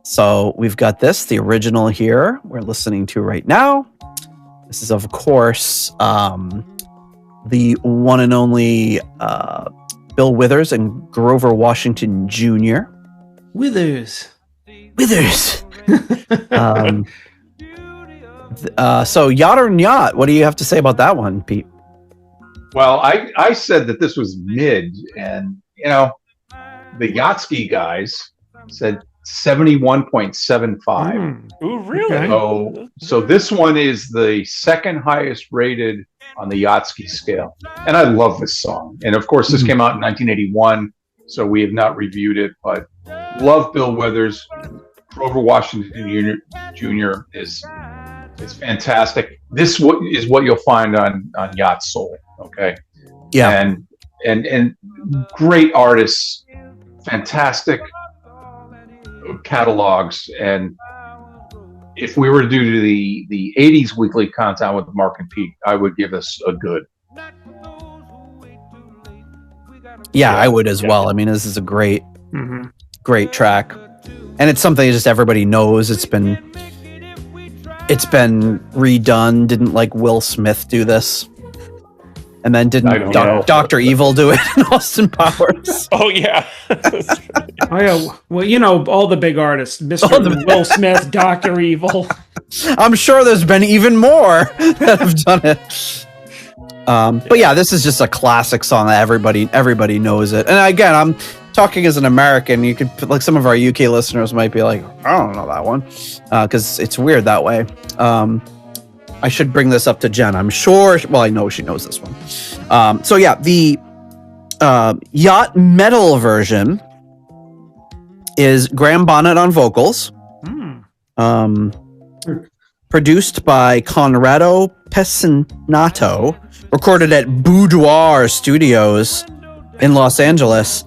So we've got the original here we're listening to right now. This is, of course, the one and only Bill Withers and Grover Washington Jr. Withers. So Yacht or Yacht, what do you have to say about that one, Pete? Well, I said that this was mid, and the Yachtski guys said 71.75. Ooh, really? So this one is the second highest rated on the Yachtski scale, and I love this song. And of course, this came out in 1981, so we have not reviewed it, but love Bill Withers. Grover Washington Jr. is fantastic. This is what you'll find on Yacht Soul. Okay. Yeah. And great artists, fantastic catalogs. And if we were to do the 80s weekly countdown with Mark and Pete, I would give us a good. Yeah, I would as well. I mean, this is a great track. And it's something just everybody knows. It's been redone. Didn't like Will Smith do this? And then didn't Dr. Evil do it in Austin Powers? Oh yeah. Oh yeah. Well, all the big artists, Mr. Will Smith, Dr. Evil. I'm sure there's been even more that have done it. But yeah, this is just a classic song that everybody knows it. And again, talking as an American, you could like some of our UK listeners might be like, I don't know that one, because it's weird that way. I should bring this up to Jen. I'm sure. Well, I know she knows this one. So yeah, the Yacht metal version is Graham Bonnet on vocals. Produced by Conrado Pesinato, recorded at Boudoir Studios in Los Angeles.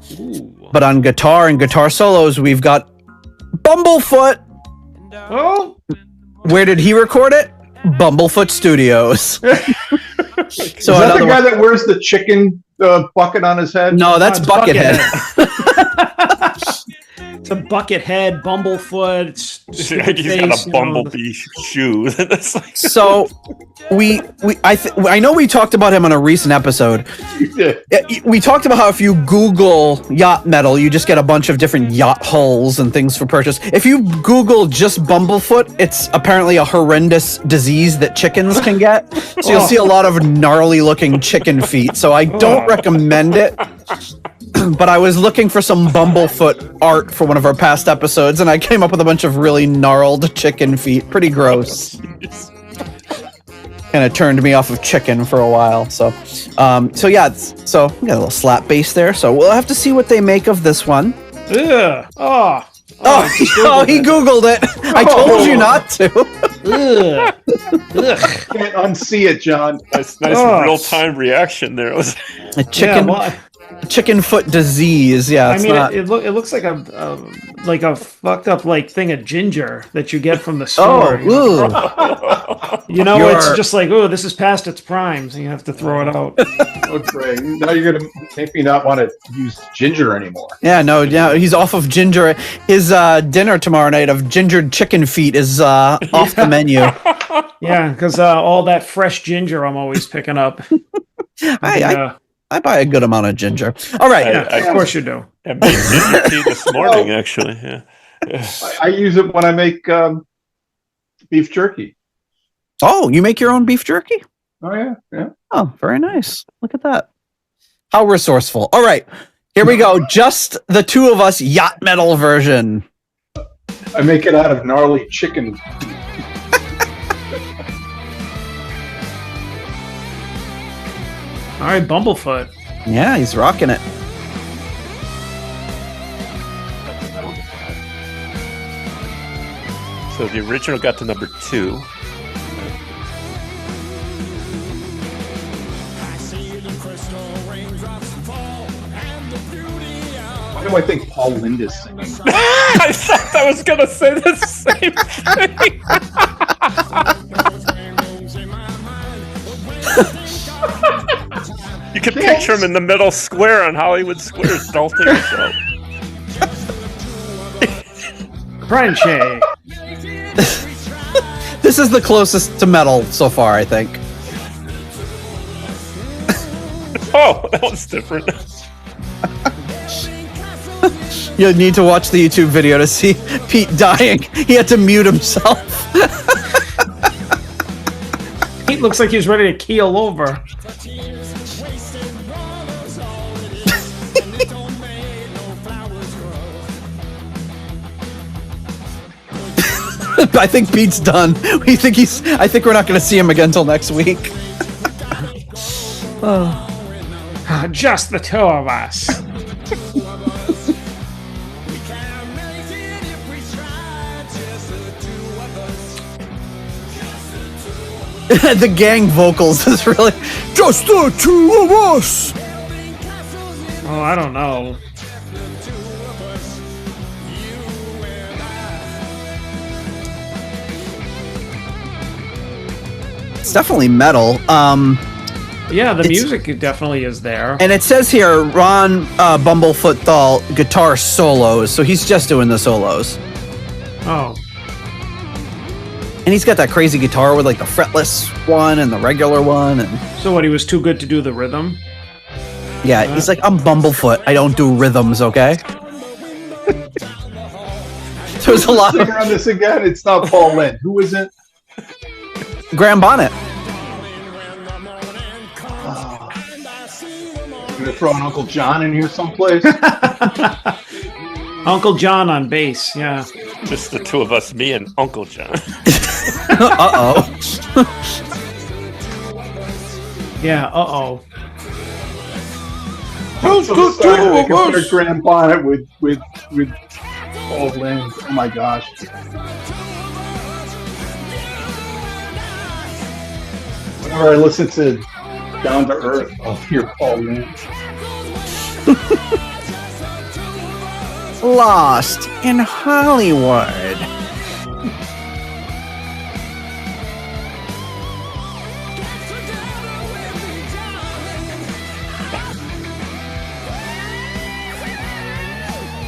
But on guitar and guitar solos, we've got Bumblefoot. Oh, where did he record it? Bumblefoot Studios. So is that the guy that wears the chicken bucket on his head? No, that's Buckethead. It's a Buckethead, Bumblefoot. He's got a bumblebee shoe. So I know we talked about him on a recent episode. We talked about how if you Google yacht metal, you just get a bunch of different yacht hulls and things for purchase. If you Google just Bumblefoot, it's apparently a horrendous disease that chickens can get. So you'll see a lot of gnarly looking chicken feet. So I don't recommend it. But I was looking for some Bumblefoot art for one of our past episodes, and I came up with a bunch of really gnarled chicken feet. Pretty gross. Kind of turned me off of chicken for a while. So yeah. So we got a little slap bass there. So we'll have to see what they make of this one. Ugh. He Googled it. I told you not to. Can't unsee it, John. Nice real-time reaction there. A chicken. Chicken foot disease. Yeah, I mean, it looks like a fucked up thing of ginger that you get from the store. It's just like, this is past its prime, so you have to throw it out. Okay, now you're gonna make me not want to use ginger anymore. Yeah, he's off of ginger. His dinner tomorrow night of gingered chicken feet is off the menu. Yeah, because all that fresh ginger I'm always picking up. I buy a good amount of ginger. All right. Of course you do. I made ginger tea this morning, actually. Yeah. I use it when I make beef jerky. Oh, you make your own beef jerky? Oh, yeah. Oh, very nice. Look at that. How resourceful. All right. Here we go. Just the two of us, yacht metal version. I make it out of gnarly chicken. All right, Bumblefoot. Yeah, he's rocking it. So the original got to number 2. Why do I think Paul Linda's singing? I thought I was going to say the same thing. You can picture him in the middle square on Hollywood Square, adulting himself. Frenchy. This is the closest to metal so far, I think. Oh, that was different. You'll need to watch the YouTube video to see Pete dying. He had to mute himself. Pete looks like he's ready to keel over. I think Pete's done. I think we're not going to see him again until next week. Just the two of us. The gang vocals is really just the two of us. Oh, I don't know. It's definitely metal. Yeah, the music definitely is there. And it says here, Ron Bumblefoot Thal guitar solos, so he's just doing the solos. Oh. And he's got that crazy guitar with like the fretless one and the regular one. And so what, he was too good to do the rhythm? Yeah, he's like, I'm Bumblefoot. I don't do rhythms, okay? There's a lot of... on this again. It's not Paul Lynde. Who is it? Graham Bonnet. Gonna throw an Uncle John in here someplace. Uncle John on bass. Yeah. Just the two of us, me and Uncle John. Yeah. Compare Graham Bonnet with Paul Lynn. Oh my gosh. Whenever I listen to Down to Earth, I'll hear Paul Lynn. Lost in Hollywood.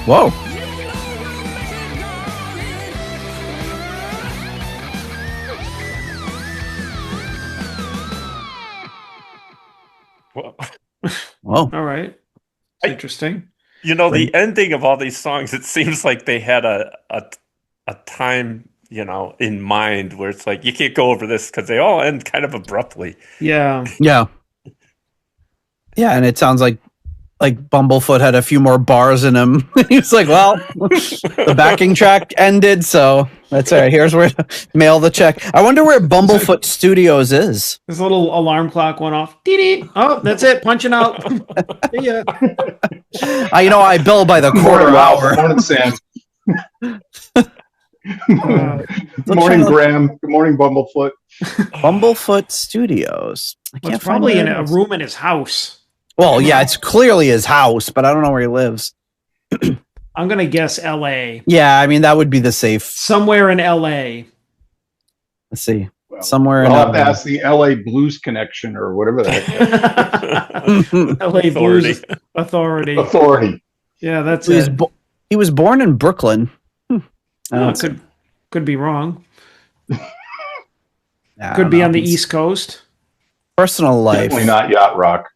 Whoa. Whoa. All right. Interesting. You know, the ending of all these songs, it seems like they had a time, you know, in mind where it's like, you can't go over this because they all end kind of abruptly. Yeah. Yeah. Yeah, and it sounds like Bumblefoot had a few more bars in him. He was like, well, the backing track ended, so that's all right. Here's where to mail the check. I wonder where Bumblefoot Studios is. This little alarm clock went off. Dee-dee. Oh, that's it. Punching out. Yeah. You know, I bill by the quarter hour. Morning, Sam. Good morning, Graham. Good morning, Bumblefoot. Bumblefoot Studios. It's probably in a room in his house. Well, yeah, it's clearly his house, but I don't know where he lives. I'm going to guess L.A. Yeah, I mean, that would be the safe. Somewhere in L.A. Let's see. Somewhere I'll in have to ask the LA Blues Connection or whatever the heck. LA Blues Authority. Yeah, that's it. He was born in Brooklyn. Could be wrong. Could be on the East Coast. Personal life. Definitely not yacht rock.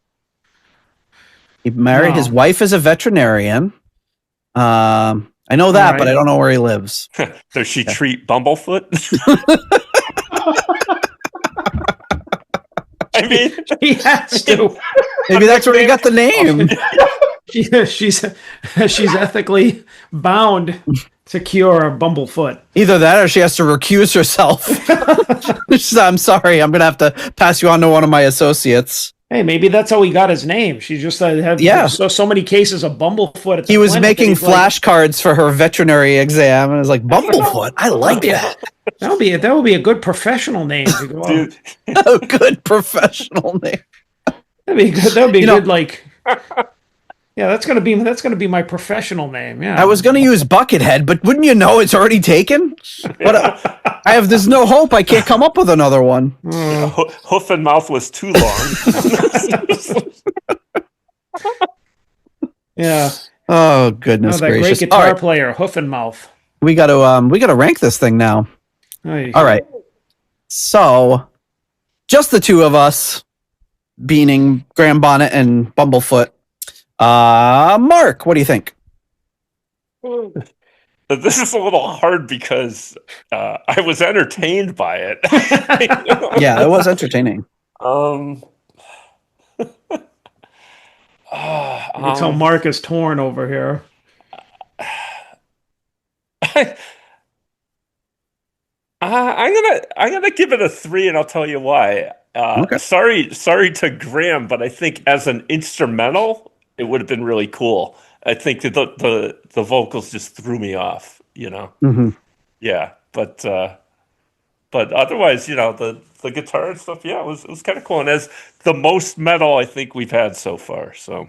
He married. His wife is a veterinarian. I know that, but I don't know where he lives. Does she treat Bumblefoot? I mean, he has to. Maybe that's where he got the name. She's ethically bound to cure Bumblefoot. Either that, or she has to recuse herself. I'm sorry, I'm gonna have to pass you on to one of my associates. Hey, maybe that's how he got his name. She just had so many cases of Bumblefoot. At the he was making flashcards for her veterinary exam, and I was like, Bumblefoot. I like that. That would be a good professional name. Dude. A good professional name. That'd be good. That would be good. Like, yeah, that's gonna be my professional name. Yeah, I was gonna use Buckethead, but wouldn't you know it's already taken? But there's no hope. I can't come up with another one. Hoof and Mouth was too long. Yeah. Oh goodness that gracious! Great guitar player, Hoof and Mouth. We got to rank this thing now. All right. So, just the two of us, beaning Graham Bonnet and Bumblefoot. Mark, what do you think? This is a little hard because I was entertained by it. Yeah, it was entertaining. You can tell Mark is torn over here. I'm gonna give it a 3, and I'll tell you why. Okay. Sorry to Graham, but I think as an instrumental, it would have been really cool. I think that the vocals just threw me off, you know. Mm-hmm. Yeah, but otherwise, you know, the guitar and stuff, yeah, it was kind of cool. And as the most metal I think we've had so far, so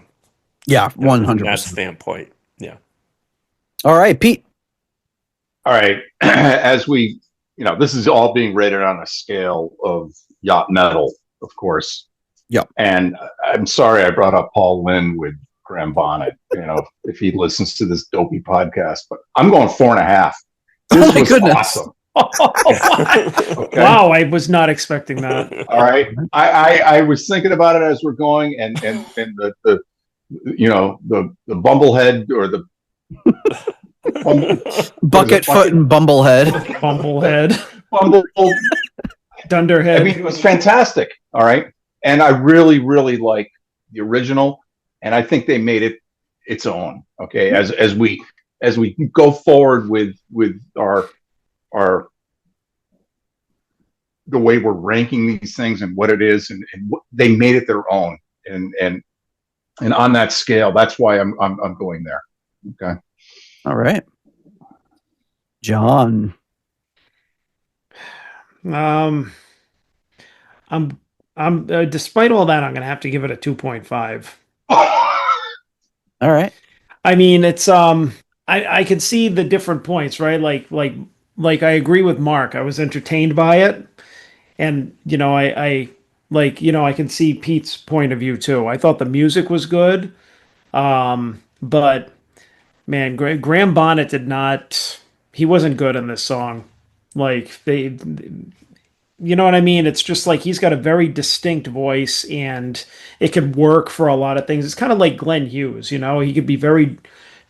yeah, 100%. From that standpoint, yeah. All right, Pete. All right, as we, you know, this is all being rated on a scale of yacht metal, of course. Yeah. And I'm sorry I brought up Paul Lynn with Graham Bonnet, you know, if he listens to this dopey podcast, but I'm going 4.5. This was awesome. Okay. Wow, I was not expecting that. All right. I was thinking about it as we're going, and the you know, the bumblehead or the Bucketfoot and Bumblehead. Bumble Dunderhead. I mean, it was fantastic. All right. And I really, really like the original. and I think they made it its own. Okay, as we go forward with our the way we're ranking these things and what it is, and they made it their own, and on that scale, that's why I'm going there. Okay. All right, John. I'm despite all that, I'm gonna have to give it a 2.5. All right. I mean, it's I could see the different points, right? Like I agree with Mark. I was entertained by it, and I I can see Pete's point of view too. I thought the music was good, but man, Graham Bonnet did not. He wasn't good in this song. Like you know what I mean? It's just like he's got a very distinct voice, and it could work for a lot of things. It's kind of like Glenn Hughes, he could be very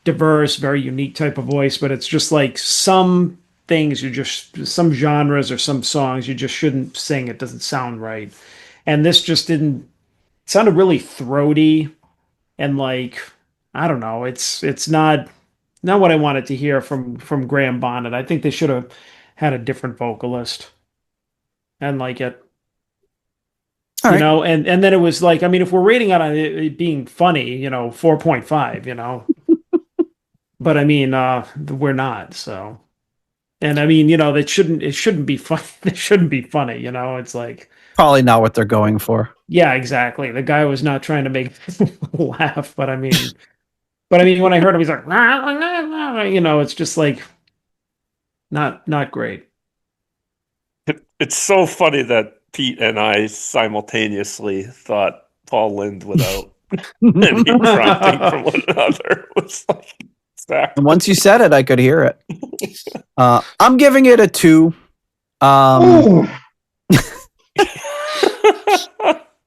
diverse, very unique type of voice, but it's just like some things some genres or some songs you just shouldn't sing. It doesn't sound right. And this just didn't. It sounded really throaty, and like, I don't know. It's not what I wanted to hear from Graham Bonnet. I think they should have had a different vocalist. And like it, All right. and then it was like, I mean, if we're rating on it being funny, 4.5, but I mean, we're not. So, and I mean, it shouldn't be fun. It shouldn't be funny. It's like Probably not what they're going for. Yeah, exactly. The guy was not trying to make laugh, but I mean, when I heard him, he's like, it's just like not great. It's so funny that Pete and I simultaneously thought Paul Lynde without any prompting from one another. It was like, exactly. And once you said it, I could hear it. I'm giving it a 2.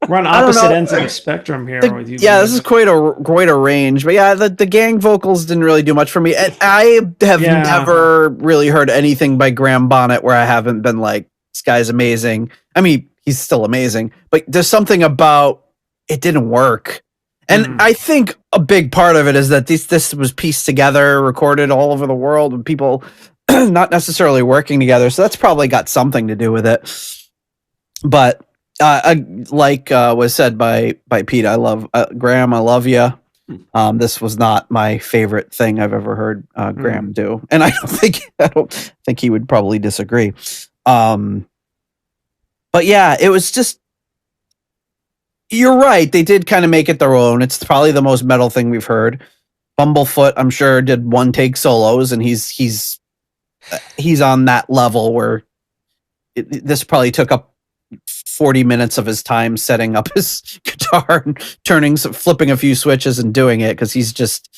We're on opposite ends of the spectrum here. With you this is quite a range, but yeah, the gang vocals didn't really do much for me. And I have never really heard anything by Graham Bonnet where I haven't been like, this guy's amazing. I mean, he's still amazing, but there's something about it didn't work. And I think a big part of it is that this was pieced together, recorded all over the world, with people not necessarily working together. So that's probably got something to do with it. But like was said by Pete, I love Graham. I love you. This was not my favorite thing I've ever heard Graham do, and I don't think he would probably disagree. But yeah, it was just. You're right. They did kind of make it their own. It's probably the most metal thing we've heard. Bumblefoot, I'm sure, did one take solos, and he's on that level where this probably took up 40 minutes of his time setting up his guitar and flipping a few switches and doing it, because he's just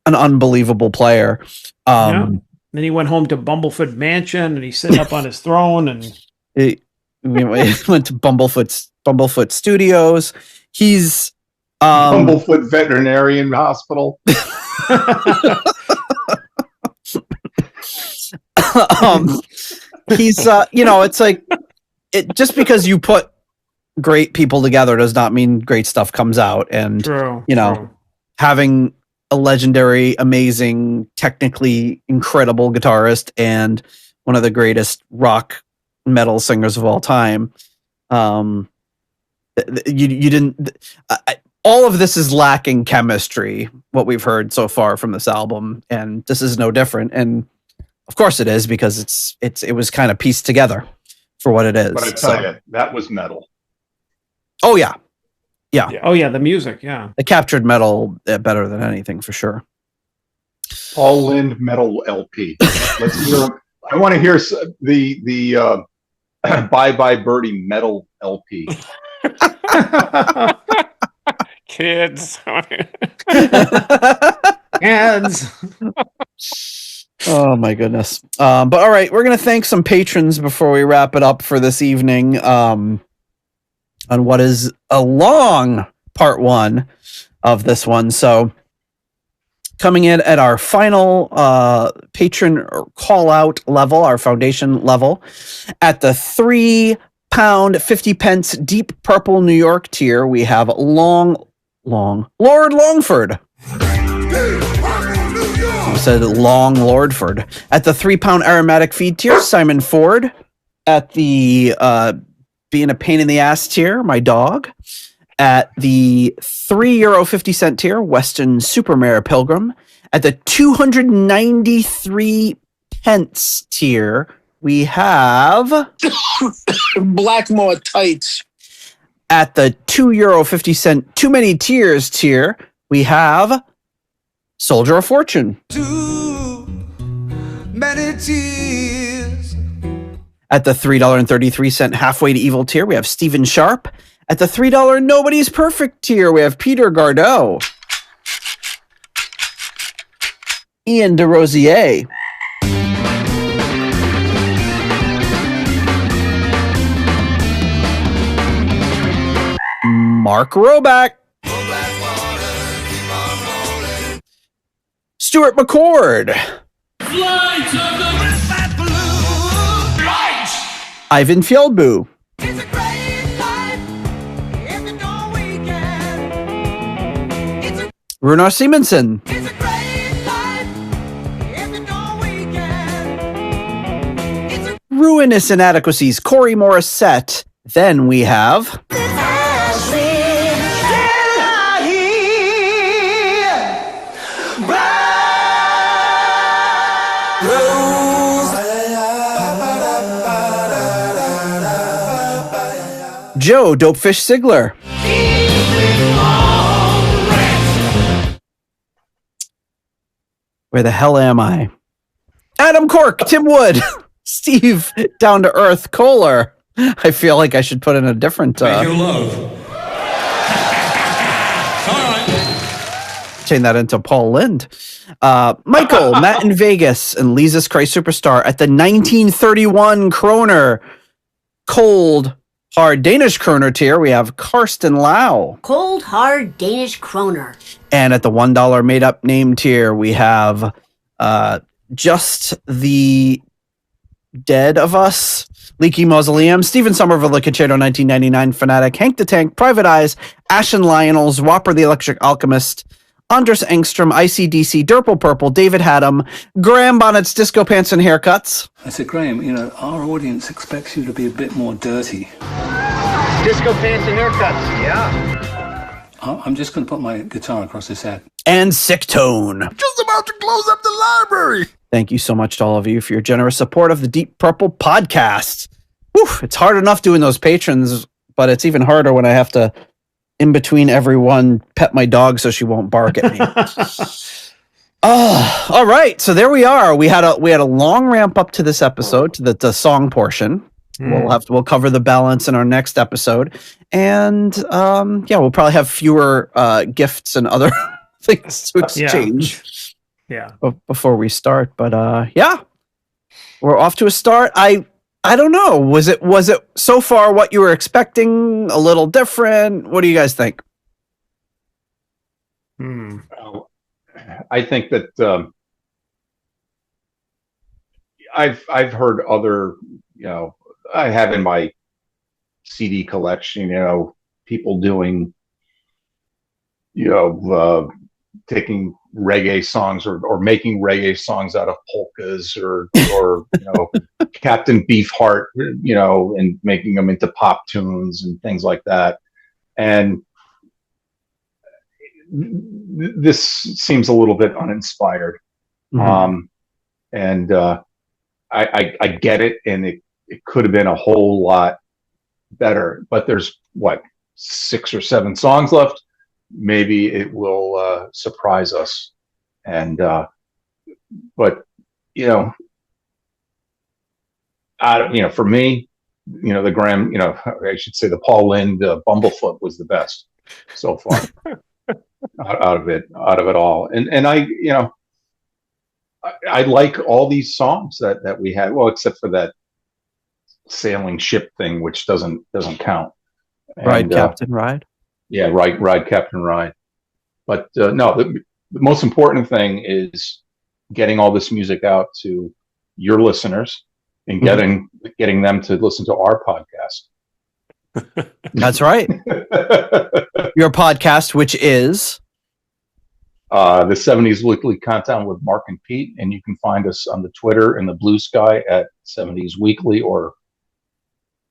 an unbelievable player. Then he went home to Bumblefoot Mansion, and he's sitting up on his throne, and he went to Bumblefoot Studios. He's Bumblefoot Veterinarian Hospital. He's it's like just because you put great people together does not mean great stuff comes out. And true. Having a legendary, amazing, technically incredible guitarist and one of the greatest rock metal singers of all time. You didn't. All of this is lacking chemistry. What we've heard so far from this album, and this is no different. And of course, it is, because it was kind of pieced together for what it is. But I tell you, that was metal. Oh yeah. Oh yeah, the music. Yeah, it captured metal better than anything, for sure. Paul Lynde metal LP. Let's hear. I want to hear the Bye Bye Birdie metal LP. Kids. Kids. Oh my goodness. But all right, we're going to thank some patrons before we wrap it up for this evening, on what is a long part 1 of this one. So coming in at our final patron call out level, our foundation level, at the £3.50 Deep Purple New York tier, we have Long Lord Longford. I said Long Lordford. At the £3 aromatic feed tier, Simon Ford. At the being a pain in the ass tier, my dog. At the €3.50 tier, Weston Supermare Pilgrim. At the 293 pence tier, we have Blackmore tights. At the €2.50 Too Many Tears tier, we have Soldier of Fortune. Too many tears. At the $3.33 Halfway to Evil tier, we have Stephen Sharp. At the $3 Nobody's Perfect tier, we have Peter Gardow. Ian DeRosier. Mark Roback. Stuart McCord. Ivan Fjellbu. Runar Simonsen. Ruinous Inadequacies, Corey Morissette. Then we have Joe Dopefish Sigler. Where the hell am I? Adam Cork, Tim Wood, Steve Down to Earth Kohler. I feel like I should put in a different. Make your love. Change that into Paul Lind. Michael, Matt in Vegas, and Jesus Christ Superstar at the 1931 Kroner Cold Hard Danish Kroner tier, we have Karsten Lau. Cold Hard Danish Kroner. And at the $1 made up name tier, we have Just the Dead of Us, Leaky Mausoleum, Stephen Somerville, the Concerto 1999 Fanatic, Hank the Tank, Private Eyes, Ashen Lionels, Whopper the Electric Alchemist, Andres Engstrom, ICDC, Durple Purple, David Haddam, Graham Bonnet's Disco Pants and Haircuts. I said, Graham, our audience expects you to be a bit more dirty. Disco Pants and Haircuts, yeah. I'm just going to put my guitar across his head. And Sick Tone. Just about to close up the library. Thank you so much to all of you for your generous support of the Deep Purple podcast. Whew, it's hard enough doing those patrons, but it's even harder when I have to, in between everyone, pet my dog so she won't bark at me. All right. So there we are. We had a long ramp up to this episode, to the song portion. We'll cover the balance in our next episode, and we'll probably have fewer gifts and other things to exchange. Yeah. Before we start, but we're off to a start. I don't know. Was it so far what you were expecting? A little different? What do you guys think? I think that I've heard other, I have in my CD collection, people doing, taking reggae songs or making reggae songs out of polkas or Captain Beefheart, and making them into pop tunes and things like that. And this seems a little bit uninspired. And I get it, and it could have been a whole lot better, but there's 6 or 7 songs left. Maybe it will surprise us. And but for me, the Graham, I should say the Paul Lind Bumblefoot was the best so far. out of it all. And I like all these songs that we had, well, except for that sailing ship thing, which doesn't count. Ride Captain Ride. Yeah, ride Captain Ride. But no, the most important thing is getting all this music out to your listeners and getting them to listen to our podcast. That's right. Your podcast, which is the 70s Weekly Countdown with Mark and Pete, and you can find us on the Twitter and the Blue Sky at 70s Weekly, or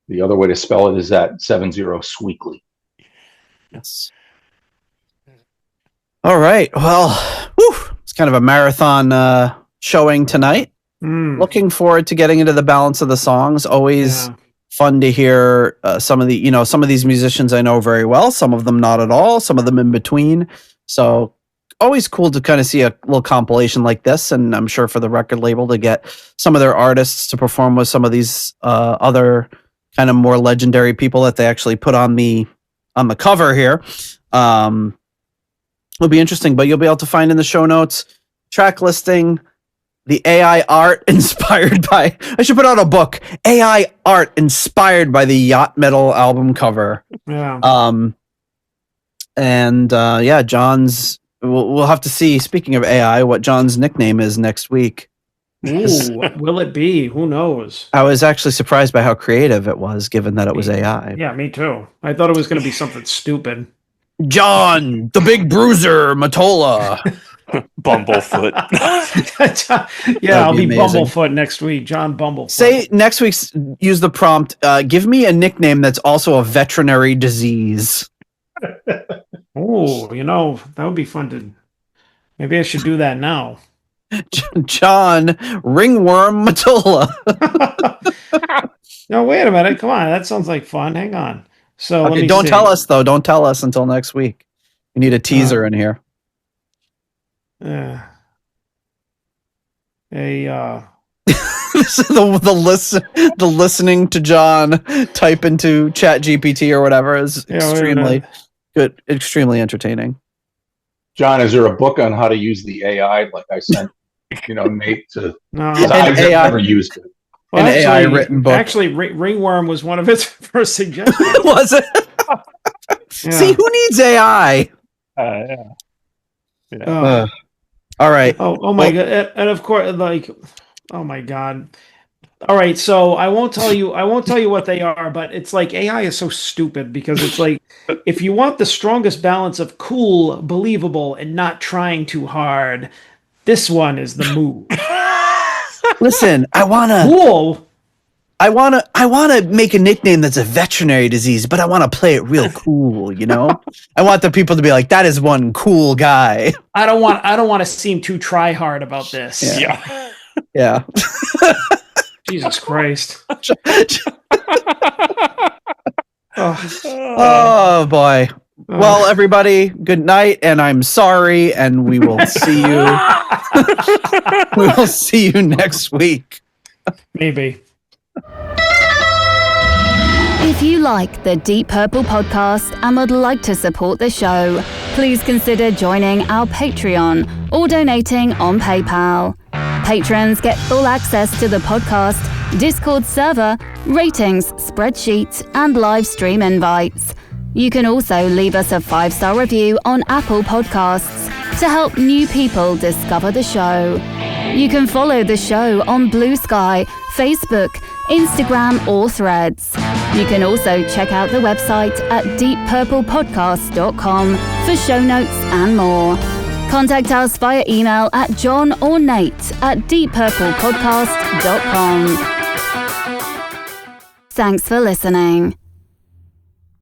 the other way to spell it is at 70sweekly. Yes. All right. Well, it's kind of a marathon showing tonight. Looking forward to getting into the balance of the songs. Always fun to hear some of these musicians I know very well, some of them not at all, some of them in between. So always cool to kind of see a little compilation like this, and I'm sure for the record label to get some of their artists to perform with some of these other kind of more legendary people that they actually put on the cover here. It'll be interesting, but you'll be able to find in the show notes track listing, the AI art inspired by, I should put out a book, AI art inspired by the Yacht metal album cover. Yeah. John's, we'll have to see, speaking of AI, what John's nickname is next week. Ooh, what will it be? Who knows? I was actually surprised by how creative it was, given that it was AI. Yeah, me too. I thought it was going to be something stupid. John, the Big Bruiser, Matola. Bumblefoot. Yeah, I'll be amazing. Bumblefoot next week. John Bumblefoot. Say next week's, use the prompt, give me a nickname that's also a veterinary disease. Oh, that would be fun to... Maybe I should do that now. John Ringworm Matola. No, wait a minute. Come on. That sounds like fun. Hang on. So okay, don't tell us, though. Don't tell us until next week. We need a teaser in here. The listening to John type into ChatGPT or whatever is extremely good, extremely entertaining. John, is there a book on how to use the AI like I sent Nate to? No, I've never used it. Well, an AI written book. Actually, Ringworm was one of his first suggestions. Was it? Yeah. See, who needs AI? All right. Oh my god! And of course, oh my god! All right, so I won't tell you what they are, but it's like AI is so stupid because it's like if you want the strongest balance of cool, believable, and not trying too hard, this one is the move. Listen, I wanna make a nickname that's a veterinary disease, but I want to play it real cool, I want the people to be like, that is one cool guy. I don't want to seem too try hard about this. Yeah. Jesus Christ. Oh boy. Well, everybody, good night, and I'm sorry, and we will see you. We will see you next week. Maybe. If you like the Deep Purple podcast and would like to support the show, please consider joining our Patreon or donating on PayPal. Patrons get full access to the podcast, Discord server, ratings, spreadsheets, and live stream invites. You can also leave us a 5-star review on Apple Podcasts to help new people discover the show. You can follow the show on Blue Sky, Facebook, Instagram, or Threads. You can also check out the website at deeppurplepodcast.com for show notes and more. Contact us via email at John or Nate at deeppurplepodcast.com. Thanks for listening.